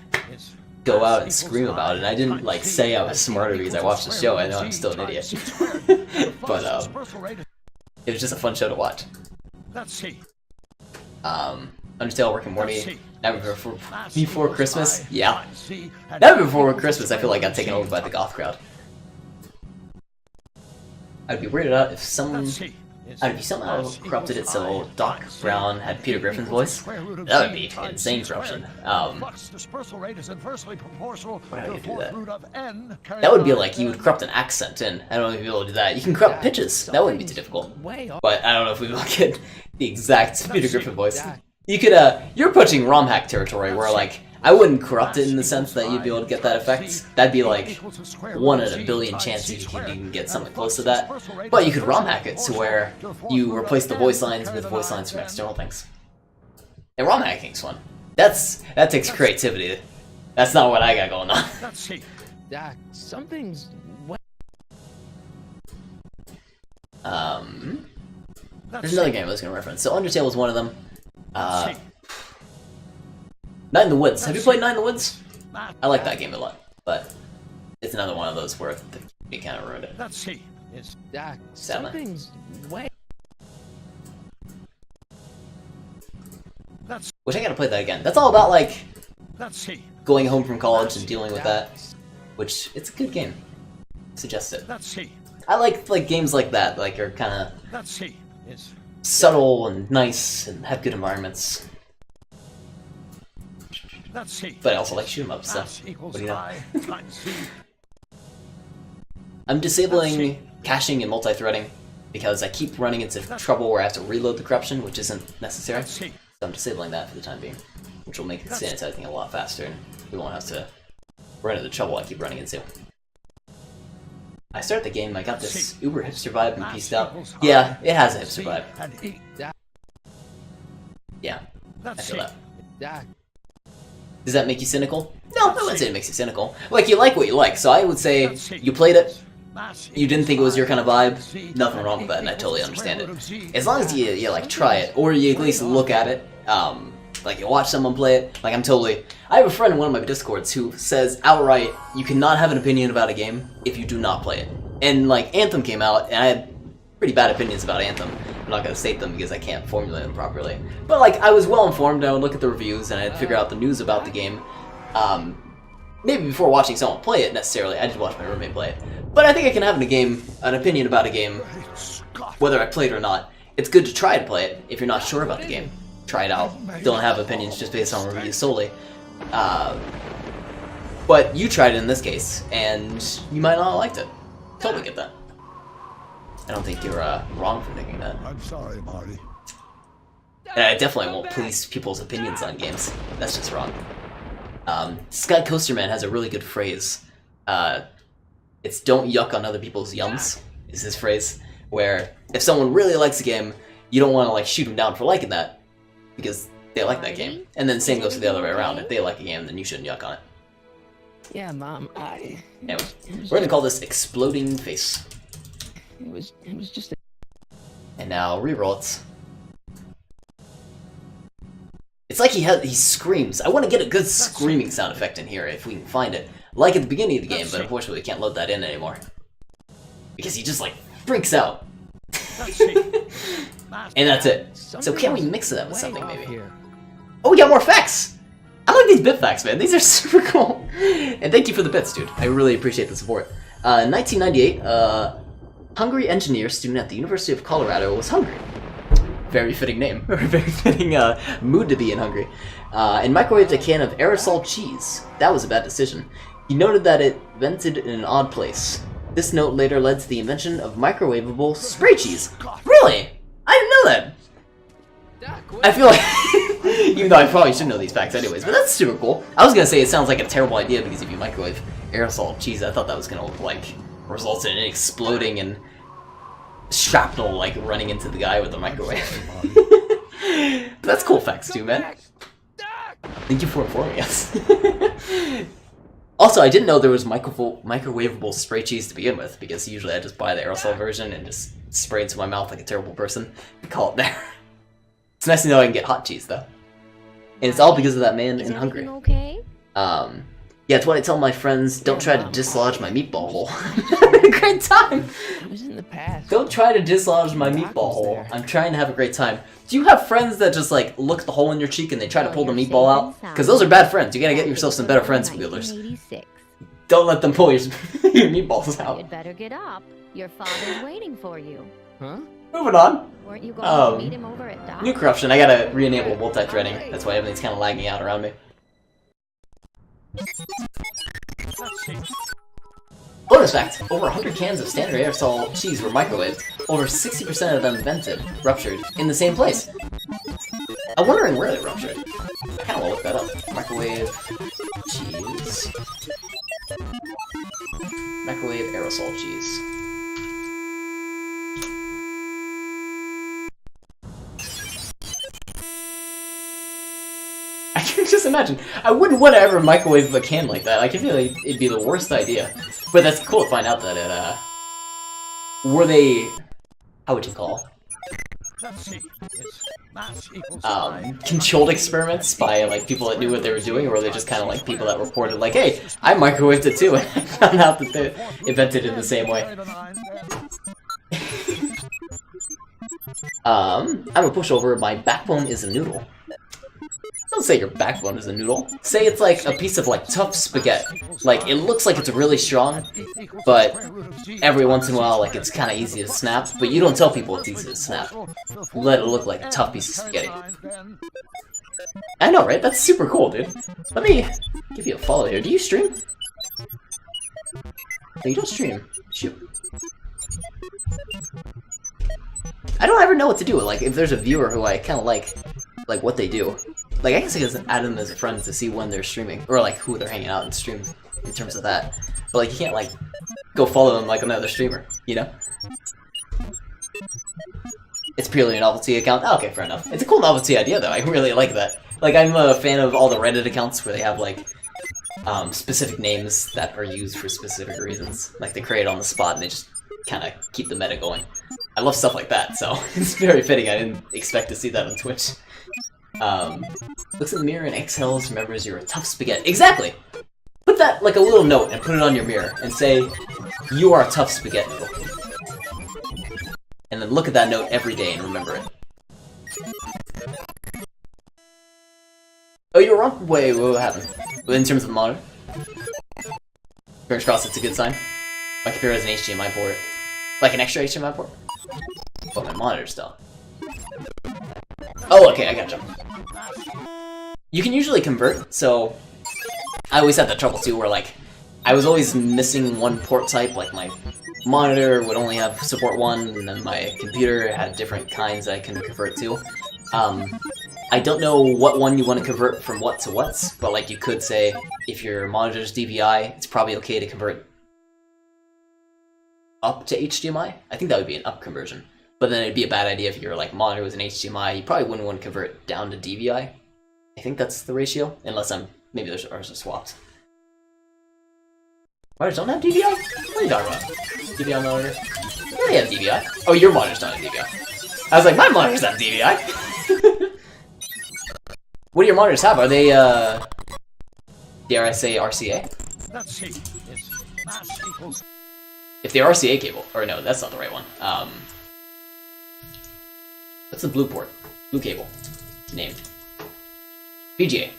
go out and scream about it. I didn't like say I was smarter because I watched the show. I know I'm still an idiot, but it was just a fun show to watch. Undertale, Rick and Morty, Never Before Christmas? Yeah. Never Before Christmas, I feel like got taken over by the goth crowd. I'd be weirded out if someone... I'd be somehow corrupted it so Doc Brown had Peter Griffin's voice. That would be insane corruption. Why would I do that? That would be like you would corrupt an accent in. I don't know if you'd be able to do that. You can corrupt pitches. That wouldn't be too difficult. But I don't know if we will get the exact Peter Griffin voice. You could, you're pushing ROM hack territory where, like, I wouldn't corrupt it in the sense that you'd be able to get that effect. That'd be like 1 in a billion chances you can get something close to that. But you could ROM hack it to where you replace the voice lines with voice lines from external things. And ROM hacking's fun. That takes creativity. That's not what I got going on. Doc, something's... There's another game I was gonna reference. So Undertale was one of them. Night in the Woods. Have you played Night in the Woods? I like that game a lot, but it's another one of those where it kind of ruined it. Doc, Sadly. something's way... Which I gotta play that again. That's all about, like, going home from college and dealing with that. Which, it's a good game. Suggest it. I like games like that, like, are kind of subtle and nice and have good environments. But I also like shoot 'em up, so what do you know? I'm disabling caching and multi-threading because I keep running into trouble where I have to reload the corruption, which isn't necessary. So I'm disabling that for the time being, which will make the sanitizing a lot faster, and we won't have to run into the trouble I keep running into. I started the game, I got this uber hipster vibe and pieced out. Yeah, it has a hipster vibe. Yeah, I feel that. Doc. Does that make you cynical? No, I wouldn't say it makes you cynical. Like, you like what you like, so I would say you played it, you didn't think it was your kind of vibe, nothing wrong with that, and I totally understand it. As long as you like, try it, or you at least look at it, like, you watch someone play it, like, I have a friend in one of my Discords who says outright, you cannot have an opinion about a game if you do not play it. And, like, Anthem came out, and I had pretty bad opinions about Anthem. I'm not going to state them because I can't formulate them properly. But, like, I was well informed, I would look at the reviews, and I'd figure out the news about the game. Maybe before watching someone play it, necessarily, I did watch my roommate play it. But I think I can have an opinion about a game, whether I played it or not, it's good to try to play it if you're not sure about the game. Try it out. Don't have opinions just based on reviews solely. But you tried it in this case, and you might not have liked it. Totally get that. I don't think you're wrong for thinking that. I'm sorry, Marty. And I definitely won't police people's opinions on games. That's just wrong. Sky Coasterman has a really good phrase. It's "don't yuck on other people's yums," is his phrase. Where if someone really likes a game, you don't want to like shoot them down for liking that, because they like that game. And then the same goes for the other way around. If they like a game, then you shouldn't yuck on it. Yeah, Mom. Anyway, we're gonna call this Exploding Face. It was just a... And now reroll it. It's like he screams. I want to get a good screaming sound effect in here if we can find it. Like at the beginning of the game, but unfortunately we can't load that in anymore. Because he just like freaks out. And that's it. So can we mix it up with something maybe? Oh, we got more facts! I like these bit facts, man. These are super cool. And thank you for the bits, dude. I really appreciate the support. In 1998, hungry engineer student at the University of Colorado was hungry. Very fitting name, or very fitting mood to be in hungry. And microwaved a can of aerosol cheese. That was a bad decision. He noted that it vented in an odd place. This note later led to the invention of microwavable spray cheese. Really? I didn't know that! I feel like, even though I probably should know these facts anyways, but that's super cool. I was gonna say it sounds like a terrible idea because if you microwave aerosol cheese, I thought that was gonna like result in it exploding and shrapnel like running into the guy with the microwave. But that's cool facts too, man. Thank you for informing us. Also, I didn't know there was microwavable spray cheese to begin with, because usually I just buy the aerosol version and just spray it into my mouth like a terrible person and call it there. It's nice to know I can get hot cheese though. And it's all because of that man in Hungary. Okay? Yeah, it's what I tell my friends, don't try to dislodge my meatball hole. Having a great time! It was in the past. Don't try to dislodge my meatball hole. I'm trying to have a great time. Do you have friends that just like look at the hole in your cheek and they try to pull the meatball out? Because those are bad friends. You gotta get yourself some better friends, Wheelers. Don't let them pull your meatballs out. You'd better get up. Your father's waiting for you. Huh? Moving on. Weren't you going to meet him over at Doc? New corruption. I gotta re-enable multi-threading. That's why everything's kind of lagging out around me. Bonus fact! Over 100 cans of standard aerosol cheese were microwaved. Over 60% of them vented, ruptured, in the same place. I'm wondering where they ruptured. I kinda wanna look that up. Microwave cheese. Microwave aerosol cheese. I can just imagine. I wouldn't want to ever microwave a can like that. I can feel like it'd be the worst idea. But that's cool to find out that it, were they... How would you call? Controlled experiments by, like, people that knew what they were doing, or were they just kind of like people that reported, like, hey, I microwaved it too, and I found out that they invented it in the same way. I'm a pushover. My backbone is a noodle. Don't say your backbone is a noodle. Say it's like a piece of like tough spaghetti. Like it looks like it's really strong, but every once in a while like it's kind of easy to snap. But you don't tell people it's easy to snap. You let it look like a tough piece of spaghetti. I know, right? That's super cool, dude. Let me give you a follow here. Do you stream? No, you don't stream. Shoot. I don't ever know what to do. Like if there's a viewer who I kind of like what they do. Like, I guess I can add them as a friend to see when they're streaming, or like who they're hanging out and stream in terms of that. But like, you can't like go follow them like another streamer, you know? It's purely a novelty account. Oh, okay, fair enough. It's a cool novelty idea though. I really like that. Like, I'm a fan of all the Reddit accounts where they have like specific names that are used for specific reasons. Like they create on the spot and they just kind of keep the meta going. I love stuff like that, so it's very fitting. I didn't expect to see that on Twitch. Looks in the mirror and exhales, remembers you're a tough spaghetti. Exactly! Put that like a little note and put it on your mirror and say, you are a tough spaghetti. And then look at that note every day and remember it. Oh, you were wrong? Wait, what happened? In terms of the monitor? Fingers crossed it's a good sign. My computer has an HDMI port. Like an extra HDMI port? But my monitor's still. Oh, okay, I gotcha. You can usually convert, so I always had that trouble too, where like I was always missing one port type. Like my monitor would only have support 1, and then my computer had different kinds I can convert to. I don't know what one you want to convert from what to what, but like you could say if your monitor's DVI, it's probably okay to convert up to HDMI. I think that would be an up conversion. But then it'd be a bad idea if your like monitor was an HDMI. You probably wouldn't want to convert down to DVI. I think that's the ratio, unless maybe ours are swapped. Monitors don't have DVI? What are you talking about? DVI monitor? Yeah, they have DVI. Oh, your monitor's not a DVI. I was like, my monitor's not DVI. What do your monitors have? Are they, dare I say RCA? Let's see. It's mass equals. If they're RCA cable, or no, that's not the right one. What's the blue port? Blue cable. Name. VGA.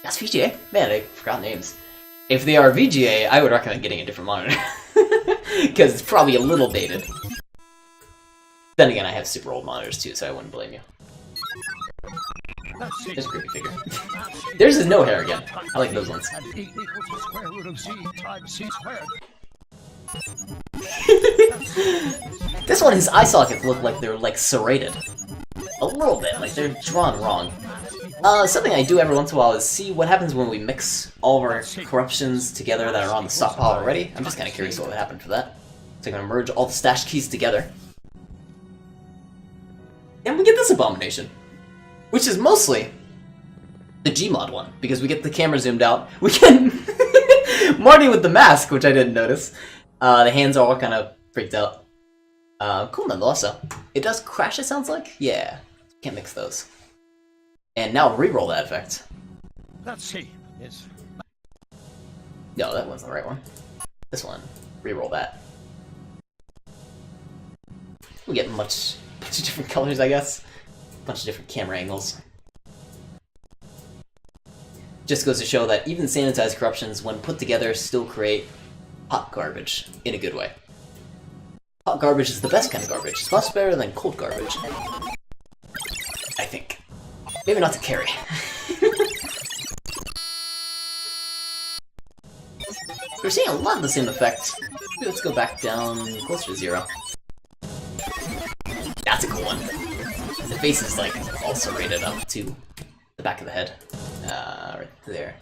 That's VGA? Man, I forgot names. If they are VGA, I would recommend getting a different monitor. Because it's probably a little dated. Then again, I have super old monitors too, so I wouldn't blame you. There's a creepy figure. Theirs is no hair again. I like those ones. And E equals the square root of Z times C squared. This one, his eye sockets look like they're like serrated. A little bit, like they're drawn wrong. Something I do every once in a while is see what happens when we mix all of our corruptions together that are on the stockpile already. I'm just kind of curious what would happen for that. So I'm going to merge all the stash keys together. And we get this abomination. Which is mostly the Gmod one, because we get the camera zoomed out. We get Marty with the mask, which I didn't notice. The hands are all kind of freaked out. Cool nonetheless, though. It does crash, it sounds like? Yeah. Can't mix those. And now reroll that effect. Let's see. It's No, that one's the right one. This one. Reroll that. We get bunch of different colors, I guess. Bunch of different camera angles. Just goes to show that even sanitized corruptions, when put together, still create hot garbage in a good way. Hot garbage is the best kind of garbage. It's much better than cold garbage. I think. Maybe not to carry. We're seeing a lot of the same effect. Maybe let's go back down closer to 0. That's a cool one. The face is like all serrated up to the back of the head. Right there.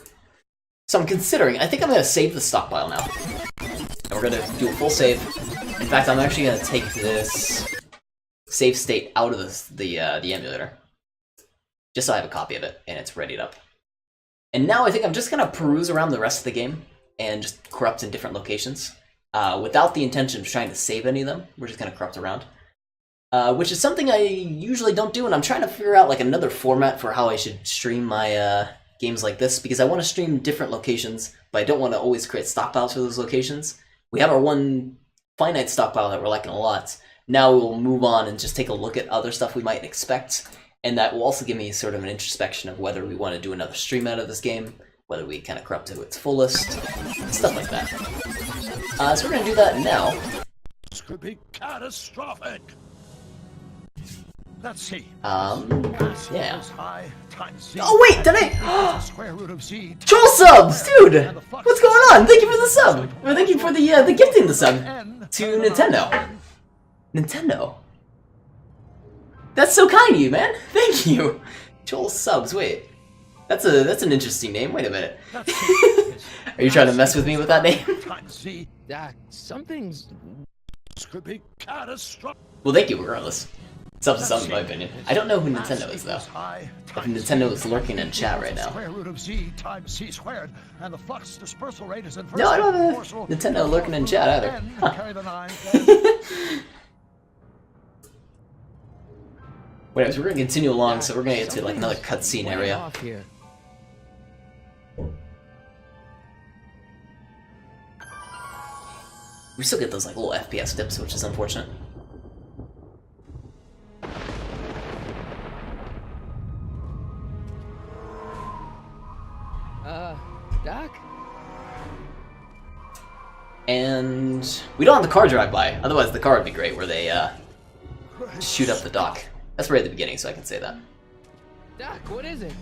So I'm considering, I think I'm going to save the stockpile now. And we're going to do a full save. In fact, I'm actually going to take this save state out of the emulator. Just so I have a copy of it, and it's readied up. And now I think I'm just going to peruse around the rest of the game and just corrupt in different locations. Without the intention of trying to save any of them, we're just going to corrupt around. Which is something I usually don't do, and I'm trying to figure out like another format for how I should stream my games like this, because I want to stream different locations, but I don't want to always create stockpiles for those locations. We have our one finite stockpile that we're liking a lot. Now we'll move on and just take a look at other stuff we might expect, and that will also give me sort of an introspection of whether we want to do another stream out of this game, whether we kind of corrupt it to its fullest, stuff like that. So we're going to do that now. This could be catastrophic. Let's see. Yeah. Oh Oh wait, did I? Square root of Z. Troll subs, dude! What's going on? Thank you for the sub! Or thank you for the gifting the sub to Nintendo. Nintendo. That's so kind of you, man. Thank you. Troll subs. Wait, that's an interesting name. Wait a minute. Are you trying to mess with me with that name? Something's... This could be catastrophic. Well, thank you regardless. It's up to some, in my opinion. I don't know who Nintendo is, though. If Nintendo is lurking in chat right now. Square root of Z times C squared, and the flux dispersal rate is inversely No, I don't have proportional a Nintendo lurking in chat either. Huh. Carry the 9, Wait, so we're gonna continue along, so we're gonna get to like another cutscene area. We still get those like little FPS dips, which is unfortunate. Doc? And we don't have the car drive by, otherwise the car would be great, where they shoot up the dock. That's right at the beginning, so I can say that. Doc, what is it?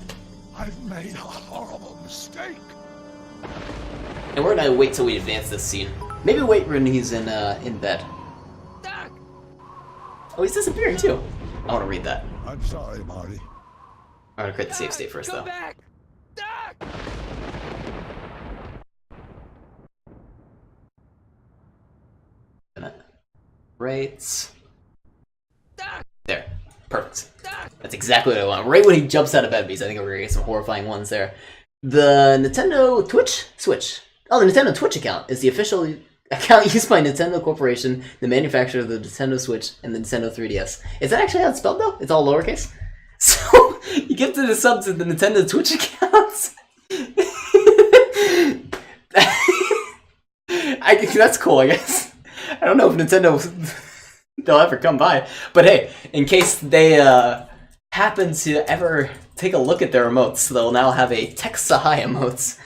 I've made a horrible mistake. And we're gonna wait till we advance this scene. Maybe wait when he's in bed. Doc! Oh, he's disappearing too. I want to read that. I'm sorry, Marty. I'm gonna create the save state first, Come though. back! Doc! Right. Doc! There. Perfect. Doc! That's exactly what I want. Right when he jumps out of bed, because I think we're gonna get some horrifying ones there. The Nintendo Switch. Oh, the Nintendo Twitch account is the official account used by Nintendo Corporation, the manufacturer of the Nintendo Switch and the Nintendo 3DS. Is that actually how it's spelled, though? It's all lowercase? So, you give to the subs of the Nintendo Twitch accounts? That's cool, I guess. I don't know if Nintendo... they'll ever come by. But hey, in case they happen to ever take a look at their emotes, they'll now have a text to hi emotes.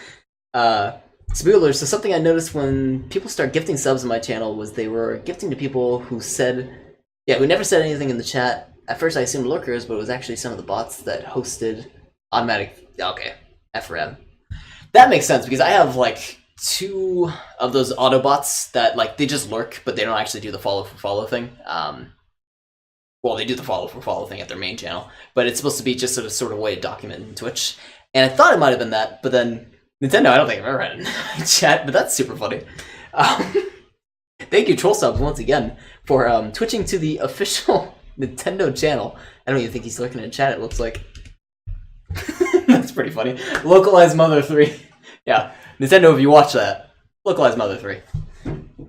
Spoilers, so something I noticed when people start gifting subs on my channel was they were gifting to people who said, who never said anything in the chat. At first I assumed lurkers, but it was actually some of the bots that hosted automatic, okay, FRM. That makes sense, because I have like 2 of those Autobots that like they just lurk, but they don't actually do the follow for follow thing. Well, they do the follow for follow thing at their main channel, but it's supposed to be just sort of way to document in Twitch. And I thought it might have been that, but then Nintendo, I don't think I've ever had in chat, but that's super funny. Thank you, Troll Subs, once again, for twitching to the official Nintendo channel. I don't even think he's looking in chat, it looks like. That's pretty funny. Localized Mother 3. Yeah, Nintendo, if you watch that, localized Mother 3.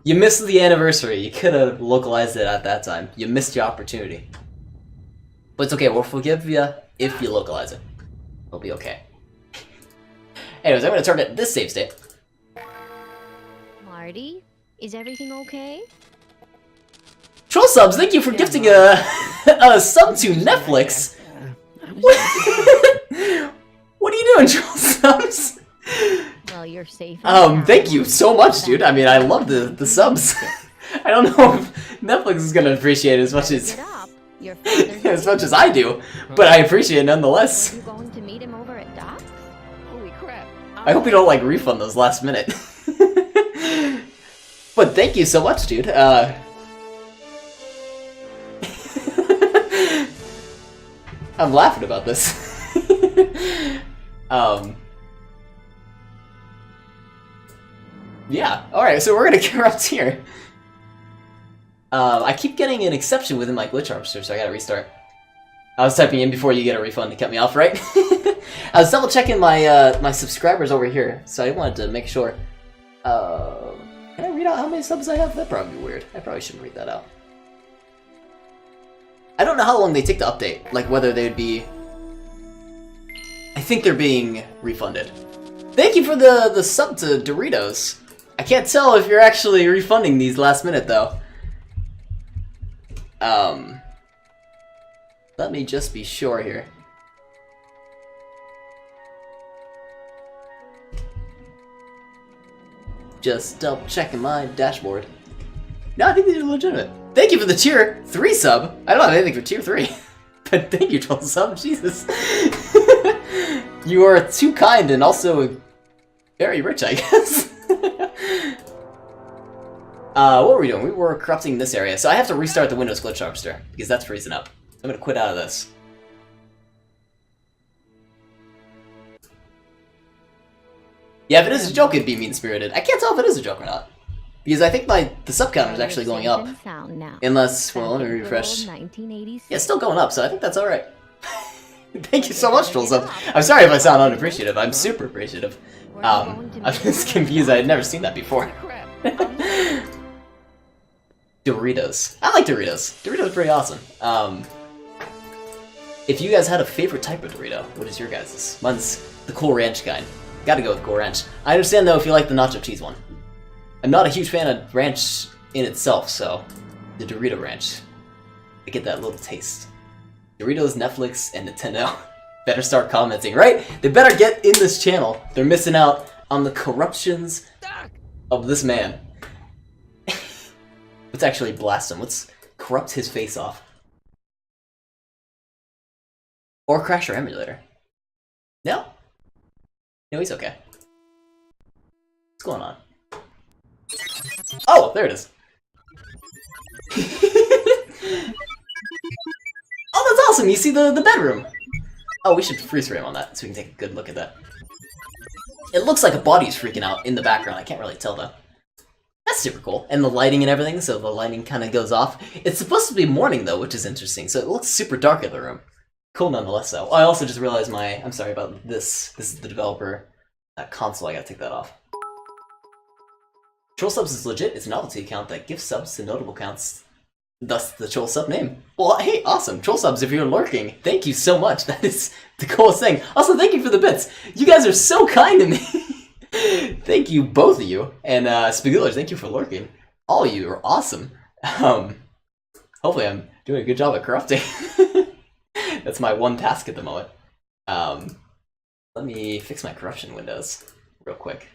You missed the anniversary. You could have localized it at that time. You missed your opportunity. But it's okay, we'll forgive you if you localize it. It'll be okay. Anyways, I'm going to target this save state. Marty, is everything okay? Troll Subs, thank you for gifting a sub to Netflix. What are you doing, Troll Subs? Well, you're safe. And Thank you so much, dude. I mean, I love the subs. I don't know if Netflix is going to appreciate it as much as Your father's as much as I do, but I appreciate it nonetheless. Are you going to meet him over at Doc's? Holy crap. I hope you don't like refund those last minute. But thank you so much, dude. I'm laughing about this. Yeah, alright, so we're gonna corrupt here. I keep getting an exception within my glitch harvester, so I gotta restart. I was typing in before you get a refund to cut me off, right? I was double checking my my subscribers over here, so I wanted to make sure. Can I read out how many subs I have? That'd probably be weird. I probably shouldn't read that out. I don't know how long they take to update, like whether they'd be... I think they're being refunded. Thank you for the sub to Doritos. I can't tell if you're actually refunding these last minute, though. Let me just be sure here. Just double checking my dashboard. No, I think these are legitimate. Thank you for the tier 3 sub. I don't have anything for tier 3. But thank you, Troll Sub. Jesus. You are too kind and also very rich, I guess. What were we doing? We were corrupting this area. So I have to restart the Windows Glitch Harvester because that's freezing up. I'm going to quit out of this. Yeah, if it is a joke, it'd be mean-spirited. I can't tell if it is a joke or not. Because I think the sub counter is actually going up. Unless, well, let me refresh. Yeah, it's still going up, so I think that's alright. Thank you so much, Troll Sub. I'm sorry if I sound unappreciative. I'm super appreciative. I'm just confused. I had never seen that before. Doritos. I like Doritos. Doritos are pretty awesome. If you guys had a favorite type of Dorito, what is your guys's? Mine's the Cool Ranch kind. Gotta go with Cool Ranch. I understand, though, if you like the nacho cheese one. I'm not a huge fan of ranch in itself, so the Dorito Ranch. I get that little taste. Doritos, Netflix, and Nintendo better start commenting, right? They better get in this channel. They're missing out on the corruptions of this man. Let's actually blast him. Let's corrupt his face off. Or crash your emulator. No? No, he's okay. What's going on? Oh, there it is. Oh, that's awesome! You see the bedroom! Oh, we should freeze frame on that so we can take a good look at that. It looks like a body's freaking out in the background. I can't really tell though. That's super cool. And the lighting and everything, so the lighting kind of goes off. It's supposed to be morning though, which is interesting, so it looks super dark in the room. Cool nonetheless though. I also just realized I'm sorry about this. This is the developer console. I gotta take that off. Troll Subs is legit. It's a novelty account that gives subs to notable accounts. Thus the Troll Sub name. Well, hey, awesome. Troll Subs, if you're lurking, thank you so much. That is the coolest thing. Also, thank you for the bits. You guys are so kind to me. Thank you, both of you. And Spagulers, thank you for lurking. All of you are awesome. Hopefully I'm doing a good job at corrupting. That's my one task at the moment. Let me fix my corruption windows real quick.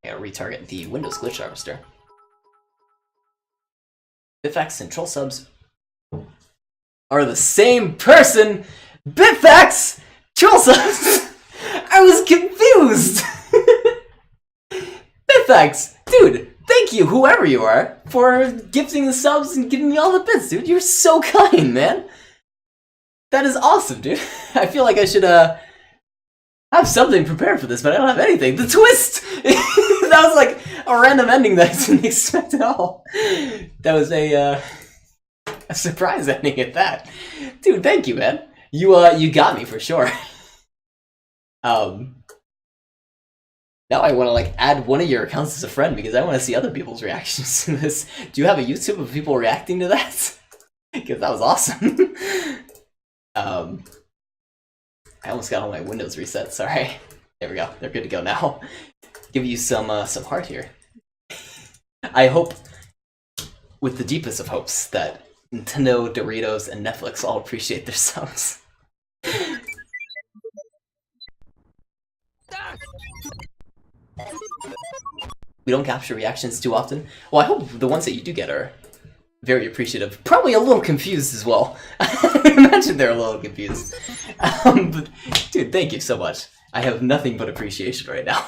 I gotta retarget the Windows Glitch Harvester. Bitfax and Troll Subs are the same person! Bitfax! Troll Subs! I was confused! Bitfax! Dude, thank you, whoever you are, for gifting the subs and giving me all the bits, dude. You're so kind, man! That is awesome, dude. I feel like I should, have something prepared for this, but I don't have anything. The twist! That was like a random ending that I didn't expect at all. That was a surprise ending at that. Dude, thank you, man. You got me for sure. Now I want to like add one of your accounts as a friend because I want to see other people's reactions to this. Do you have a YouTube of people reacting to that? Because that was awesome. I almost got all my windows reset. Sorry. There we go. They're good to go now. Give you some heart here. I hope, with the deepest of hopes, that Nintendo, Doritos, and Netflix all appreciate their subs. We don't capture reactions too often. Well, I hope the ones that you do get are very appreciative. Probably a little confused as well. I imagine they're a little confused. But, dude, thank you so much. I have nothing but appreciation right now.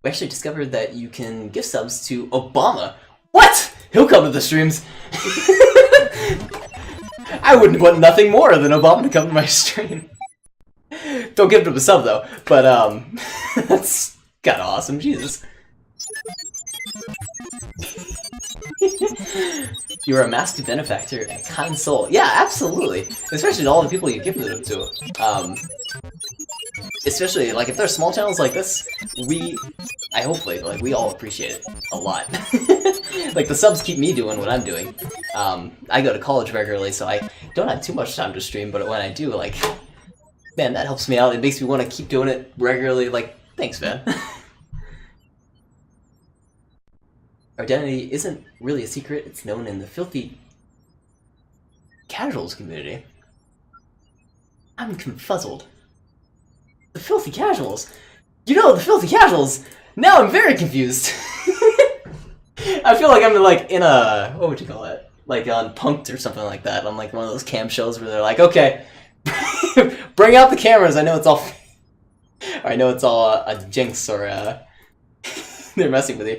We actually discovered that you can gift subs to Obama. What? He'll come to the streams. I wouldn't want nothing more than Obama to come to my stream. Don't give him a sub though, but that's kinda awesome, Jesus. You're a masked benefactor and kind soul. Yeah, absolutely. Especially to all the people you gifted them to. Especially, like, if they're small channels like this, I hopefully, like, we all appreciate it a lot. Like, the subs keep me doing what I'm doing. I go to college regularly, so I don't have too much time to stream, but when I do, like, man, that helps me out. It makes me want to keep doing it regularly. Like, thanks, man. Our identity isn't really a secret. It's known in the filthy casuals community. I'm confuzzled. The filthy casuals? You know, the filthy casuals! Now I'm very confused! I feel like I'm like in a, what would you call it? Like on Punked or something like that. On like one of those cam shows where they're like, okay, bring out the cameras, I know it's all or I know it's all a jinx or they're messing with you.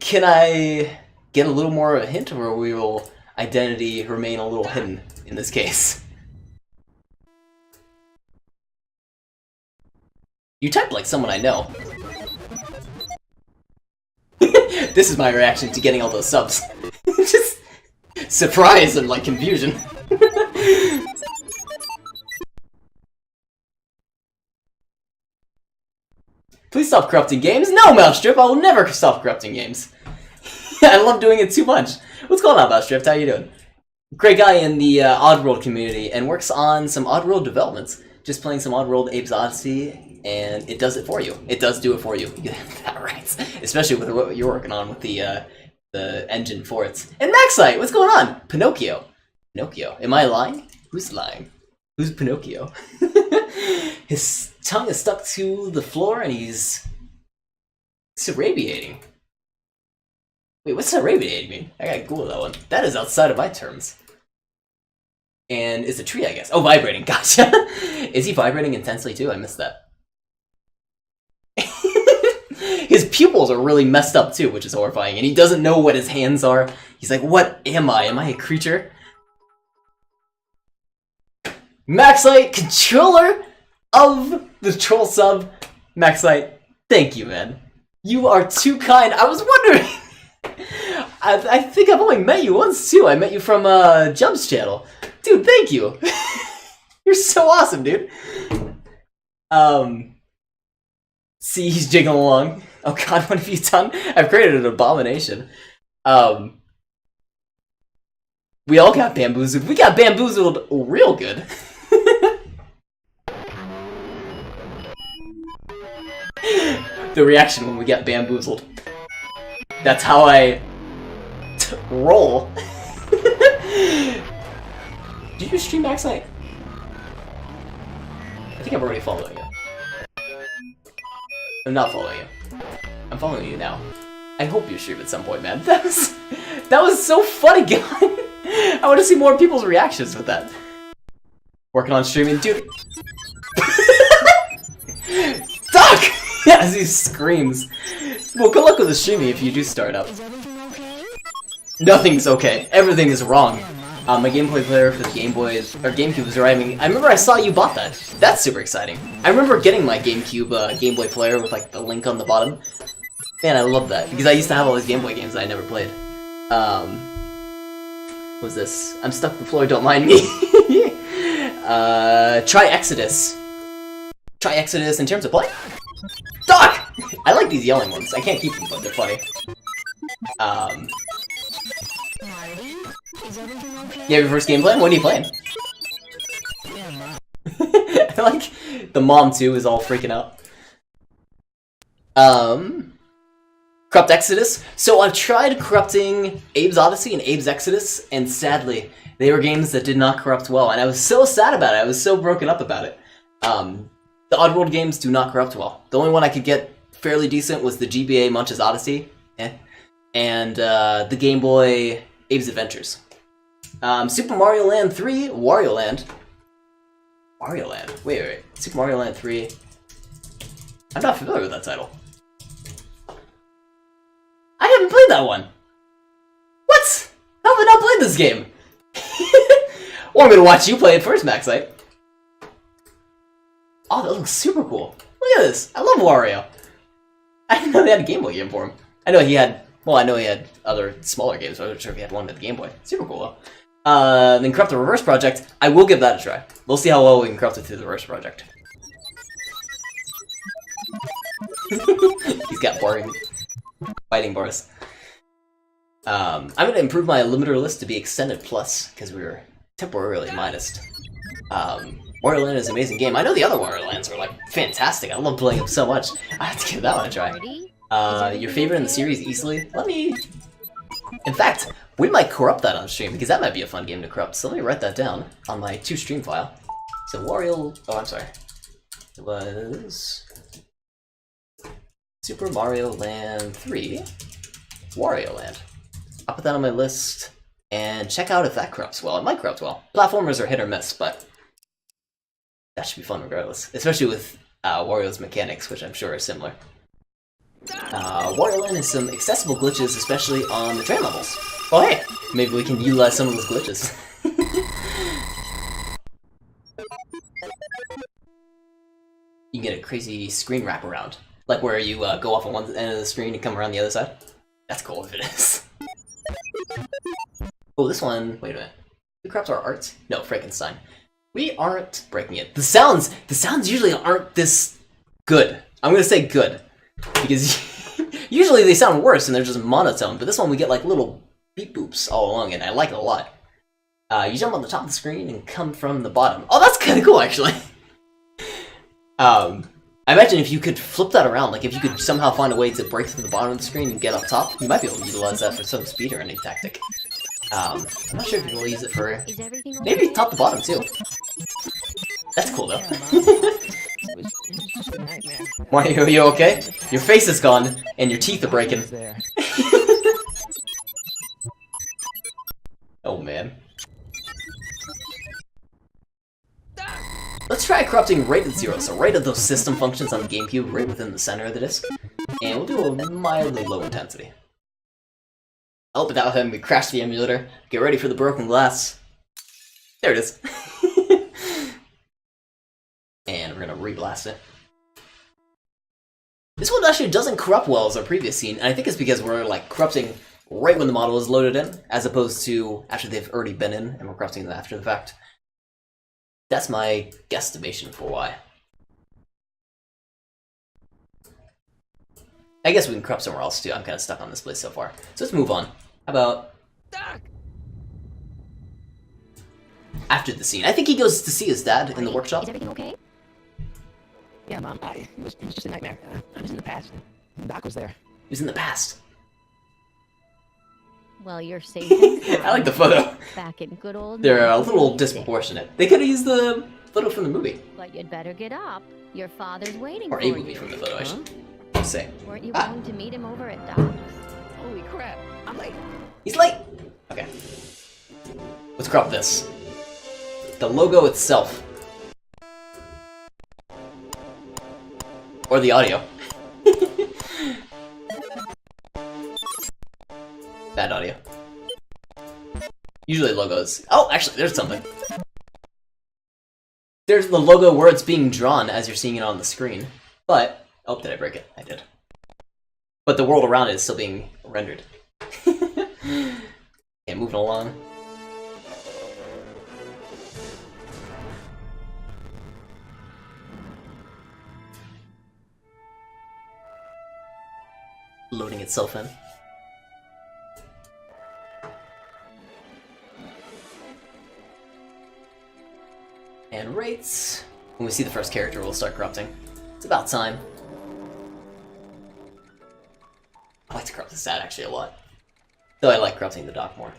Can I get a little more of a hint, or will identity remain a little hidden in this case? You type like someone I know. This is my reaction to getting all those subs. Just surprise and like confusion. Please stop corrupting games. No, Mousetrip, I will never stop corrupting games. I love doing it too much. What's going on, Mousetrip? How you doing? Great guy in the Oddworld community and works on some Oddworld developments. Just playing some Oddworld Abe's Odyssey, and it does it for you. It does do it for you. That right. Especially with what you're working on with the engine for it. And Maxite, what's going on? Pinocchio. Pinocchio. Am I lying? Who's lying? Who's Pinocchio? His tongue is stuck to the floor and he's radiating. Wait, what's irradiating me? I gotta Google that one. That is outside of my terms. And it's a tree, I guess. Oh, vibrating. Gotcha. Is he vibrating intensely too? I missed that. His pupils are really messed up too, which is horrifying. And he doesn't know what his hands are. He's like, what am I? Am I a creature? Maxite, controller of the troll sub. Maxite, thank you, man. You are too kind. I was wondering. I think I've only met you once too. I met you from Jump's channel. Dude, thank you. You're so awesome, dude. See, he's jiggling along. Oh god, what have you done? I've created an abomination. We all got bamboozled. We got bamboozled real good. The reaction when we get bamboozled. That's how I roll. Did you stream Maxite? I think I'm already following you. I'm not following you. I'm following you now. I hope you stream at some point, man. That was so funny, God. I want to see more people's reactions with that. Working on streaming, dude. Doc! As he screams. Well, good luck with the streaming if you do start up. Nothing's okay. Everything is wrong. My gameplay player for the Game Boy or GameCube is arriving. I remember I saw you bought that. That's super exciting. I remember getting my GameCube Game Boy player with like the link on the bottom. Man, I love that because I used to have all these Game Boy games that I never played. What was this? I'm stuck to the floor. Don't mind me. Try Exodus. Try Exodus in terms of play. Doc! I like these yelling ones. I can't keep them, but they're funny. You have your first game plan? What are you playing? I like the mom too is all freaking out. Corrupt Exodus. So I've tried corrupting Abe's Odyssey and Abe's Exodus, and sadly, they were games that did not corrupt well, and I was so sad about it. I was so broken up about it. The Oddworld games do not corrupt well. The only one I could get fairly decent was the GBA Munch's Odyssey, and the Game Boy Abe's Adventures. Super Mario Land 3, Wario Land. Wario Land? Wait. Super Mario Land 3. I'm not familiar with that title. I haven't played that one! What? How have I not played this game? Well, I'm gonna watch you play it first, Maxite. Oh, that looks super cool. Look at this. I love Wario. I didn't know they had a Game Boy game for him. I know he had other smaller games, but I'm not sure if he had one with the Game Boy. Super cool, though. Then Corrupt the Reverse Project. I will give that a try. We'll see how well we can corrupt it through the Reverse Project. He's got boring fighting bars. I'm gonna improve my limiter list to be Extended Plus, because we were temporarily minused. Wario Land is an amazing game. I know the other Wario Lands are like fantastic. I love playing them so much. I have to give that one a try. Your favorite in the series easily? In fact, we might corrupt that on stream, because that might be a fun game to corrupt. So let me write that down on my to-stream file. So I'm sorry. It was Super Mario Land 3, Wario Land. I'll put that on my list, and check out if that corrupts well. It might corrupt well. Platformers are hit or miss, but that should be fun regardless. Especially with Wario's mechanics, which I'm sure are similar. Wario Land has some accessible glitches, especially on the train levels. Oh hey, maybe we can utilize some of those glitches. You can get a crazy screen wraparound, like where you go off on one end of the screen and come around the other side. That's cool if it is. Oh, this one. Wait a minute. Who corrupts our art? No, Frankenstein. We aren't breaking it. The sounds usually aren't this good. I'm gonna say good. Because usually they sound worse and they're just monotone, but this one we get like little beep boops all along and I like it a lot. You jump on the top of the screen and come from the bottom. Oh, that's kind of cool actually. I imagine if you could flip that around, like if you could somehow find a way to break through the bottom of the screen and get up top, you might be able to utilize that for some speedrunning tactic. I'm not sure if you will use it for maybe top to bottom too. That's cool though. Why are you okay? Your face is gone and your teeth are breaking. Let's try corrupting right at 0, so right at those system functions on the GameCube, right within the center of the disc. And we'll do a mildly low intensity. Oh, without having me crash the emulator. Get ready for the broken glass. There it is. And we're gonna re-blast it. This one actually doesn't corrupt well as our previous scene, and I think it's because we're like corrupting right when the model is loaded in, as opposed to after they've already been in, and we're corrupting them after the fact. That's my guesstimation for why. I guess we can corrupt somewhere else too. I'm kind of stuck on this place so far. So let's move on. How about after the scene? I think he goes to see his dad in the workshop. Is everything okay? Yeah, Mom. It was just a nightmare. I was in the past. Doc was there. He was in the past. Well, you're safe and sound. I like the photo. Back in good old. They're a little disproportionate. They could have used the photo from the movie. But you'd better get up. Your father's waiting Or for a you. movie from the photo, I should say. Weren't you going to meet him over at Doc's? Holy crap! I'm late. He's late! Okay. Let's crop this. The logo itself. Or the audio. Bad audio. Usually logos. Oh, actually, there's something. There's the logo where it's being drawn as you're seeing it on the screen. But, oh, did I break it? I did. But the world around it is still being rendered. Okay, moving along. Loading itself in. And rates. When we see the first character, we'll start corrupting. It's about time. I like to corrupt the stat actually a lot. Though I like corrupting the doc more.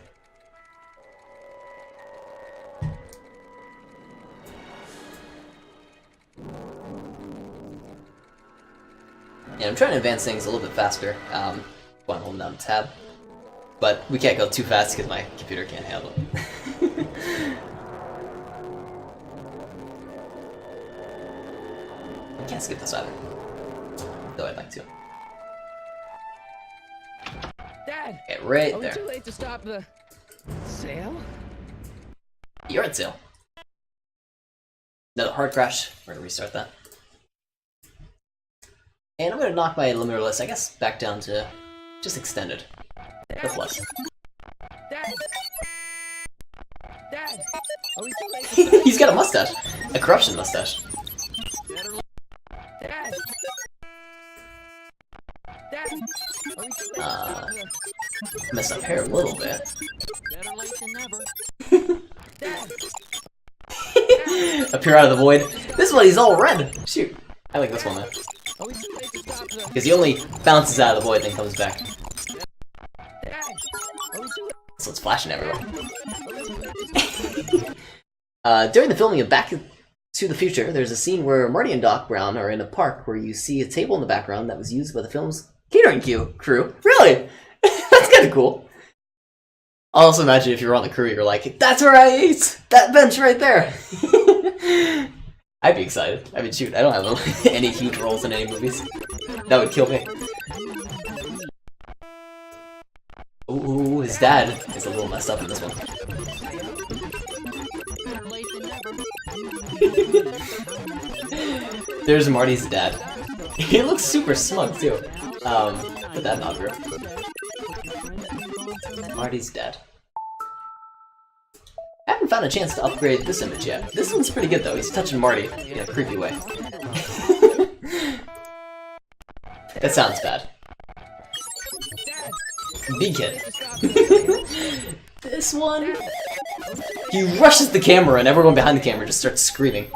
Yeah, I'm trying to advance things a little bit faster while I'm holding down the tab. But we can't go too fast because my computer can't handle it. I can't skip this either. Though I'd like to. Dad! Okay, right Are we there. too late to stop the sale? You're at sale. Another hard crash. We're gonna restart that. And I'm gonna knock my limiter list, I guess, back down to just extended. The plus. Dad! Dad! Are we too late to stop? He's got a mustache. A corruption mustache. Dad! Dad! Are we too late to stop the Messed up hair a little bit. better late than never? Dad! Appear out of the void. This one, he's all red. Shoot. I like this one, though. Are we too late to stop the Because he only bounces out of the void, then comes back. Dad! Are we too late? So it's flashing everywhere. During the filming of Back to the Future, there's a scene where Marty and Doc Brown are in a park where you see a table in the background that was used by the film's catering crew. Really? That's kind of cool. I'll also imagine if you were on the crew, you're like, that's where I ate! That bench right there! I'd be excited. I mean, shoot, I don't have any huge roles in any movies. That would kill me. Ooh, his dad is a little messed up in this one. There's Marty's dad. He looks super smug, too. Put that in audio. Marty's dad. I haven't found a chance to upgrade this image yet. This one's pretty good, though. He's touching Marty in a creepy way. That sounds bad. B-Kid. This one... He rushes the camera and everyone behind the camera just starts screaming.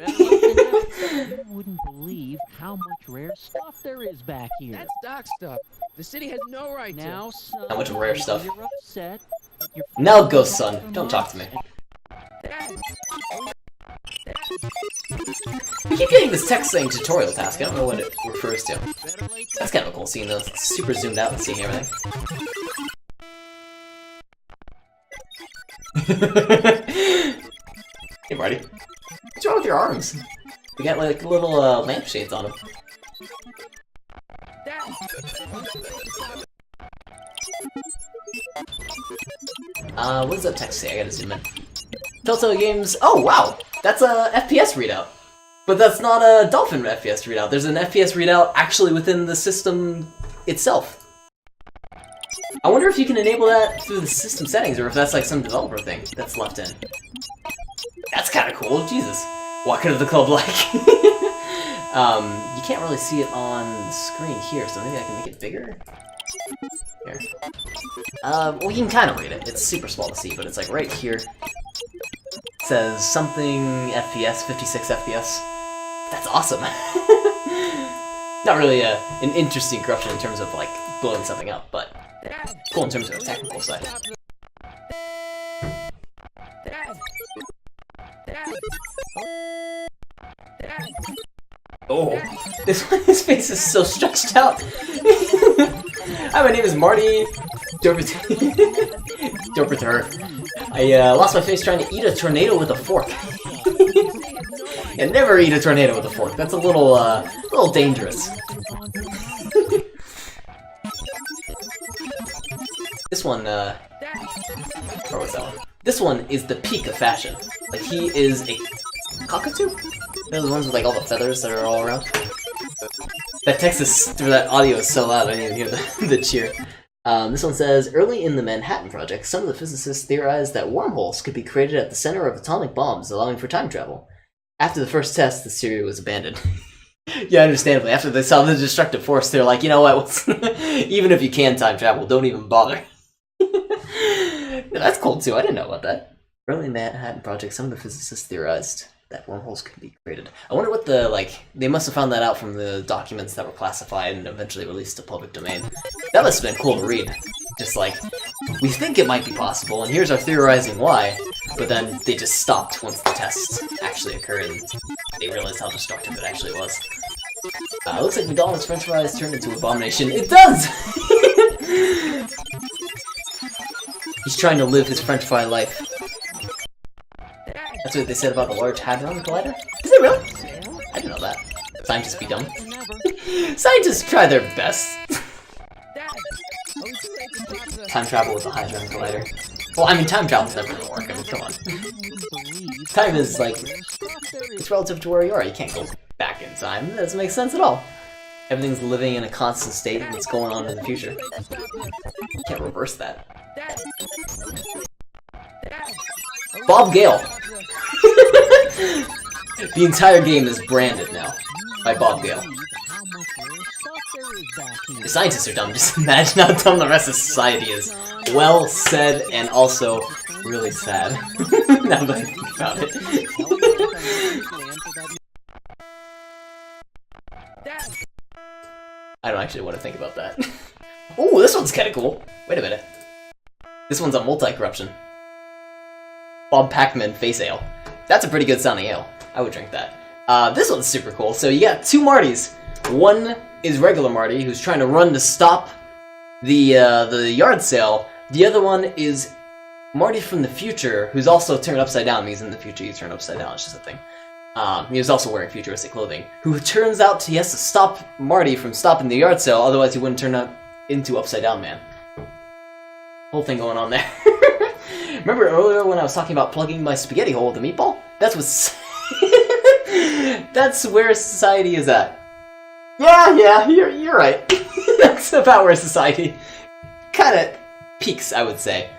You wouldn't believe how much rare stuff there is back here. That's Doc stuff. The city has no right Now, to. son, How much rare stuff? You're upset. You're Now go, son. Don't talk to me. Dad! We keep getting this text saying tutorial task. I don't know what it refers to. That's kind of a cool scene, though. It's super zoomed out and seeing everything. Hey, Marty. What's wrong with your arms? You got like little lampshades on them. What does that text say? I gotta zoom in. Telltale Games. Oh wow, that's a FPS readout, but that's not a Dolphin FPS readout. There's an FPS readout actually within the system itself. I wonder if you can enable that through the system settings, or if that's like some developer thing that's left in. That's kind of cool. Jesus, walking to the club like. You can't really see it on the screen here, so maybe I can make it bigger. Here. Well, you can kind of read it. It's super small to see, but it's like right here. It says something FPS, 56 FPS. That's awesome. Not really an interesting corruption in terms of like blowing something up, but cool in terms of the technical side. Oh, his face is so stretched out. Hi, my name is Marty Dorpiter. I lost my face trying to eat a tornado with a fork. And never eat a tornado with a fork. That's a little dangerous. This one, or what's that one? This one is the peak of fashion. Like, he is a cockatoo? Those ones with like all the feathers that are all around. That text is through that audio is so loud I didn't even hear the cheer. This one says, early in the Manhattan Project, some of the physicists theorized that wormholes could be created at the center of atomic bombs, allowing for time travel. After the first test, the theory was abandoned. Yeah, understandably. After they saw the destructive force, they're like, you know what? Even if you can time travel, don't even bother. That's cool too. I didn't know about that. Early in the Manhattan Project, some of the physicists theorized that wormholes could be created. I wonder what they must have found that out from the documents that were classified and eventually released to public domain. That must have been cool to read. Just like, we think it might be possible, and here's our theorizing why, but then they just stopped once the tests actually occurred and they realized how destructive it actually was. Looks like McDonald's french fries turned into Abomination. It does! He's trying to live his french fry life. That's what they said about the Large Hadron Collider? Is it really? I didn't know that. Scientists be dumb. Scientists try their best. Time travel with the Hadron Collider. Well, I mean, time travel's never gonna work. I mean, come on. Time is, like, it's relative to where you are. You can't go back in time. That doesn't make sense at all. Everything's living in a constant state and what's going on in the future. You can't reverse that. Bob Gale! The entire game is branded now by Bob Gale. The scientists are dumb, just imagine how dumb the rest of society is. Well said, and also really sad. Now that I think about it. I don't actually want to think about that. Ooh, this one's kinda cool. Wait a minute. This one's a multi-corruption. Bob Pacman Face Ale. That's a pretty good sounding ale. I would drink that. This one's super cool. So you got two Martys. One is regular Marty, who's trying to run to stop the yard sale. The other one is Marty from the future, who's also turned upside down. He's in the future, he's turned upside down, it's just a thing. He was also wearing futuristic clothing. Who turns out he has to stop Marty from stopping the yard sale, otherwise he wouldn't turn out into Upside Down Man. Whole thing going on there. Remember earlier when I was talking about plugging my spaghetti hole with a meatball? That's what's... That's where society is at. Yeah, you're right. That's about where society kinda peaks, I would say.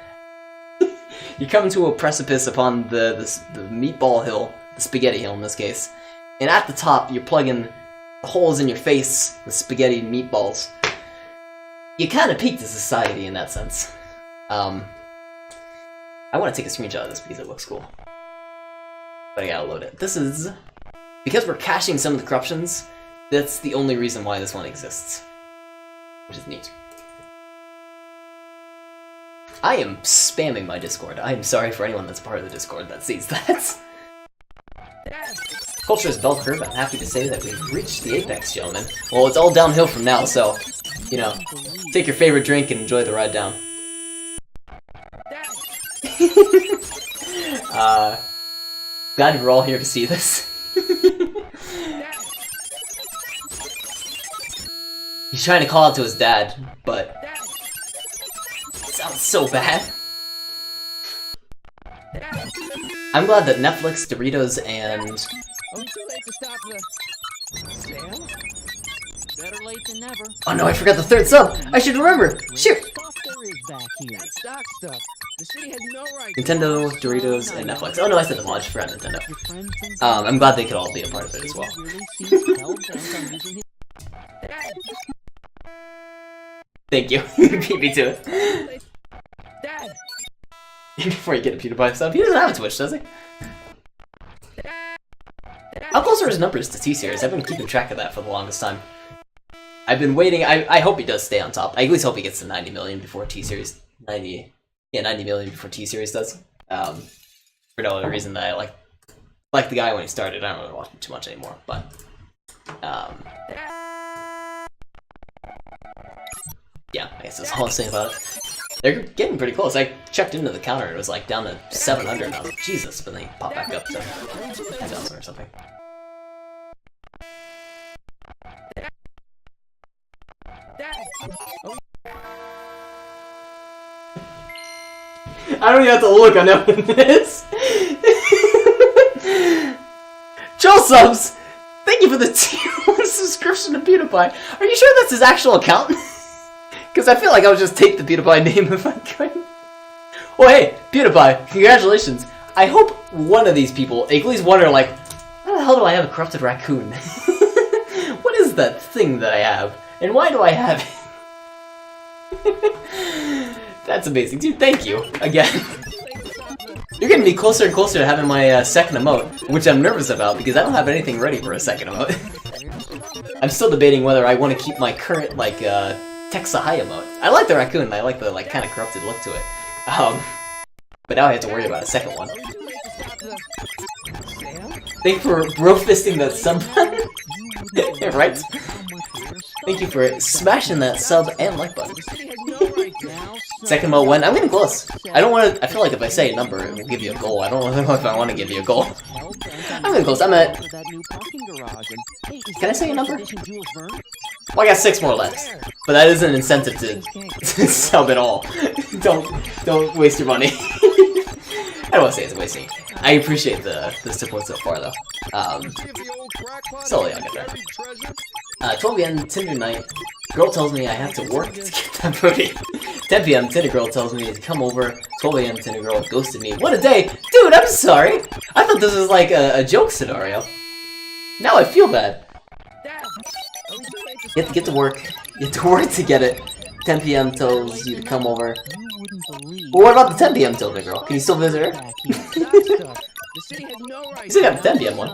You come to a precipice upon the meatball hill, the spaghetti hill in this case, and at the top you're plugging holes in your face with spaghetti and meatballs. You kinda peaked as society in that sense. I want to take a screenshot of this because it looks cool. But I gotta load it. This is... Because we're caching some of the corruptions, that's the only reason why this one exists. Which is neat. I am spamming my Discord. I am sorry for anyone that's part of the Discord that sees that. Culture is bell curve. I'm happy to say that we've reached the apex, gentlemen. Well, it's all downhill from now, so, you know, take your favorite drink and enjoy the ride down. Glad we're all here to see this. He's trying to call out to his dad, but it sounds so bad. I'm glad that Netflix, Doritos, and Are we too late to stop the sale? Better late than never. oh no, I forgot the third sub. I should remember. Shoot. Stuff there is back here. That's stock stuff. The city has no right. Nintendo, Doritos, and Netflix. Oh no, I said them all. I just forgot Nintendo. Your friend's been I'm glad they could all be a part of it as well. really seems hell-bent on using his Thank you. You beat me to it. Dad. Before you get a PewDiePie sub, he doesn't have a Twitch, does he? How close are his numbers to T-Series? I've been keeping track of that for the longest time. I've been waiting. I hope he does stay on top. I at least hope he gets to 90 million before T-Series. 90 million before T-Series does. For no other reason that I like the guy when he started. I don't really watch him too much anymore, but yeah, I guess that's all I'm saying about it. They're getting pretty close. I checked into the counter, it was like down to 700, and I was like, Jesus, but then they pop back up to 10,000 or something. I don't even have to look, I know what it is. Joel Subs! Thank you for the tier 1 subscription to PewDiePie. Are you sure that's his actual account? Because I feel like I would just take the PewDiePie name if I could. Well, hey, PewDiePie, congratulations. I hope one of these people, at least one, are like, how the hell do I have a corrupted raccoon? What is that thing that I have? And why do I have it? That's amazing. Dude, thank you. Again. You're getting me closer and closer to having my second emote, which I'm nervous about because I don't have anything ready for a second emote. I'm still debating whether I want to keep my current, like, TechSupportSparky emote. I like the raccoon, and I like the, like, kind of corrupted look to it. But now I have to worry about a second one. Thank you for bro-fisting that sub. Right? Thank you for smashing that sub and like button. Second mode when? I'm getting close. I don't want to. I feel like if I say a number, it will give you a goal. I don't know if I want to give you a goal. I'm getting close. I'm at. Can I say a number? Well, I got 6 more left, but that is an incentive to sub at all. Don't waste your money. I don't want to say it's wasting. I appreciate the support so far, though. Slowly I'll get there. 12 p.m. Tinder night. Girl tells me I have to work to get that booty. 10 p.m. Tinder girl tells me to come over. 12 a.m. Tinder girl ghosted me. What a day! Dude, I'm sorry! I thought this was like a joke scenario. Now I feel bad. You have to get to work. You have to work to get it. 10 p.m. tells you to come over. Well, what about the 10 p.m. Tinder girl? Can you still visit her? You still got the 10 p.m. one.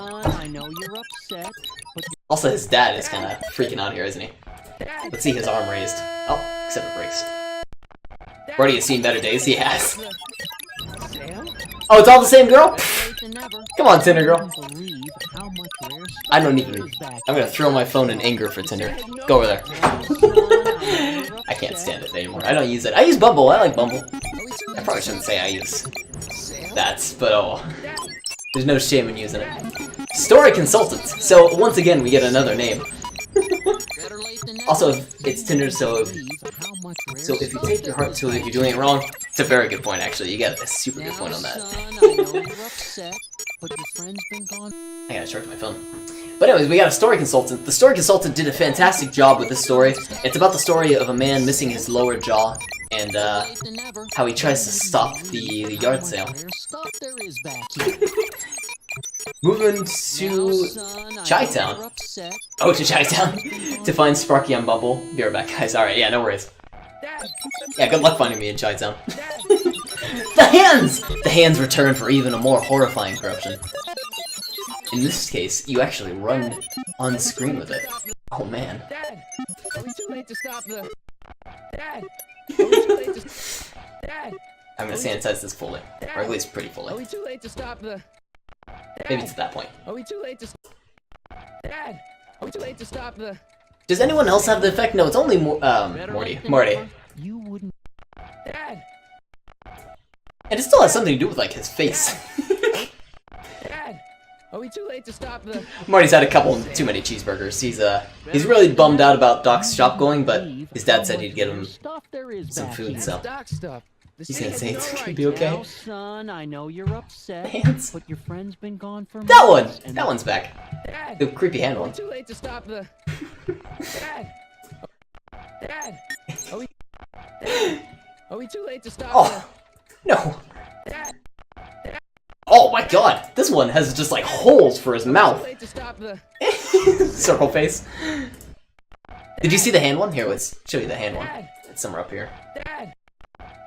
Also, his dad is kind of freaking out here, isn't he? Let's see his arm raised. Oh, except it breaks. Brody has seen better days. He has. Oh, it's all the same girl? Come on, Tinder girl. I don't even... I'm gonna throw my phone in anger for Tinder. Go over there. I can't stand it anymore. I don't use it. I use Bumble. I like Bumble. I probably shouldn't say I use that, but oh. There's no shame in using it. Story Consultant. So, once again, we get another name. Also, it's Tinder, so if you take your heart to it, you're doing it wrong. It's a very good point, actually. You got a super good point on that. I gotta charge my phone. But anyways, we got a story consultant. The story consultant did a fantastic job with this story. It's about the story of a man missing his lower jaw and how he tries to stop the yard sale. Moving to Chi-Town. Oh, to Chi-Town to find Sparky on Bumble. Be right back, guys. Alright, yeah, no worries. Yeah, good luck finding me in Chi-Town. The hands! The hands return for even a more horrifying corruption. In this case, you actually run on screen with it. Oh man. I'm gonna sanitize this fully, or at least pretty fully. Maybe to that point. Does anyone else have the effect? No, it's only Morty. And it still has something to do with like his face. Are we too late to stop the... Marty's had a couple too many cheeseburgers. He's really bummed out about Doc's shop going, but his dad said he'd get him some food, so Doc stuff. The he's city gonna has say no it's gonna right be to- okay. Now, son, I know you're upset, Hands. but your friend's been gone for That one! months, and That one's back. Dad, The creepy hand are we one. too late to stop the... Dad! Dad! Are we... Dad! Are we too late to stop Oh, no. the... Dad! Oh my god, this one has just like holes for his Too mouth. late to stop the... Circle face. Did you see the hand one? Here, let's show you the hand one. Dad! It's somewhere up here. Dad!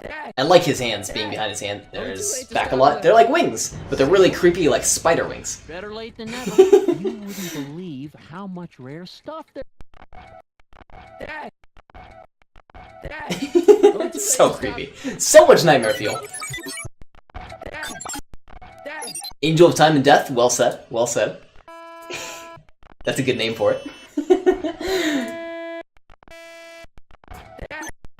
Dad! I like his hands being behind his hand. There's back a lot. They're like wings, but they're really creepy, like spider wings. better late than never. You wouldn't believe how much rare stuff there. Dad! Dad! So creepy. So much nightmare feel. Dad! Angel of Time and Death. Well said. Well said. That's a good name for it.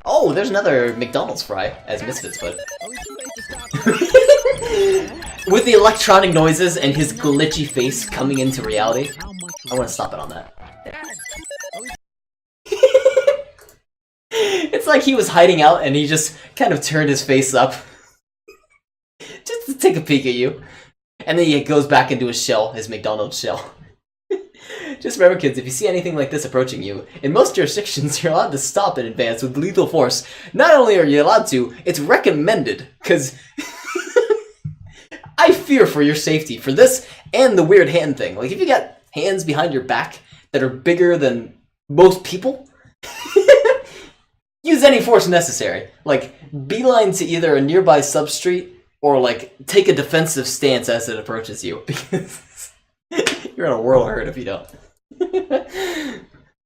Oh, there's another McDonald's fry, as Misfits put. Are we too late to stop the... With the electronic noises and his glitchy face coming into reality. How much I want to stop it on that. Dad! It's like he was hiding out and he just kind of turned his face up. Just to take a peek at you. And then he goes back into his shell, his McDonald's shell. Just remember, kids, if you see anything like this approaching you, in most jurisdictions, you're allowed to stop in advance with lethal force. Not only are you allowed to, it's recommended, because I fear for your safety for this and the weird hand thing. Like, if you got hands behind your back that are bigger than most people, use any force necessary. Like, beeline to either a nearby substreet or, like, take a defensive stance as it approaches you, because you're in a world of hurt if you don't.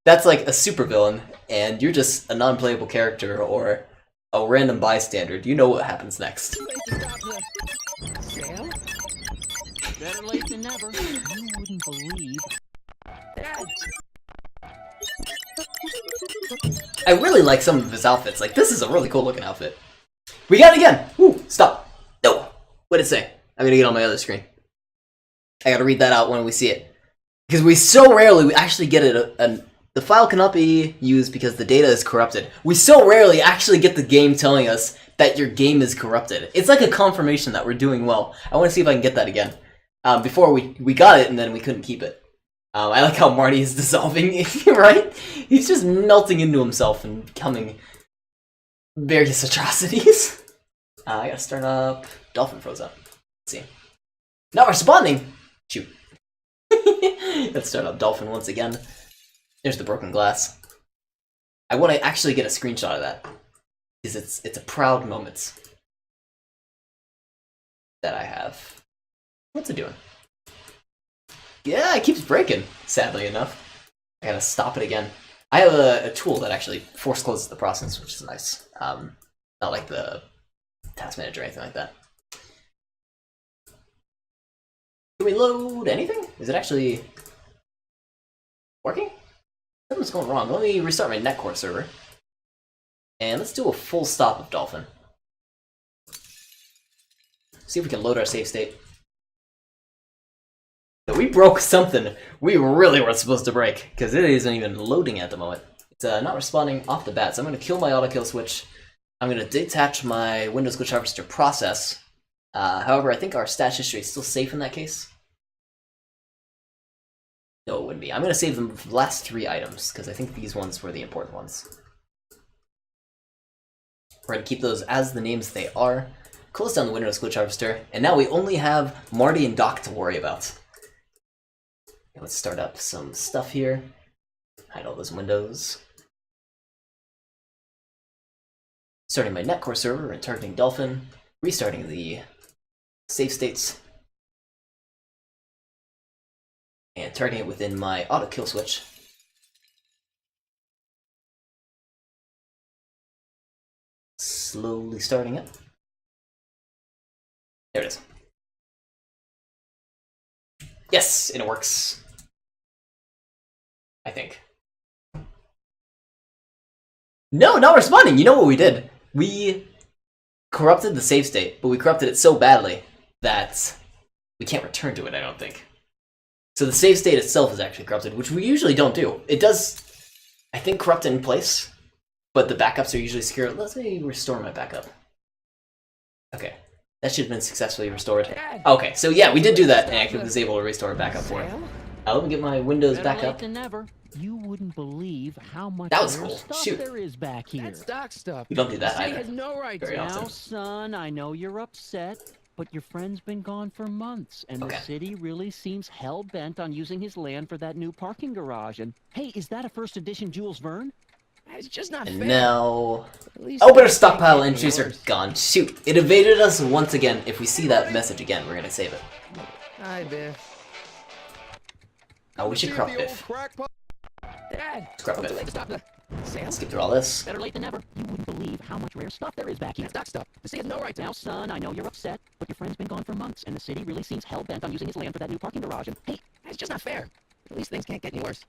That's like a supervillain, and you're just a non-playable character or a random bystander. You know what happens next. Too late to stop the... Sale? better late than never. You wouldn't believe. Dad! I really like some of his outfits. Like, this is a really cool looking outfit. We got it again! Woo! Stop! No! What did it say? I'm gonna get on my other screen. I gotta read that out when we see it. Because we so rarely actually get it. The file cannot be used because the data is corrupted. We so rarely actually get the game telling us that your game is corrupted. It's like a confirmation that we're doing well. I want to see if I can get that again. Before we got it and then we couldn't keep it. I like how Marty is dissolving, right? He's just melting into himself and becoming various atrocities. I gotta start up. Dolphin froze up. Let's see. Not responding! Shoot. Let's start up Dolphin once again. There's the broken glass. I want to actually get a screenshot of that. Because it's a proud moment that I have. What's it doing? Yeah, it keeps breaking, sadly enough. I gotta stop it again. I have a tool that actually force closes the process, which is nice. Not like the task manager or anything like that. Can we load anything? Is it actually working? Something's going wrong. Let me restart my netcore server. And let's do a full stop of Dolphin. See if we can load our save state. So we broke something we really weren't supposed to break, because it isn't even loading at the moment. It's not responding off the bat, so I'm going to kill my auto kill switch. I'm going to detach my Windows Glitch Harvester process. However, I think our stash history is still safe in that case. No, it wouldn't be. I'm going to save the last 3 items, because I think these ones were the important ones. We're going to keep those as the names they are. Close down the Windows Glitch Harvester, and now we only have Marty and Doc to worry about. Okay, let's start up some stuff here. Hide all those windows. Starting my netcore server and targeting Dolphin. Restarting the save states. And targeting it within my auto kill switch. Slowly starting it. There it is. Yes, and it works. I think. No, not responding! You know what we did? We corrupted the save state, but we corrupted it so badly that we can't return to it, I don't think. So the save state itself is actually corrupted, which we usually don't do. It does, I think, corrupt in place, but the backups are usually secure. Let me restore my backup. Okay, that should have been successfully restored. Okay, so yeah, we did do that, and actually was able to restore a backup for it. Let me get my Windows back Better up. late than never. You wouldn't believe how much That was rare cool. stuff Shoot. there is back here. That's stock stuff. We don't do that The city either. has no right Very to. often. Now, son, I know you're upset, but your friend's been gone for months, and Okay. the city really seems hell-bent on using his land for that new parking garage. And hey, is that a first edition Jules Verne? It's just not And fair. now... At least Oh, but our things stockpile can't get entries are worse. gone. Shoot, it evaded us once again. If we see that message again, we're gonna save it. Hi, Biff. Oh, we should corrupt Biff. Dad. Scrap I'm Biff. too late to stop the sale. Skip through all this. Better late than never. You wouldn't believe how much rare stuff there is back here. That's stock stuff. The city has no right to. Now, son, I know you're upset, but your friend's been gone for months, and the city really seems hell-bent on using his land for that new parking garage. And hey, It's just not fair. At least things can't get any worse.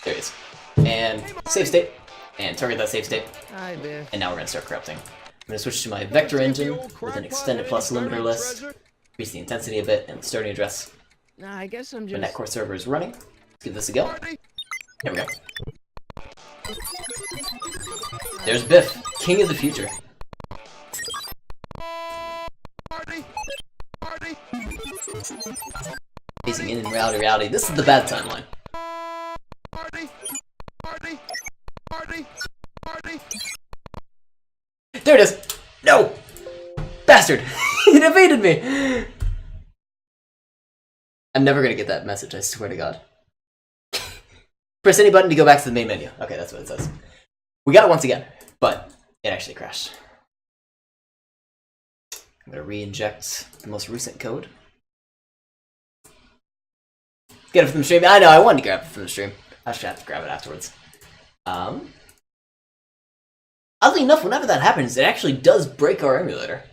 There it is. And save state. And target that save state. Hi, Biff. And now we're gonna start corrupting. I'm gonna switch to my vector engine with an extended plus limiter list. Increase the intensity a bit and the starting address. Nah, I guess I'm The just. netcore server is running. Let's give this a go. There we go. There's Biff, king of the future. Phasing in and reality. This is the bad timeline. There it is! No! Bastard! It evaded me! I'm never gonna get that message, I swear to God. Press any button to go back to the main menu. Okay, that's what it says. We got it once again, but it actually crashed. I'm gonna re-inject the most recent code. Get it from the stream. I know, I wanted to grab it from the stream. I should have to grab it afterwards. Oddly enough, whenever that happens, it actually does break our emulator.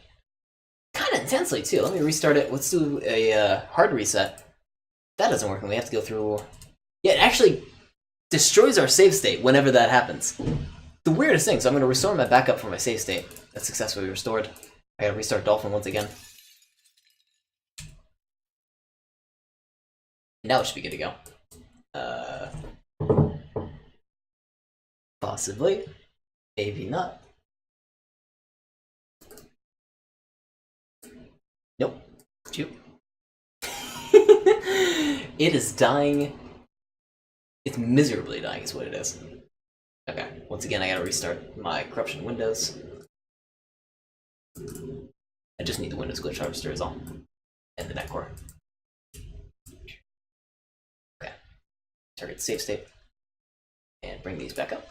Kind of intensely, too. Let me restart it. Let's do a hard reset. That doesn't work, and we have to go through... Yeah, it actually destroys our save state whenever that happens. The weirdest thing, so I'm going to restore my backup for my save state. That's successfully restored. I gotta restart Dolphin once again. Now it should be good to go. Possibly. Maybe not. Nope. Shoot. It is dying. It's miserably dying is what it is. Okay, once again I gotta restart my corruption windows. I just need the Windows glitch harvester is all. And the netcore. Okay. Target the save state. And bring these back up.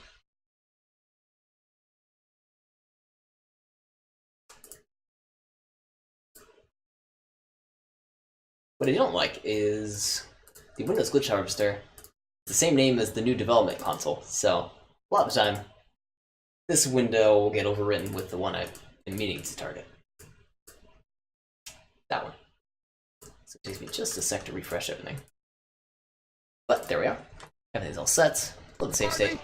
What I don't like is the Windows glitch harvester. It's the same name as the new development console, so a lot of the time this window will get overwritten with the one I've been meaning to target. That one. So it takes me just a sec to refresh everything. But there we are. Everything's all set. Load the save state.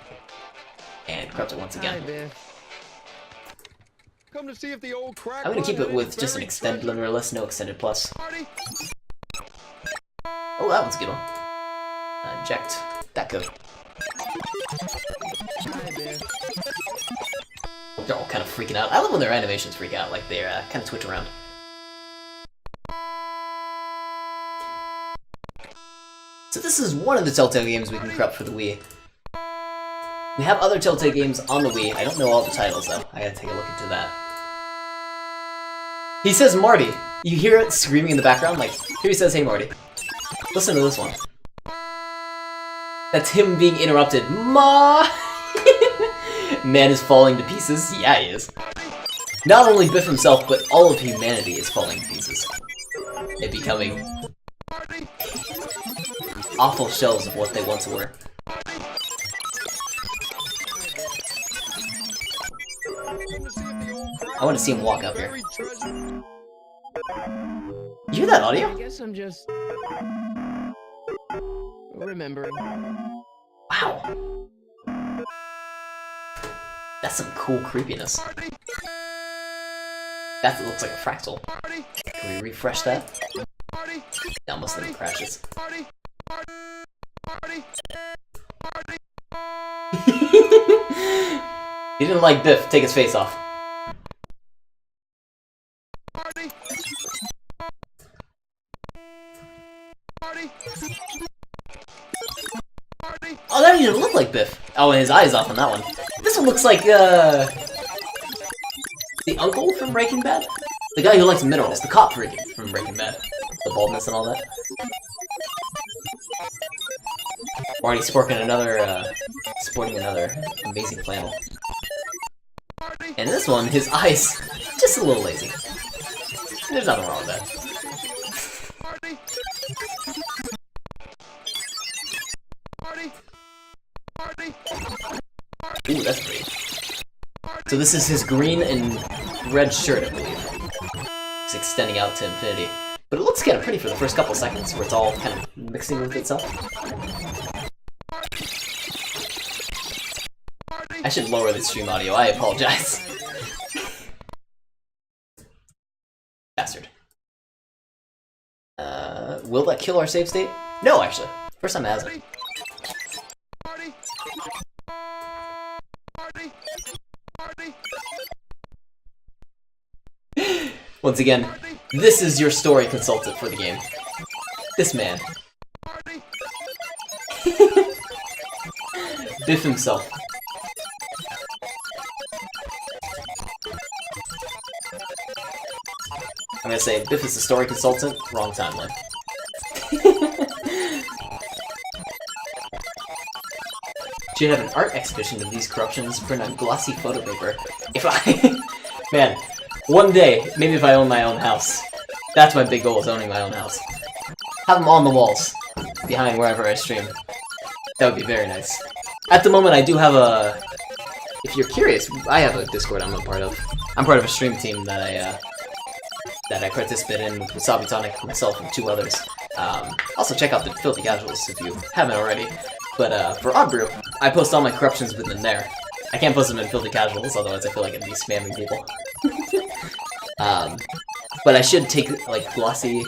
And corrupt it once Hi, again. Biff. Come to see if the old crack I'm gonna keep it pot with had just an any extended buried limiter list, no extended plus. treasure. Oh, that one's a good one. Inject that code. Hi, Biff. They're all kind of freaking out. I love when their animations freak out, like they kind of twitch around. So this is one of the Telltale games we can corrupt for the Wii. We have other Telltale games on the Wii. I don't know all the titles though. I gotta take a look into that. He says Marty. You hear it screaming in the background? Like, here he says, hey Marty. Listen to this one. That's him being interrupted. Ma! Man is falling to pieces. Yeah, he is. Not only Biff himself, but all of humanity is falling to pieces. And becoming awful shells of what they once were. I want to see him walk up here. Buried treasure. You hear that audio? I guess I'm just remembering. Wow. That's some cool creepiness. That looks like a fractal. Can we refresh that? That almost never crashes. He didn't like Biff. Take his face off. Oh, that didn't look like Biff. Oh, and his eye's off on that one. This one looks like, the uncle from Breaking Bad? The guy who likes minerals, the cop from Breaking Bad. The baldness and all that. Or he's sporting another amazing flannel. And this one, his eyes, just a little lazy. There's nothing wrong with that. Ooh, that's pretty. So this is his green and red shirt, I believe. It's extending out to infinity. But it looks kind of pretty for the first couple seconds, where it's all kind of mixing with itself. I should lower the stream audio, I apologize. Bastard. Will that kill our save state? No, actually. First time it hasn't. Once again, this is your story consultant for the game. This man. Biff himself. I'm gonna say, Biff is the story consultant, wrong timeline. Should have an art exhibition of these corruptions, print on glossy photo paper. If I... Man, one day, maybe if I own my own house. That's my big goal, is owning my own house. Have them on the walls, behind wherever I stream. That would be very nice. At the moment, I do have a... If you're curious, I have a Discord I'm a part of. I'm part of a stream team that I participate in with Wasabi Tonic, myself, and 2 others. Also check out the Filthy Casuals if you haven't already. But for Odd Brew, I post all my corruptions within there. I can't post them in Filthy Casuals, otherwise I feel like I'd be spamming people. But I should take, like, glossy...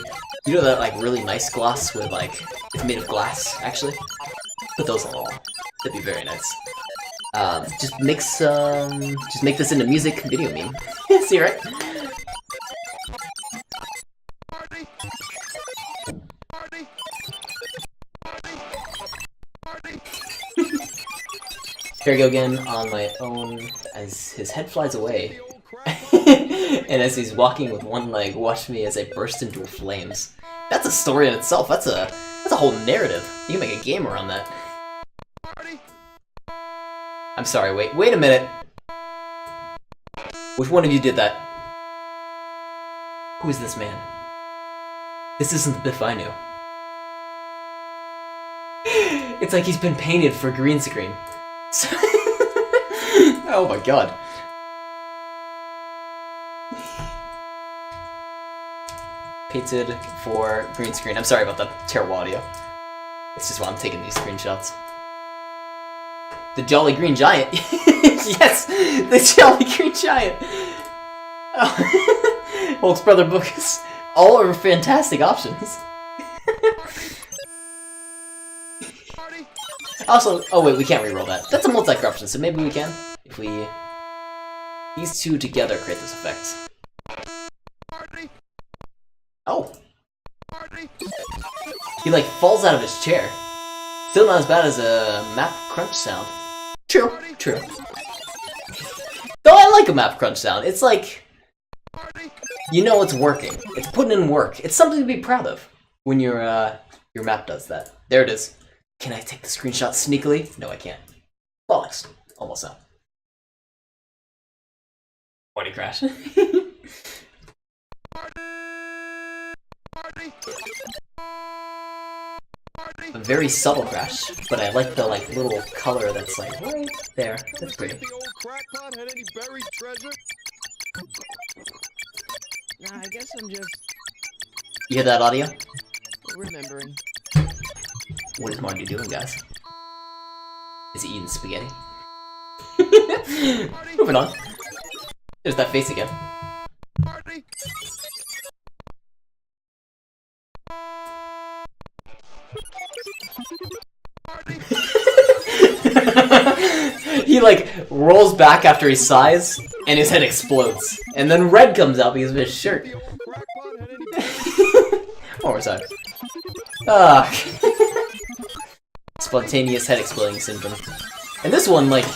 You know that, like, really nice gloss with, like... It's made of glass, actually? Put those on the wall. That'd be very nice. Just make this into music video meme. See, right? Here I go again on my own as his head flies away. And as he's walking with one leg, watch me as I burst into flames. That's a story in itself. That's a whole narrative. You can make a game around that. I'm sorry, wait a minute. Which one of you did that? Who is this man? This isn't the Biff I knew. It's like he's been painted for green screen. Oh my god. Painted for green screen. I'm sorry about that terrible audio. It's just why I'm taking these screenshots. The Jolly Green Giant. Yes! The Jolly Green Giant! Oh. Hulk's brother Bookus. All are fantastic options. Also, oh wait, we can't reroll that. That's a multi-corruption, so maybe we can. If we... These two together create this effect. Oh! He, like, falls out of his chair. Still not as bad as a map crunch sound. True, true. Though I like a map crunch sound. It's like... You know it's working. It's putting in work. It's something to be proud of when your map does that. There it is. Can I take the screenshot sneakily? No, I can't. Bollocks. Almost now. Party crash. A very subtle crash, but I like the little color that's like right there. That's pretty. The old crackpot had any buried treasure? Nah, I guess I'm just You hear that audio? remembering. What is Marty doing, guys? Is he eating spaghetti? Moving on. There's that face again. He like rolls back after he sighs, and his head explodes. And then red comes out because of his shirt. One more time. Ah. Spontaneous head exploding syndrome. And this one, like,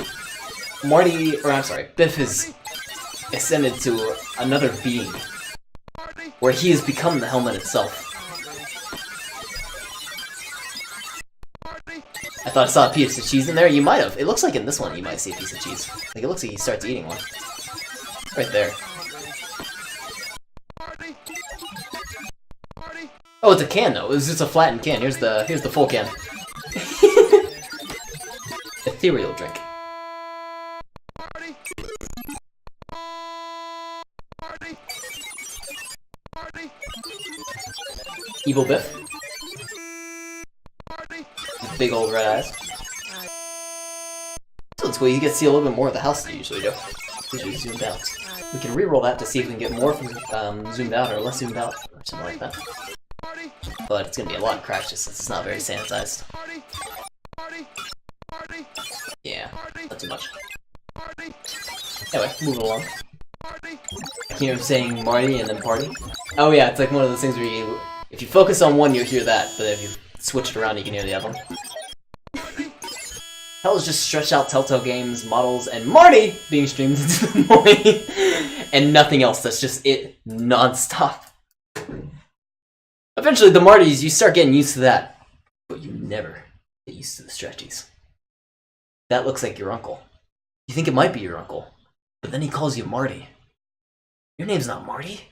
Marty, or I'm sorry, Biff has ascended to another being, where he has become the helmet itself. I thought I saw a piece of cheese in there. You might have. It looks like in this one you might see a piece of cheese. Like, it looks like he starts eating one. Right there. Oh, it's a can though. It's just a flattened can. Here's the full can. Ethereal drink. Evil Biff. Big old red eyes. So it's cool, you get to see a little bit more of the house than you usually do. Usually zoomed out. We can re-roll that to see if we can get more from zoomed out or less zoomed out, or something like that. But it's gonna be a lot of crashes since it's not very sanitized. Yeah, not too much. Anyway, moving along. I hear him saying Marty and then party. Oh yeah, it's like one of those things where you, if you focus on one, you'll hear that, but if you switch it around, you can hear the other one. Hell is just stretched out Telltale games, models, and Marty being streamed into the morning, and nothing else. That's just it, non-stop. Eventually, the Martys, you start getting used to that, but you never get used to the stretchies. That looks like your uncle. You think it might be your uncle, but then he calls you Marty. Your name's not Marty.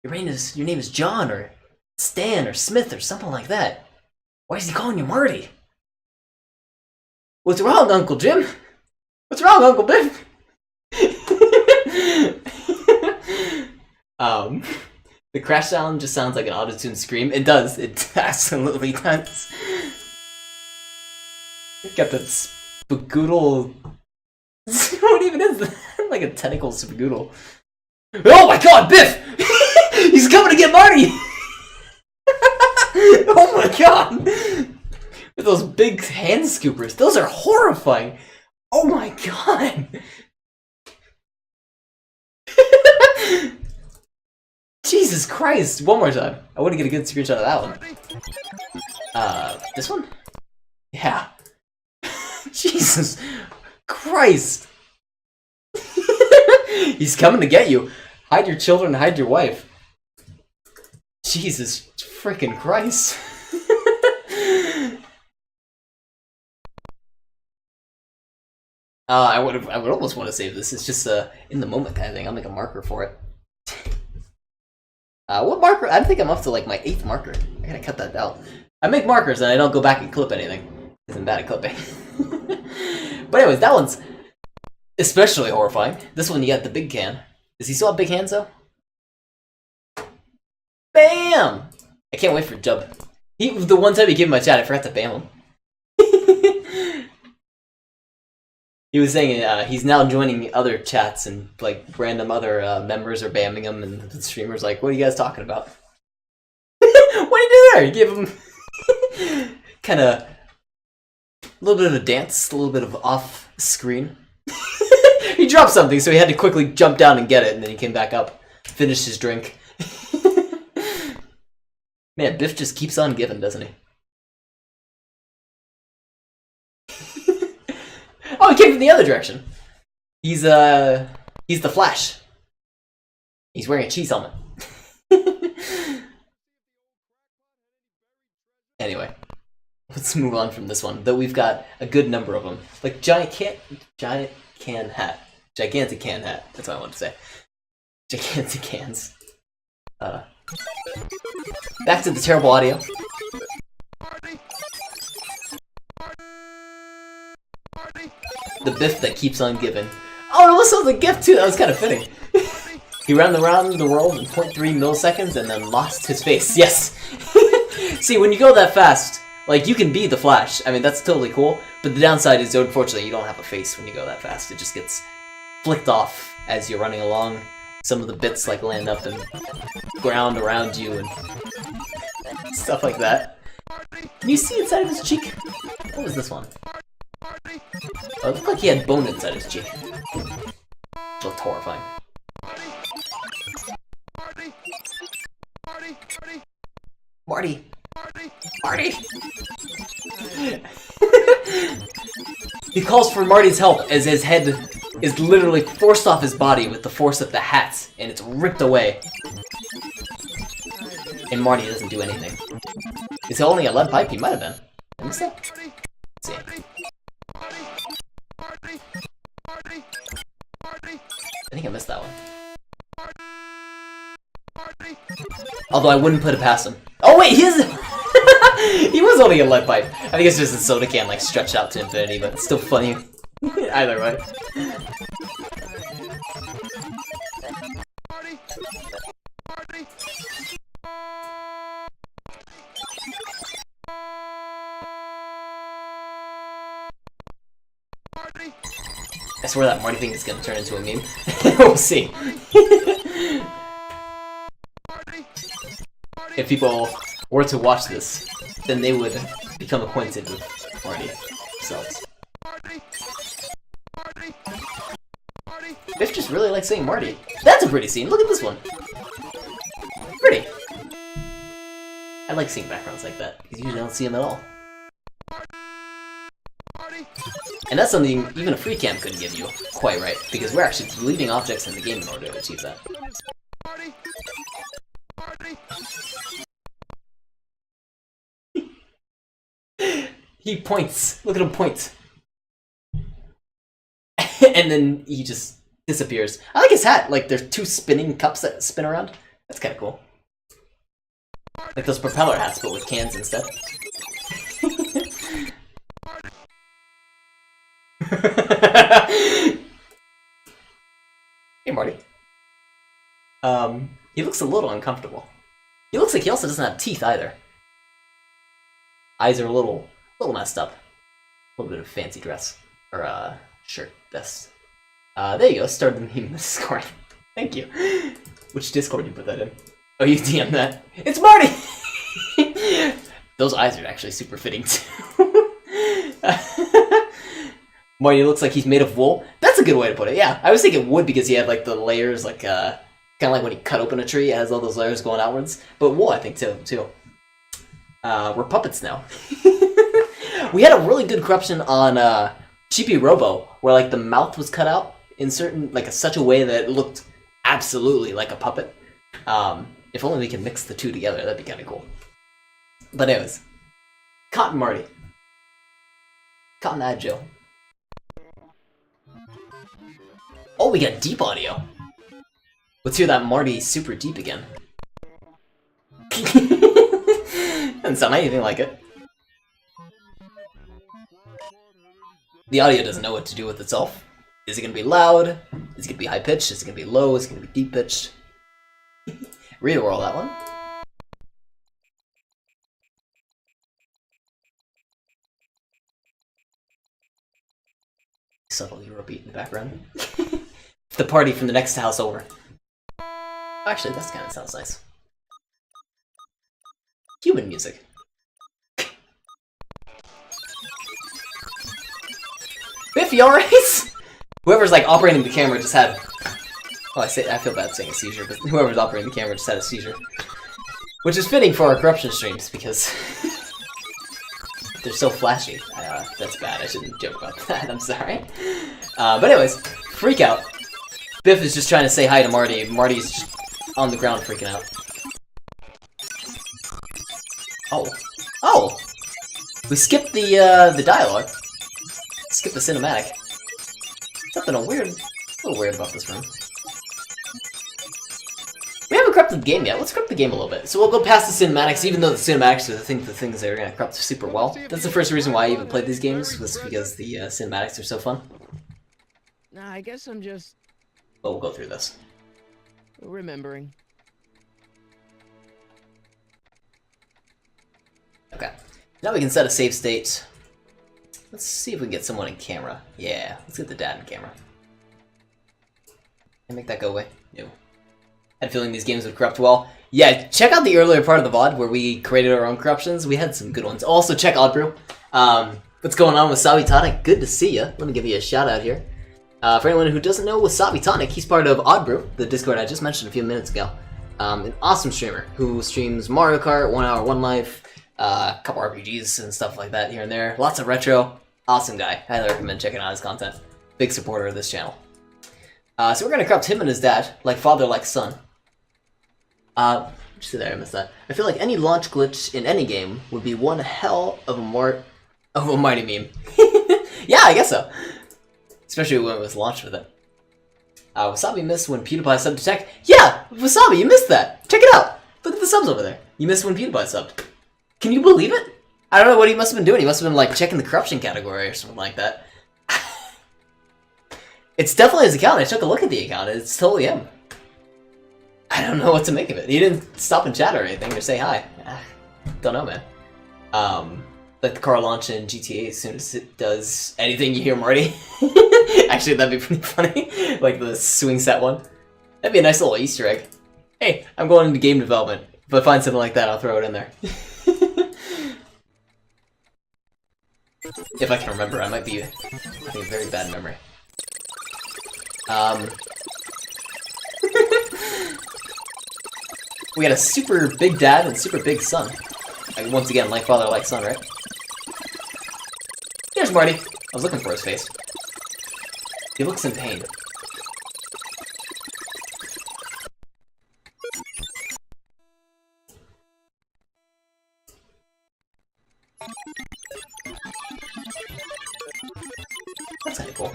Your name is John or Stan or Smith or something like that. Why is he calling you Marty? What's wrong, Uncle Jim? What's wrong, Uncle Biff? The crash sound just sounds like an auto-tuned scream. It does. It absolutely does. Got that spagoodle. What even is that? Like a tentacle spagoodle. Oh my god, Biff! He's coming to get Marty! Oh my god! With those big hand scoopers. Those are horrifying! Oh my god! Jesus Christ! One more time. I want to get a good screenshot of that one. This one? Yeah. Jesus Christ! He's coming to get you. Hide your children, hide your wife. Jesus freaking Christ. I would almost want to save this. It's just in the moment kind of thing. I'll make a marker for it. What marker? I think I'm up to like my 8th marker. I gotta cut that out. I make markers and I don't go back and clip anything because I'm bad at clipping. But anyways, that one's especially horrifying. This one, you got the big can. Does he still have big hands though? Bam! I can't wait for Jub. The one time he gave him my chat, I forgot to bam him. He was saying he's now joining other chats and like random other members are bamming him, and the streamer's like, "What are you guys talking about?" What do you do there? You gave him kind of a little bit of a dance, a little bit of off screen. He dropped something, so he had to quickly jump down and get it, and then he came back up, finished his drink. Man, Biff just keeps on giving, doesn't he? Oh, he came from the other direction. He's the Flash. He's wearing a cheese helmet. Anyway, let's move on from this one. Though we've got a good number of them, like gigantic can hat. That's what I wanted to say. Gigantic cans. Back to the terrible audio. The Biff that keeps on giving. Oh, it was a gift too. That was kind of fitting. He ran around the world in 0.3 milliseconds and then lost his face. Yes. See, when you go that fast, like you can be the Flash. I mean, that's totally cool. But the downside is, unfortunately, you don't have a face when you go that fast. It just gets flicked off as you're running along. Some of the bits like land up and ground around you and stuff like that. Can you see inside of his cheek? What was this one? Oh, it looked like he had bone inside his cheek. It looked horrifying. Marty! Marty! He calls for Marty's help as his head is literally forced off his body with the force of the hat, and it's ripped away. And Marty doesn't do anything. Is he holding a lead pipe? He might have been. Let me see. Let's see. I think I missed that one. Although I wouldn't put it past him. Oh wait, he is. He was holding a lead pipe. I think it's just a soda can like stretched out to infinity, but it's still funny. Either way. I swear that Marty thing is gonna turn into a meme. We'll see. If people were to watch this, then they would become acquainted with Marty themselves. Biff just really likes saying Marty. That's a pretty scene. Look at this one. Pretty. I like seeing backgrounds like that, because usually I don't see them at all. And that's something even a free cam couldn't give you quite right, because we're actually deleting objects in the game in order to achieve that. He points. Look at him point. And then he just disappears. I like his hat. Like, there's two spinning cups that spin around. That's kind of cool. Like those propeller hats, but with cans instead. Hey, Marty. He looks a little uncomfortable. He looks like he also doesn't have teeth either. Eyes are a little messed up. A little bit of fancy dress. Or, shirt, vest. There you go, started the meme in the Discord. Thank you. Which Discord you put that in? Oh, you DM that. It's Marty! Those eyes are actually super fitting, too. Marty looks like he's made of wool. That's a good way to put it, yeah. I was thinking wood because he had, like, the layers, like, kind of like when you cut open a tree, it has all those layers going outwards. But wool, I think, too. We're puppets now. We had a really good corruption on Cheapy Robo, where like the mouth was cut out in certain such a way that it looked absolutely like a puppet. If only we could mix the two together, that'd be kind of cool. But anyways, Cotton Marty, Cotton Eye Joe. Oh, we got deep audio. Let's hear that Marty super deep again. Doesn't sound anything like it. The audio doesn't know what to do with itself. Is it going to be loud? Is it going to be high-pitched? Is it going to be low? Is it going to be deep-pitched? Re-roll that one. Subtle Eurobeat in the background. The party from the next house over. Actually, that kind of sounds nice. Human music. Biff, you alright? Whoever's like operating the camera just had. Oh, I feel bad saying a seizure, but whoever's operating the camera just had a seizure, which is fitting for our corruption streams because they're so flashy. That's bad. I shouldn't joke about that. I'm sorry. But anyways, freak out. Biff is just trying to say hi to Marty. Marty's just on the ground freaking out. Oh! We skipped the dialogue. Skip the cinematic. Something a little weird about this room. We haven't corrupted the game yet. Let's corrupt the game a little bit. So we'll go past the cinematics, even though the cinematics are the things that are going to corrupt super well. That's the first reason why I even played these games, was because the cinematics are so fun. Nah, I guess I'm just But we'll go through this. remembering. Okay. Now we can set a save state. Let's see if we can get someone in camera. Yeah, let's get the dad in camera. And make that go away. No. had a feeling these games would corrupt well. Yeah, check out the earlier part of the VOD where we created our own corruptions. We had some good ones. Also, check Oddbrew. What's going on, Wasabi Tonic? Good to see you. Let me give you a shout out here. For anyone who doesn't know Wasabi Tonic, he's part of Oddbrew, the Discord I just mentioned a few minutes ago. An awesome streamer who streams Mario Kart, 1 Hour, 1 Life, a couple RPGs and stuff like that here and there. Lots of retro. Awesome guy. Highly recommend checking out his content. Big supporter of this channel. So we're gonna corrupt him and his dad, like father, like son. Just there, I missed that. I feel like any launch glitch in any game would be one hell of a mighty meme. Yeah, I guess so. Especially when it was launched with it. Wasabi missed when PewDiePie subbed to Tech. Yeah, Wasabi, you missed that. Check it out. Look at the subs over there. You missed when PewDiePie subbed. Can you believe it? I don't know what he must have been doing. He must have been like checking the corruption category or something like that. It's definitely his account. I took a look at the account. It's totally him. I don't know what to make of it. He didn't stop and chat or anything or say hi. Don't know, man. Like the car launch in GTA, as soon as it does anything, you hear Marty. Actually, that'd be pretty funny. Like the swing set one. That'd be a nice little Easter egg. Hey, I'm going into game development. If I find something like that, I'll throw it in there. If I can remember, I might be having a very bad memory. We got a super big dad and super big son. Like, once again, like father, like son, right? There's Marty. I was looking for his face. He looks in pain. That's kinda cool.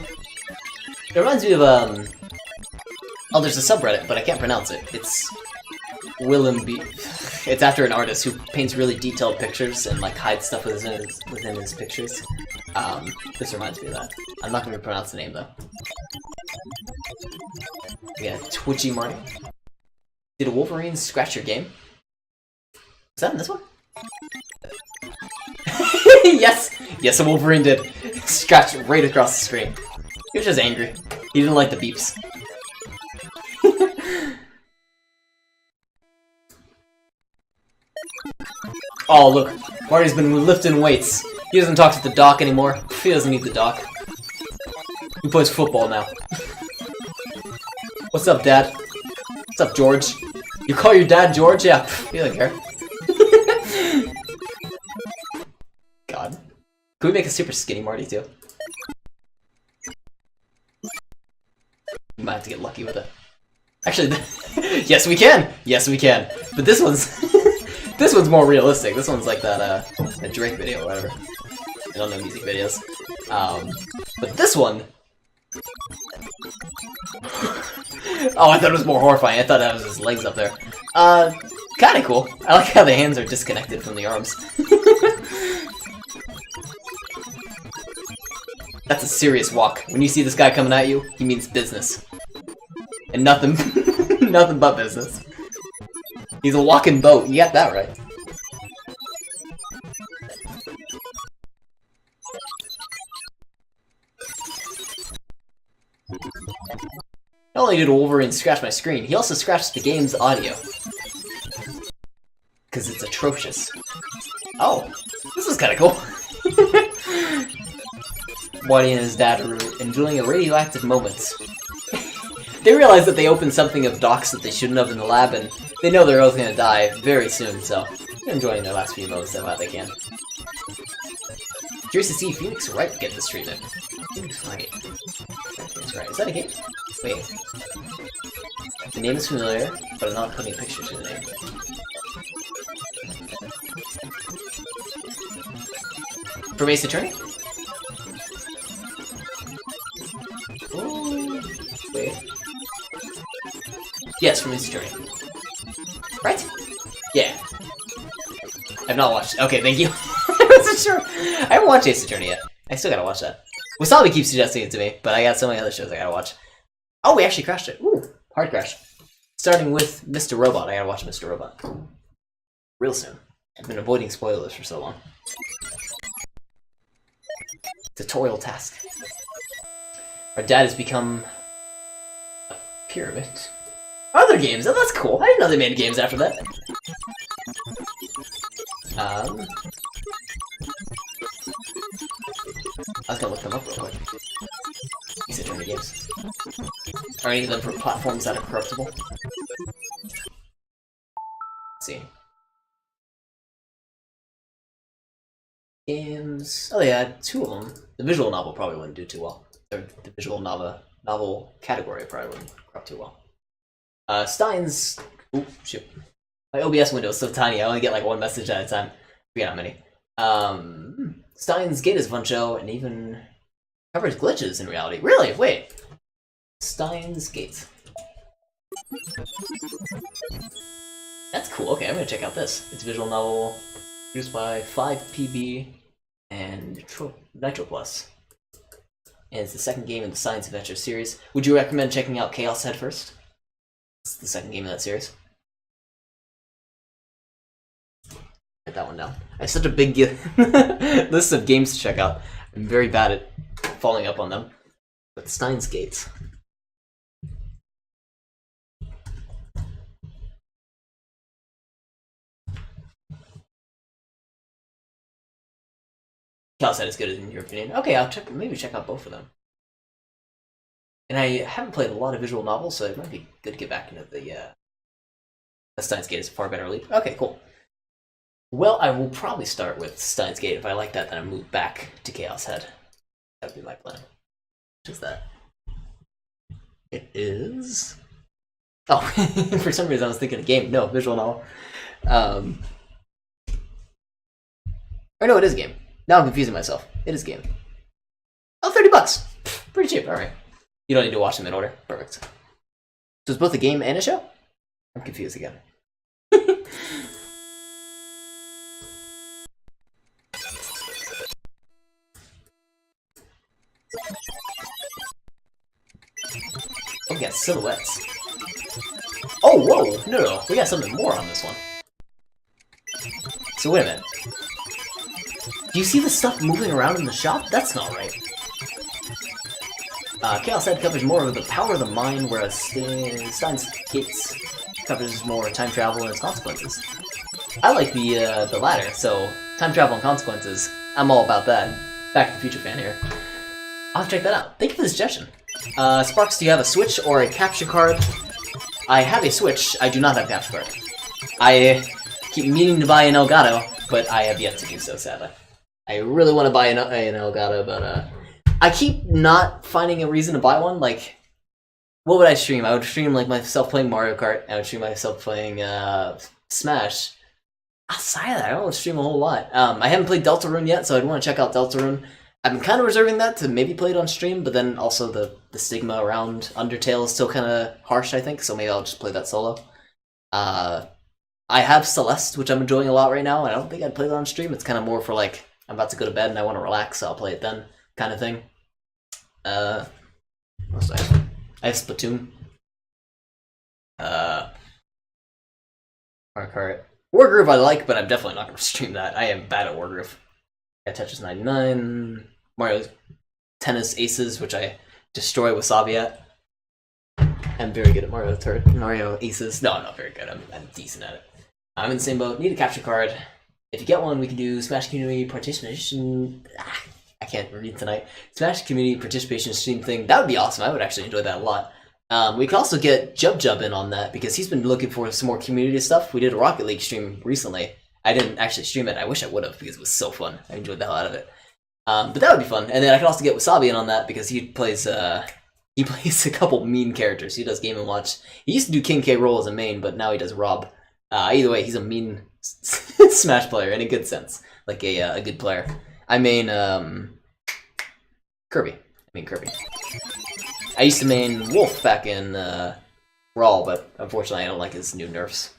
It reminds me of, oh, there's a subreddit, but I can't pronounce it. It's Willem B. It's after an artist who paints really detailed pictures and, like, hides stuff within his pictures. This reminds me of that. I'm not going to pronounce the name, though. Yeah, Twitchy Marty. Did a Wolverine scratch your game? Is that in this one? Yes! Yes, a Wolverine did. Scratch right across the screen. He was just angry. He didn't like the beeps. Oh, look. Marty's been lifting weights. He doesn't talk to the doc anymore. He doesn't need the doc. He plays football now. What's up, Dad? What's up, George? You call your dad George? Yeah, he doesn't care. God. Can we make a super skinny Marty, too? We might have to get lucky with it. Actually, yes, we can! Yes, we can. But this one's... this one's more realistic. This one's like that, a Drake video or whatever. I don't know music videos. But this one... Oh, I thought it was more horrifying. I thought that was his legs up there. Kinda cool. I like how the hands are disconnected from the arms. That's a serious walk. When you see this guy coming at you, he means business. And nothing, nothing but business. He's a walking boat. You got that right. Not only did Wolverine scratch my screen, he also scratched the game's audio. Because it's atrocious. Oh, this is kind of cool. Marty and his dad are enjoying a radioactive moment. They realize that they opened something of docs that they shouldn't have in the lab, and they know they're both going to die very soon, so they're enjoying their last few moments so they can. Curious to see Phoenix Wright get this treatment. Phoenix Wright. Phoenix Wright. Is that a game? Wait. The name is familiar, but I'm not putting a picture to the name. From Ace Attorney? Oh, wait. Yes, from Ace Attorney. Right? Yeah. I've not watched. Okay, thank you. I wasn't sure. I haven't watched Ace Attorney yet. I still gotta watch that. Wasabi keeps suggesting it to me, but I got so many other shows I gotta watch. Oh, we actually crashed it. Ooh, hard crash. Starting with Mr. Robot. I gotta watch Mr. Robot. Real soon. I've been avoiding spoilers for so long. Tutorial task. Our dad has become a pyramid. Other games? Oh, that's cool. I didn't know they made games after that. I was gonna look them up real quick. These are games. Are any of them for platforms that are corruptible? Let's see. Games. Oh, yeah, 2 of them. The visual novel probably wouldn't do too well. Or the visual novel category probably wouldn't corrupt too well. Stein's. Oop, shoot. My OBS window is so tiny, I only get like 1 message at a time. I forget how many. Stein's Gate is a fun show, and even covers glitches in reality. Really? Wait. Stein's Gate. That's cool. Okay, I'm gonna check out this. It's a visual novel produced by 5PB and Nitro Plus. And it's the 2nd game in the Science Adventure series. Would you recommend checking out Chaos Head first? It's the 2nd game in that series. Write that one down. I have such a big list of games to check out. I'm very bad at following up on them. But Steins Gate. Chaos Head is good in your opinion. Okay, I'll maybe check out both of them. And I haven't played a lot of visual novels, so it might be good to get back into the Steins Gate is a far better leap. Okay, cool. Well, I will probably start with Steins Gate. If I like that, then I move back to Chaos Head. That would be my plan. Which is that? It is... Oh, for some reason I was thinking a game. No, visual novel. Or no, it is a game. Now I'm confusing myself. It is a game. Oh, $30! Pretty cheap, alright. You don't need to watch them in order. Perfect. So it's both a game and a show? I'm confused again. Oh, we got silhouettes. Oh, whoa! No, we got something more on this one. So wait a minute. Do you see the stuff moving around in the shop? That's not right. Chaos Head covers more of the power of the mind, whereas Steins Gates covers more time travel and its consequences. I like the latter, so time travel and consequences, I'm all about that. Back to the Future fan here. I'll have to check that out. Thank you for the suggestion. Sparks, do you have a Switch or a capture card? I have a Switch, I do not have a capture card. I keep meaning to buy an Elgato, but I have yet to do so, sadly. I really want to buy an Elgato, but I keep not finding a reason to buy one. Like, what would I stream? I would stream like myself playing Mario Kart. I would stream myself playing Smash. Outside of that, I don't stream a whole lot. I haven't played Deltarune yet, so I'd want to check out Deltarune. I've been kind of reserving that to maybe play it on stream, but then also the stigma around Undertale is still kind of harsh, I think, so maybe I'll just play that solo. I have Celeste, which I'm enjoying a lot right now, and I don't think I'd play that on stream. It's kind of more for like, I'm about to go to bed and I want to relax, so I'll play it then, kind of thing. What else do I have? I have Splatoon. Mario Kart. Wargroove I like, but I'm definitely not going to stream that. I am bad at Wargroove. I got Tetris 99, Mario Tennis Aces, which I destroy Wasabi at. I'm very good at Mario Aces. No, I'm not very good. I'm decent at it. I'm in the same boat. Need a capture card. If you get one, we can do Smash Community Participation. I can't read tonight. Smash Community Participation stream thing. That would be awesome. I would actually enjoy that a lot. We could also get Jub in on that because he's been looking for some more community stuff. We did a Rocket League stream recently. I didn't actually stream it. I wish I would have because it was so fun. I enjoyed the hell out of it. But that would be fun. And then I could also get Wasabi in on that because he plays a couple mean characters. He does Game & Watch. He used to do King K. Rool as a main, but now he does Rob. Either way, he's a mean Smash player in a good sense. Like a good player. I main Kirby. I used to main Wolf back in Brawl, but unfortunately I don't like his new nerfs.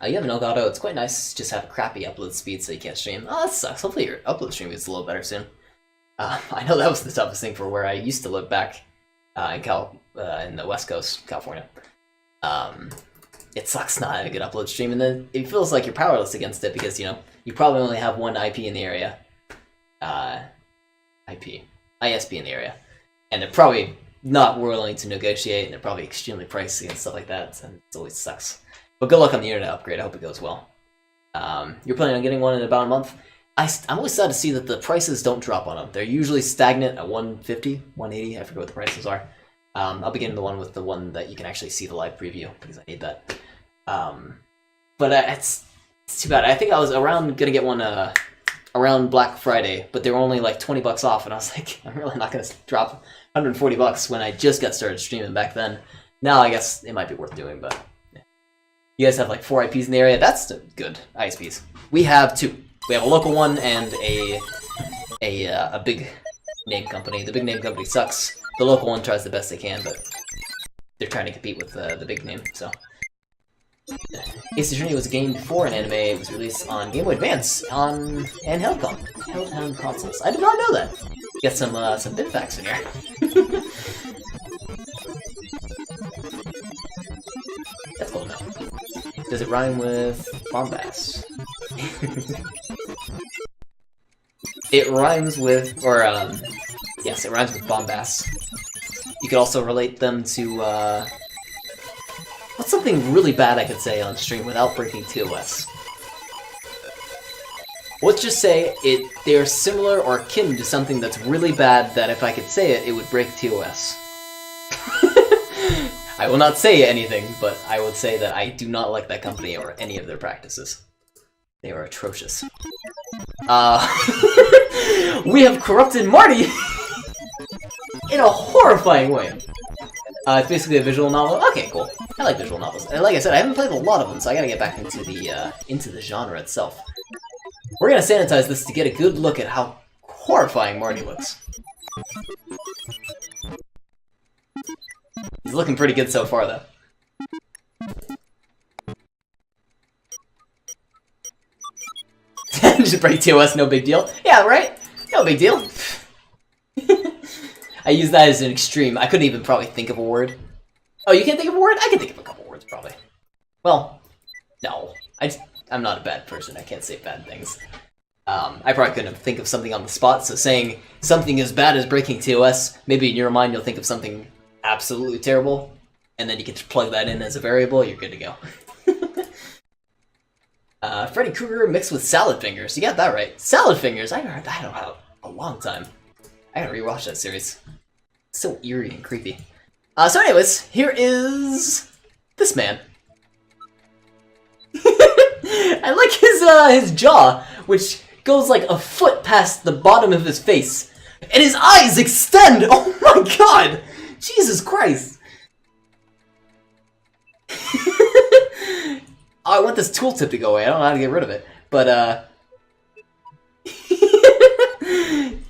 You have an Elgato, it's quite nice, just have crappy upload speed so you can't stream. Oh, that sucks. Hopefully your upload stream gets a little better soon. I know that was the toughest thing for where I used to live back in the West Coast, California. It sucks not having a good upload stream, and then it feels like you're powerless against it because, you know, you probably only have one IP in the area. ISP in the area. And it probably not willing to negotiate, and they're probably extremely pricey and stuff like that, and it always sucks. But good luck on the internet upgrade. I hope it goes well. You're planning on getting one in about a month? I'm always sad to see that the prices don't drop on them. They're usually stagnant at 150, 180. I forget what the prices are. I'll be getting the one with the one that you can actually see the live preview because I need that. But it's too bad. I think I was gonna get one around Black Friday, but they were only like $20 off, and I was like, I'm really not gonna drop $140 when I just got started streaming back then. Now I guess it might be worth doing, but yeah. You guys have like 4 IPs in the area. That's good ISPs. We have 2. We have a local one and a big name company. The big name company sucks. The local one tries the best they can, but they're trying to compete with the big name. So, Ace Attorney was a game before an anime. It was released on Game Boy Advance on handheld consoles. I did not know that. Get some bit facts in here. That's cool enough. Does it rhyme with bombast? It rhymes with, yes, it rhymes with bombast. You could also relate them to, what's something really bad I could say on stream without breaking TOS? Let's just say they're similar or akin to something that's really bad that if I could say it, it would break TOS. I will not say anything, but I would say that I do not like that company or any of their practices. They are atrocious. We have corrupted Marty in a horrifying way. It's basically a visual novel. Okay, cool. I like visual novels. And like I said, I haven't played a lot of them, so I gotta get back into the genre itself. We're gonna sanitize this to get a good look at how horrifying Marty looks. He's looking pretty good so far, though. Just break TOS, no big deal. Yeah, right? No big deal. I use that as an extreme. I couldn't even probably think of a word. Oh, you can't think of a word? I can think of a couple words, probably. Well, no. I'm not a bad person. I can't say bad things. I probably couldn't think of something on the spot, so saying something as bad as breaking TOS, maybe in your mind you'll think of something absolutely terrible, and then you can just plug that in as a variable, you're good to go. Freddy Krueger mixed with salad fingers. You got that right. Salad fingers. I haven't heard that in a long time. I gotta rewatch that series. It's so eerie and creepy. So anyways, here is this man. I like his jaw, which goes like a foot past the bottom of his face, and his eyes extend. Oh my god! Jesus Christ! I want this tooltip to go away. I don't know how to get rid of it, but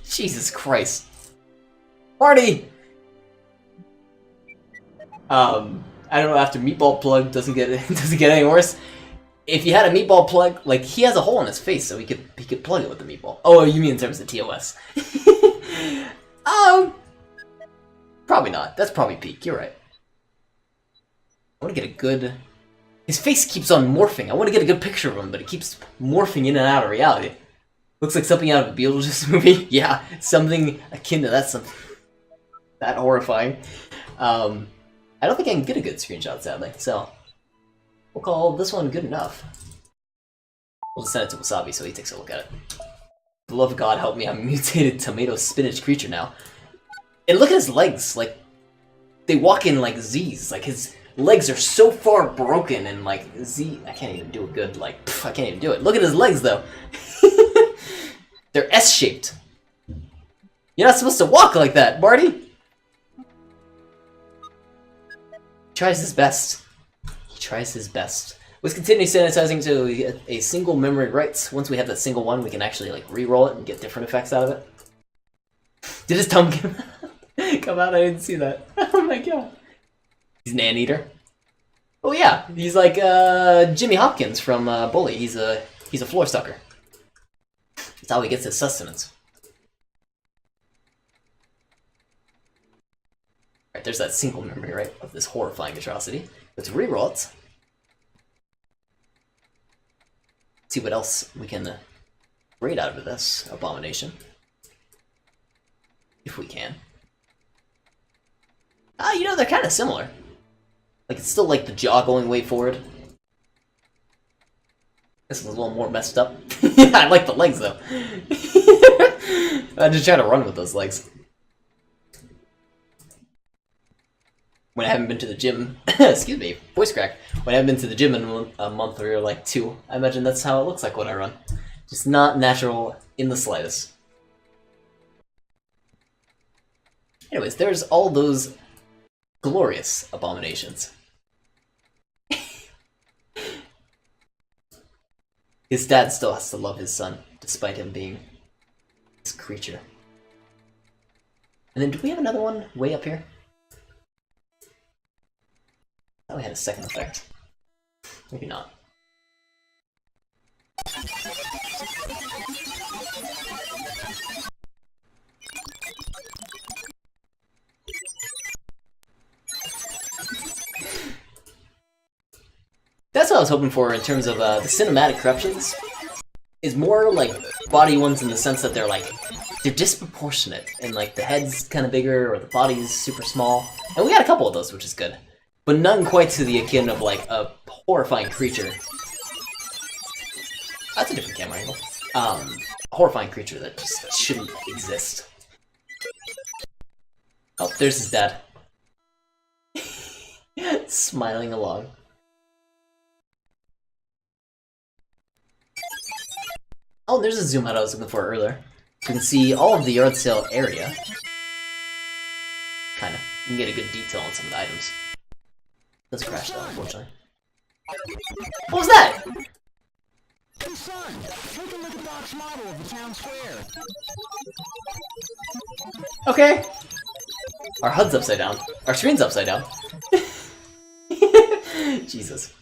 Jesus Christ, Marty. I don't know. After Meatball Plug doesn't get any worse. If you had a meatball plug, like he has a hole in his face, so he could plug it with the meatball. Oh, you mean in terms of TOS? Probably not. That's probably peak. You're right. I want to get a good. His face keeps on morphing. I want to get a good picture of him, but it keeps morphing in and out of reality. Looks like something out of a Beetlejuice movie. Yeah, something akin to that. Something that horrifying. I don't think I can get a good screenshot, sadly. So we'll call this one good enough. We'll just send it to Wasabi so he takes a look at it. For the love of God, help me! I'm a mutated tomato spinach creature now. And look at his legs. Like they walk in like Z's. Like his legs are so far broken and like Z. I can't even do a good like. I can't even do it. Look at his legs though. They're S-shaped. You're not supposed to walk like that, Marty. He tries his best. He tries his best. Let's continue sanitizing to a single memory write. Once we have that single one, we can actually like re-roll it and get different effects out of it. Did his tongue come out? I didn't see that. Oh my god. He's an anteater. Oh yeah, he's like Jimmy Hopkins from Bully. He's a floor sucker. That's how he gets his sustenance. Alright, there's that single memory, right, of this horrifying atrocity. Let's re-roll it. See what else we can grade out of this abomination. If we can. You know, they're kind of similar. Like, it's still like the jaw going way forward. This one's a little more messed up. I like the legs, though. I'm just trying to run with those legs. When I haven't been to the gym, excuse me, voice crack. When I haven't been to the gym in a month or like 2, I imagine that's how it looks like when I run. Just not natural in the slightest. Anyways, there's all those glorious abominations. His dad still has to love his son, despite him being this creature. And then, do we have another one way up here? I thought we had a second effect. Maybe not. That's what I was hoping for in terms of the cinematic corruptions. Is more like body ones in the sense that they're disproportionate, and like the head's kind of bigger or the body's super small. And we got a couple of those, which is good. But none quite to the akin of like a horrifying creature. That's a different camera angle. A horrifying creature that just shouldn't exist. Oh, there's his dad. Smiling along. Oh, there's a zoom out I was looking for earlier. You can see all of the yard sale area. Kinda. You can get a good detail on some of the items. Does crash though, unfortunately. What was that? Hey son, take a look at Doc's model of the town square. Okay. Our HUD's upside down. Our screen's upside down. Jesus.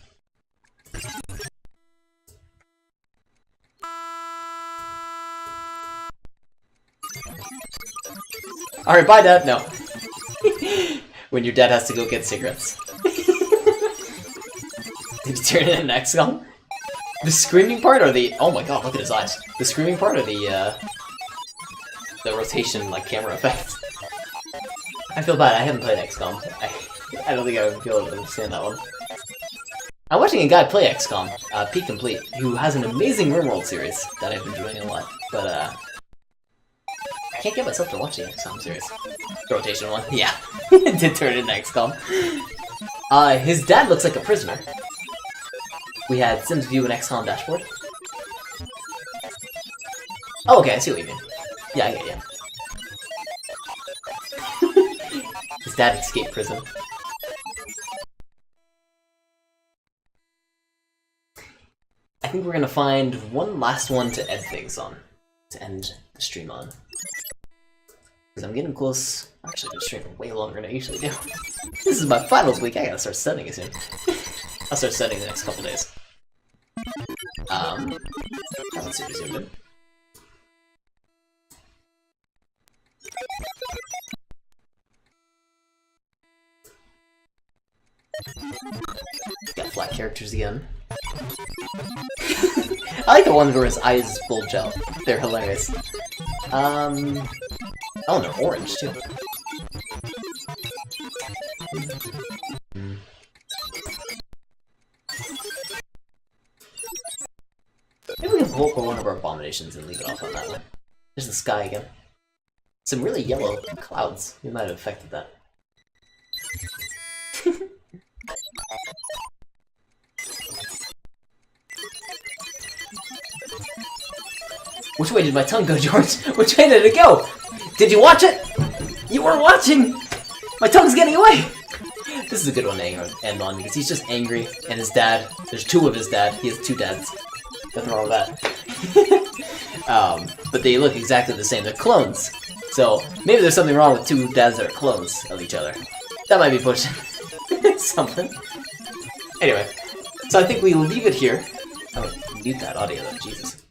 Alright, bye dad. No. When your dad has to go get cigarettes. Did you turn in an XCOM? The screaming part or the... Oh my god, look at his eyes. The screaming part or the rotation, like, camera effect? I feel bad, I haven't played XCOM. I don't think I would be able to understand that one. I'm watching a guy play XCOM, Peak Complete, who has an amazing RimWorld series that I've been enjoying a lot, but I can't get myself to watch the XCOM series. The rotation one, yeah. It did turn into XCOM. His dad looks like a prisoner. We had Sims View and XCOM dashboard. Oh, okay, I see what you mean. Yeah, I get you. His dad escaped prison. I think we're gonna find one last one to end things on. To end the stream on. Because I'm getting close. Actually, I'm streaming way longer than I usually do. This is my finals week, I gotta start studying it soon. I'll start studying the next couple days. Let's see if we zoom in. Got flat characters again. I like the ones where his eyes bulge out. They're hilarious. Oh, and they're orange too. Maybe we can pull for one of our abominations and leave it off on that one. There's the sky again. Some really yellow clouds. We might have affected that. Which way did my tongue go, George? Which way did it go? Did you watch it? You were watching! My tongue's getting away! This is a good one to end on, because he's just angry, and his dad, there's 2 of his dad, he has 2 dads. Nothing wrong with that. But they look exactly the same, they're clones. So, maybe there's something wrong with 2 dads that are clones of each other. That might be pushing something. Anyway, so I think we leave it here. Oh, mute that audio though, Jesus.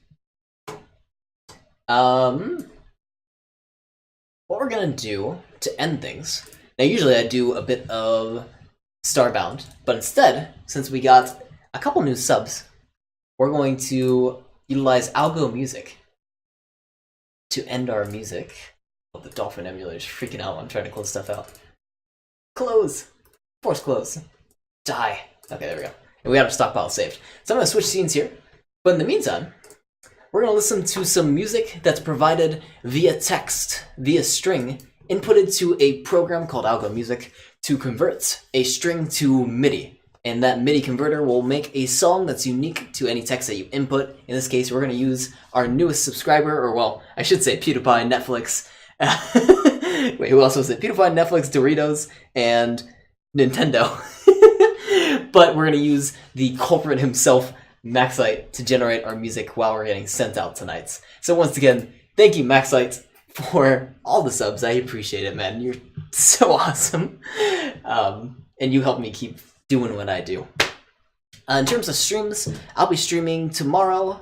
What we're gonna do to end things. Now, usually I do a bit of Starbound, but instead, since we got a couple new subs, we're going to utilize Algo Music to end our music. Oh, the Dolphin emulator is freaking out when I'm trying to close stuff out. Close. Force close. Die. Okay, there we go. And we got our stockpile saved. So I'm going to switch scenes here. But in the meantime, we're going to listen to some music that's provided via text, via string, inputted to a program called Algo Music to convert a string to MIDI. And that MIDI converter will make a song that's unique to any text that you input. In this case, we're going to use our newest subscriber, or well, I should say PewDiePie, Netflix. Wait, who else was it? PewDiePie, Netflix, Doritos, and Nintendo. But we're going to use the culprit himself, Maxite, to generate our music while we're getting sent out tonight. So once again, thank you, Maxite, for all the subs. I appreciate it, man. You're so awesome. And you help me keep doing what I do. In terms of streams, I'll be streaming tomorrow.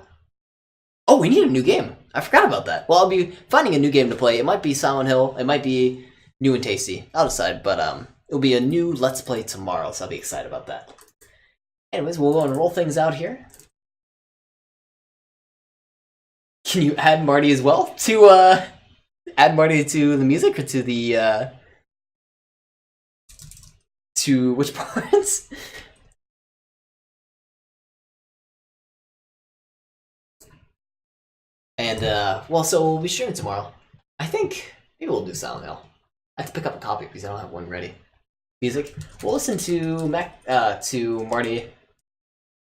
Oh, we need a new game. I forgot about that. Well, I'll be finding a new game to play. It might be Silent Hill. It might be New and Tasty. I'll decide, but it'll be a new Let's Play tomorrow, so I'll be excited about that. Anyways, we'll go and roll things out here. Can you add Marty as well? To, add Marty to the music, or to the, to which parts? And, well, so we'll be streaming tomorrow. I think maybe we'll do Silent Hill. I have to pick up a copy because I don't have one ready. Music. We'll listen to Marty.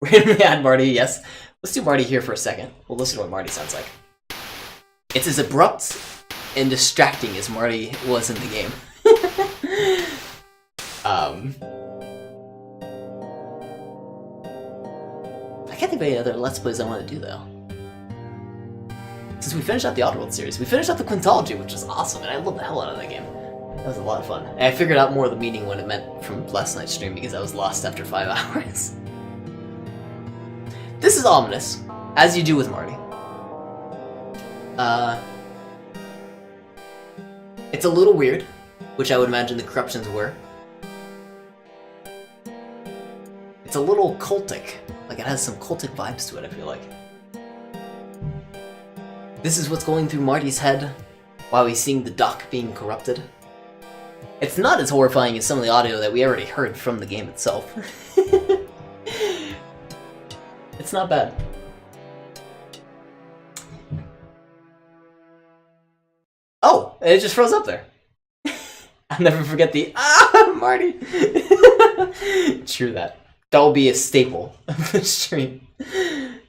We're gonna add Marty, yes. Let's do Marty here for a second. We'll listen to what Marty sounds like. It's as abrupt and distracting as Marty was in the game. I can't think of any other Let's Plays I want to do, though. Since we finished out the Oddworld series, we finished out the Quintology, which was awesome, and I loved the hell out of that game. That was a lot of fun. And I figured out more of the meaning what it meant from last night's stream because I was lost after 5 hours. This is ominous, as you do with Marty. It's a little weird, which I would imagine the corruptions were. It's a little cultic. Like, it has some cultic vibes to it, I feel like. This is what's going through Marty's head while he's seeing the dock being corrupted. It's not as horrifying as some of the audio that we already heard from the game itself. It's not bad. Oh, it just froze up there. I'll never forget the Marty. True that. That will be a staple of the stream.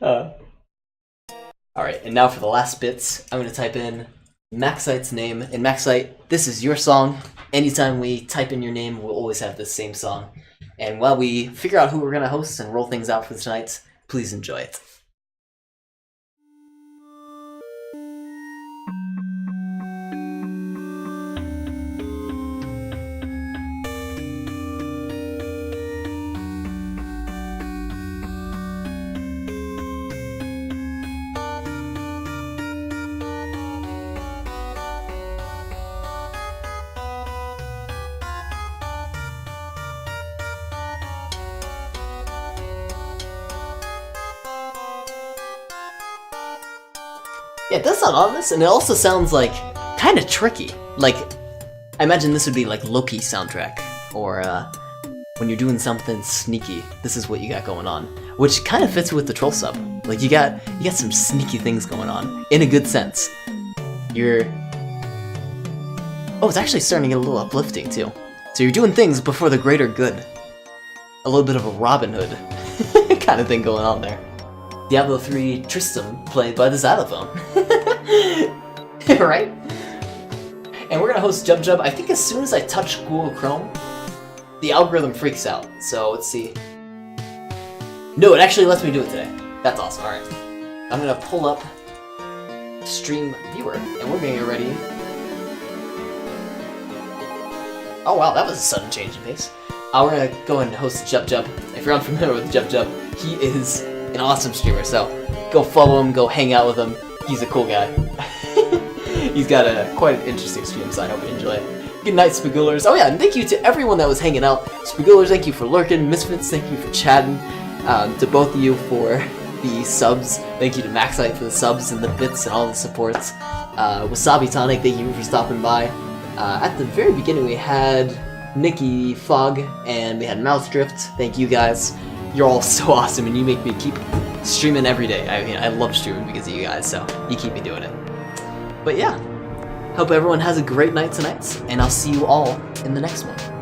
Alright, and now for the last bits, I'm going to type in Maxite's name. And Maxite, this is your song. Anytime we type in your name, we'll always have this same song. And while we figure out who we're going to host and roll things out for tonight, please enjoy it. Yeah, it does sound ominous, and it also sounds like kind of tricky. Like, I imagine this would be like Loki soundtrack, or when you're doing something sneaky, this is what you got going on, which kind of fits with the troll sub. Like, you got some sneaky things going on in a good sense. Oh, it's actually starting to get a little uplifting too. So you're doing things before the greater good. A little bit of a Robin Hood kind of thing going on there. Diablo 3 Tristram played by the xylophone. Right? And we're gonna host Jub Jub. I think as soon as I touch Google Chrome, the algorithm freaks out. So let's see. No, it actually lets me do it today. That's awesome. Alright. I'm gonna pull up Stream Viewer, and we're gonna get ready. Oh wow, that was a sudden change in pace. We're gonna go and host Jub Jub. If you're unfamiliar with Jub Jub, he is an awesome streamer, so go follow him, go hang out with him. He's a cool guy. He's got quite an interesting stream, so I hope you enjoy it. Good night, Spagoolers. Oh yeah, and thank you to everyone that was hanging out. Spagoolers, thank you for lurking. Misfits, thank you for chatting. To both of you for the subs. Thank you to Maxite for the subs and the bits and all the supports. Wasabi Tonic, thank you for stopping by. At the very beginning we had Nikki, Fog, and we had Mouse Drift. Thank you guys. You're all so awesome, and you make me keep streaming every day. I mean, I love streaming because of you guys, so you keep me doing it. But yeah, hope everyone has a great night tonight, and I'll see you all in the next one.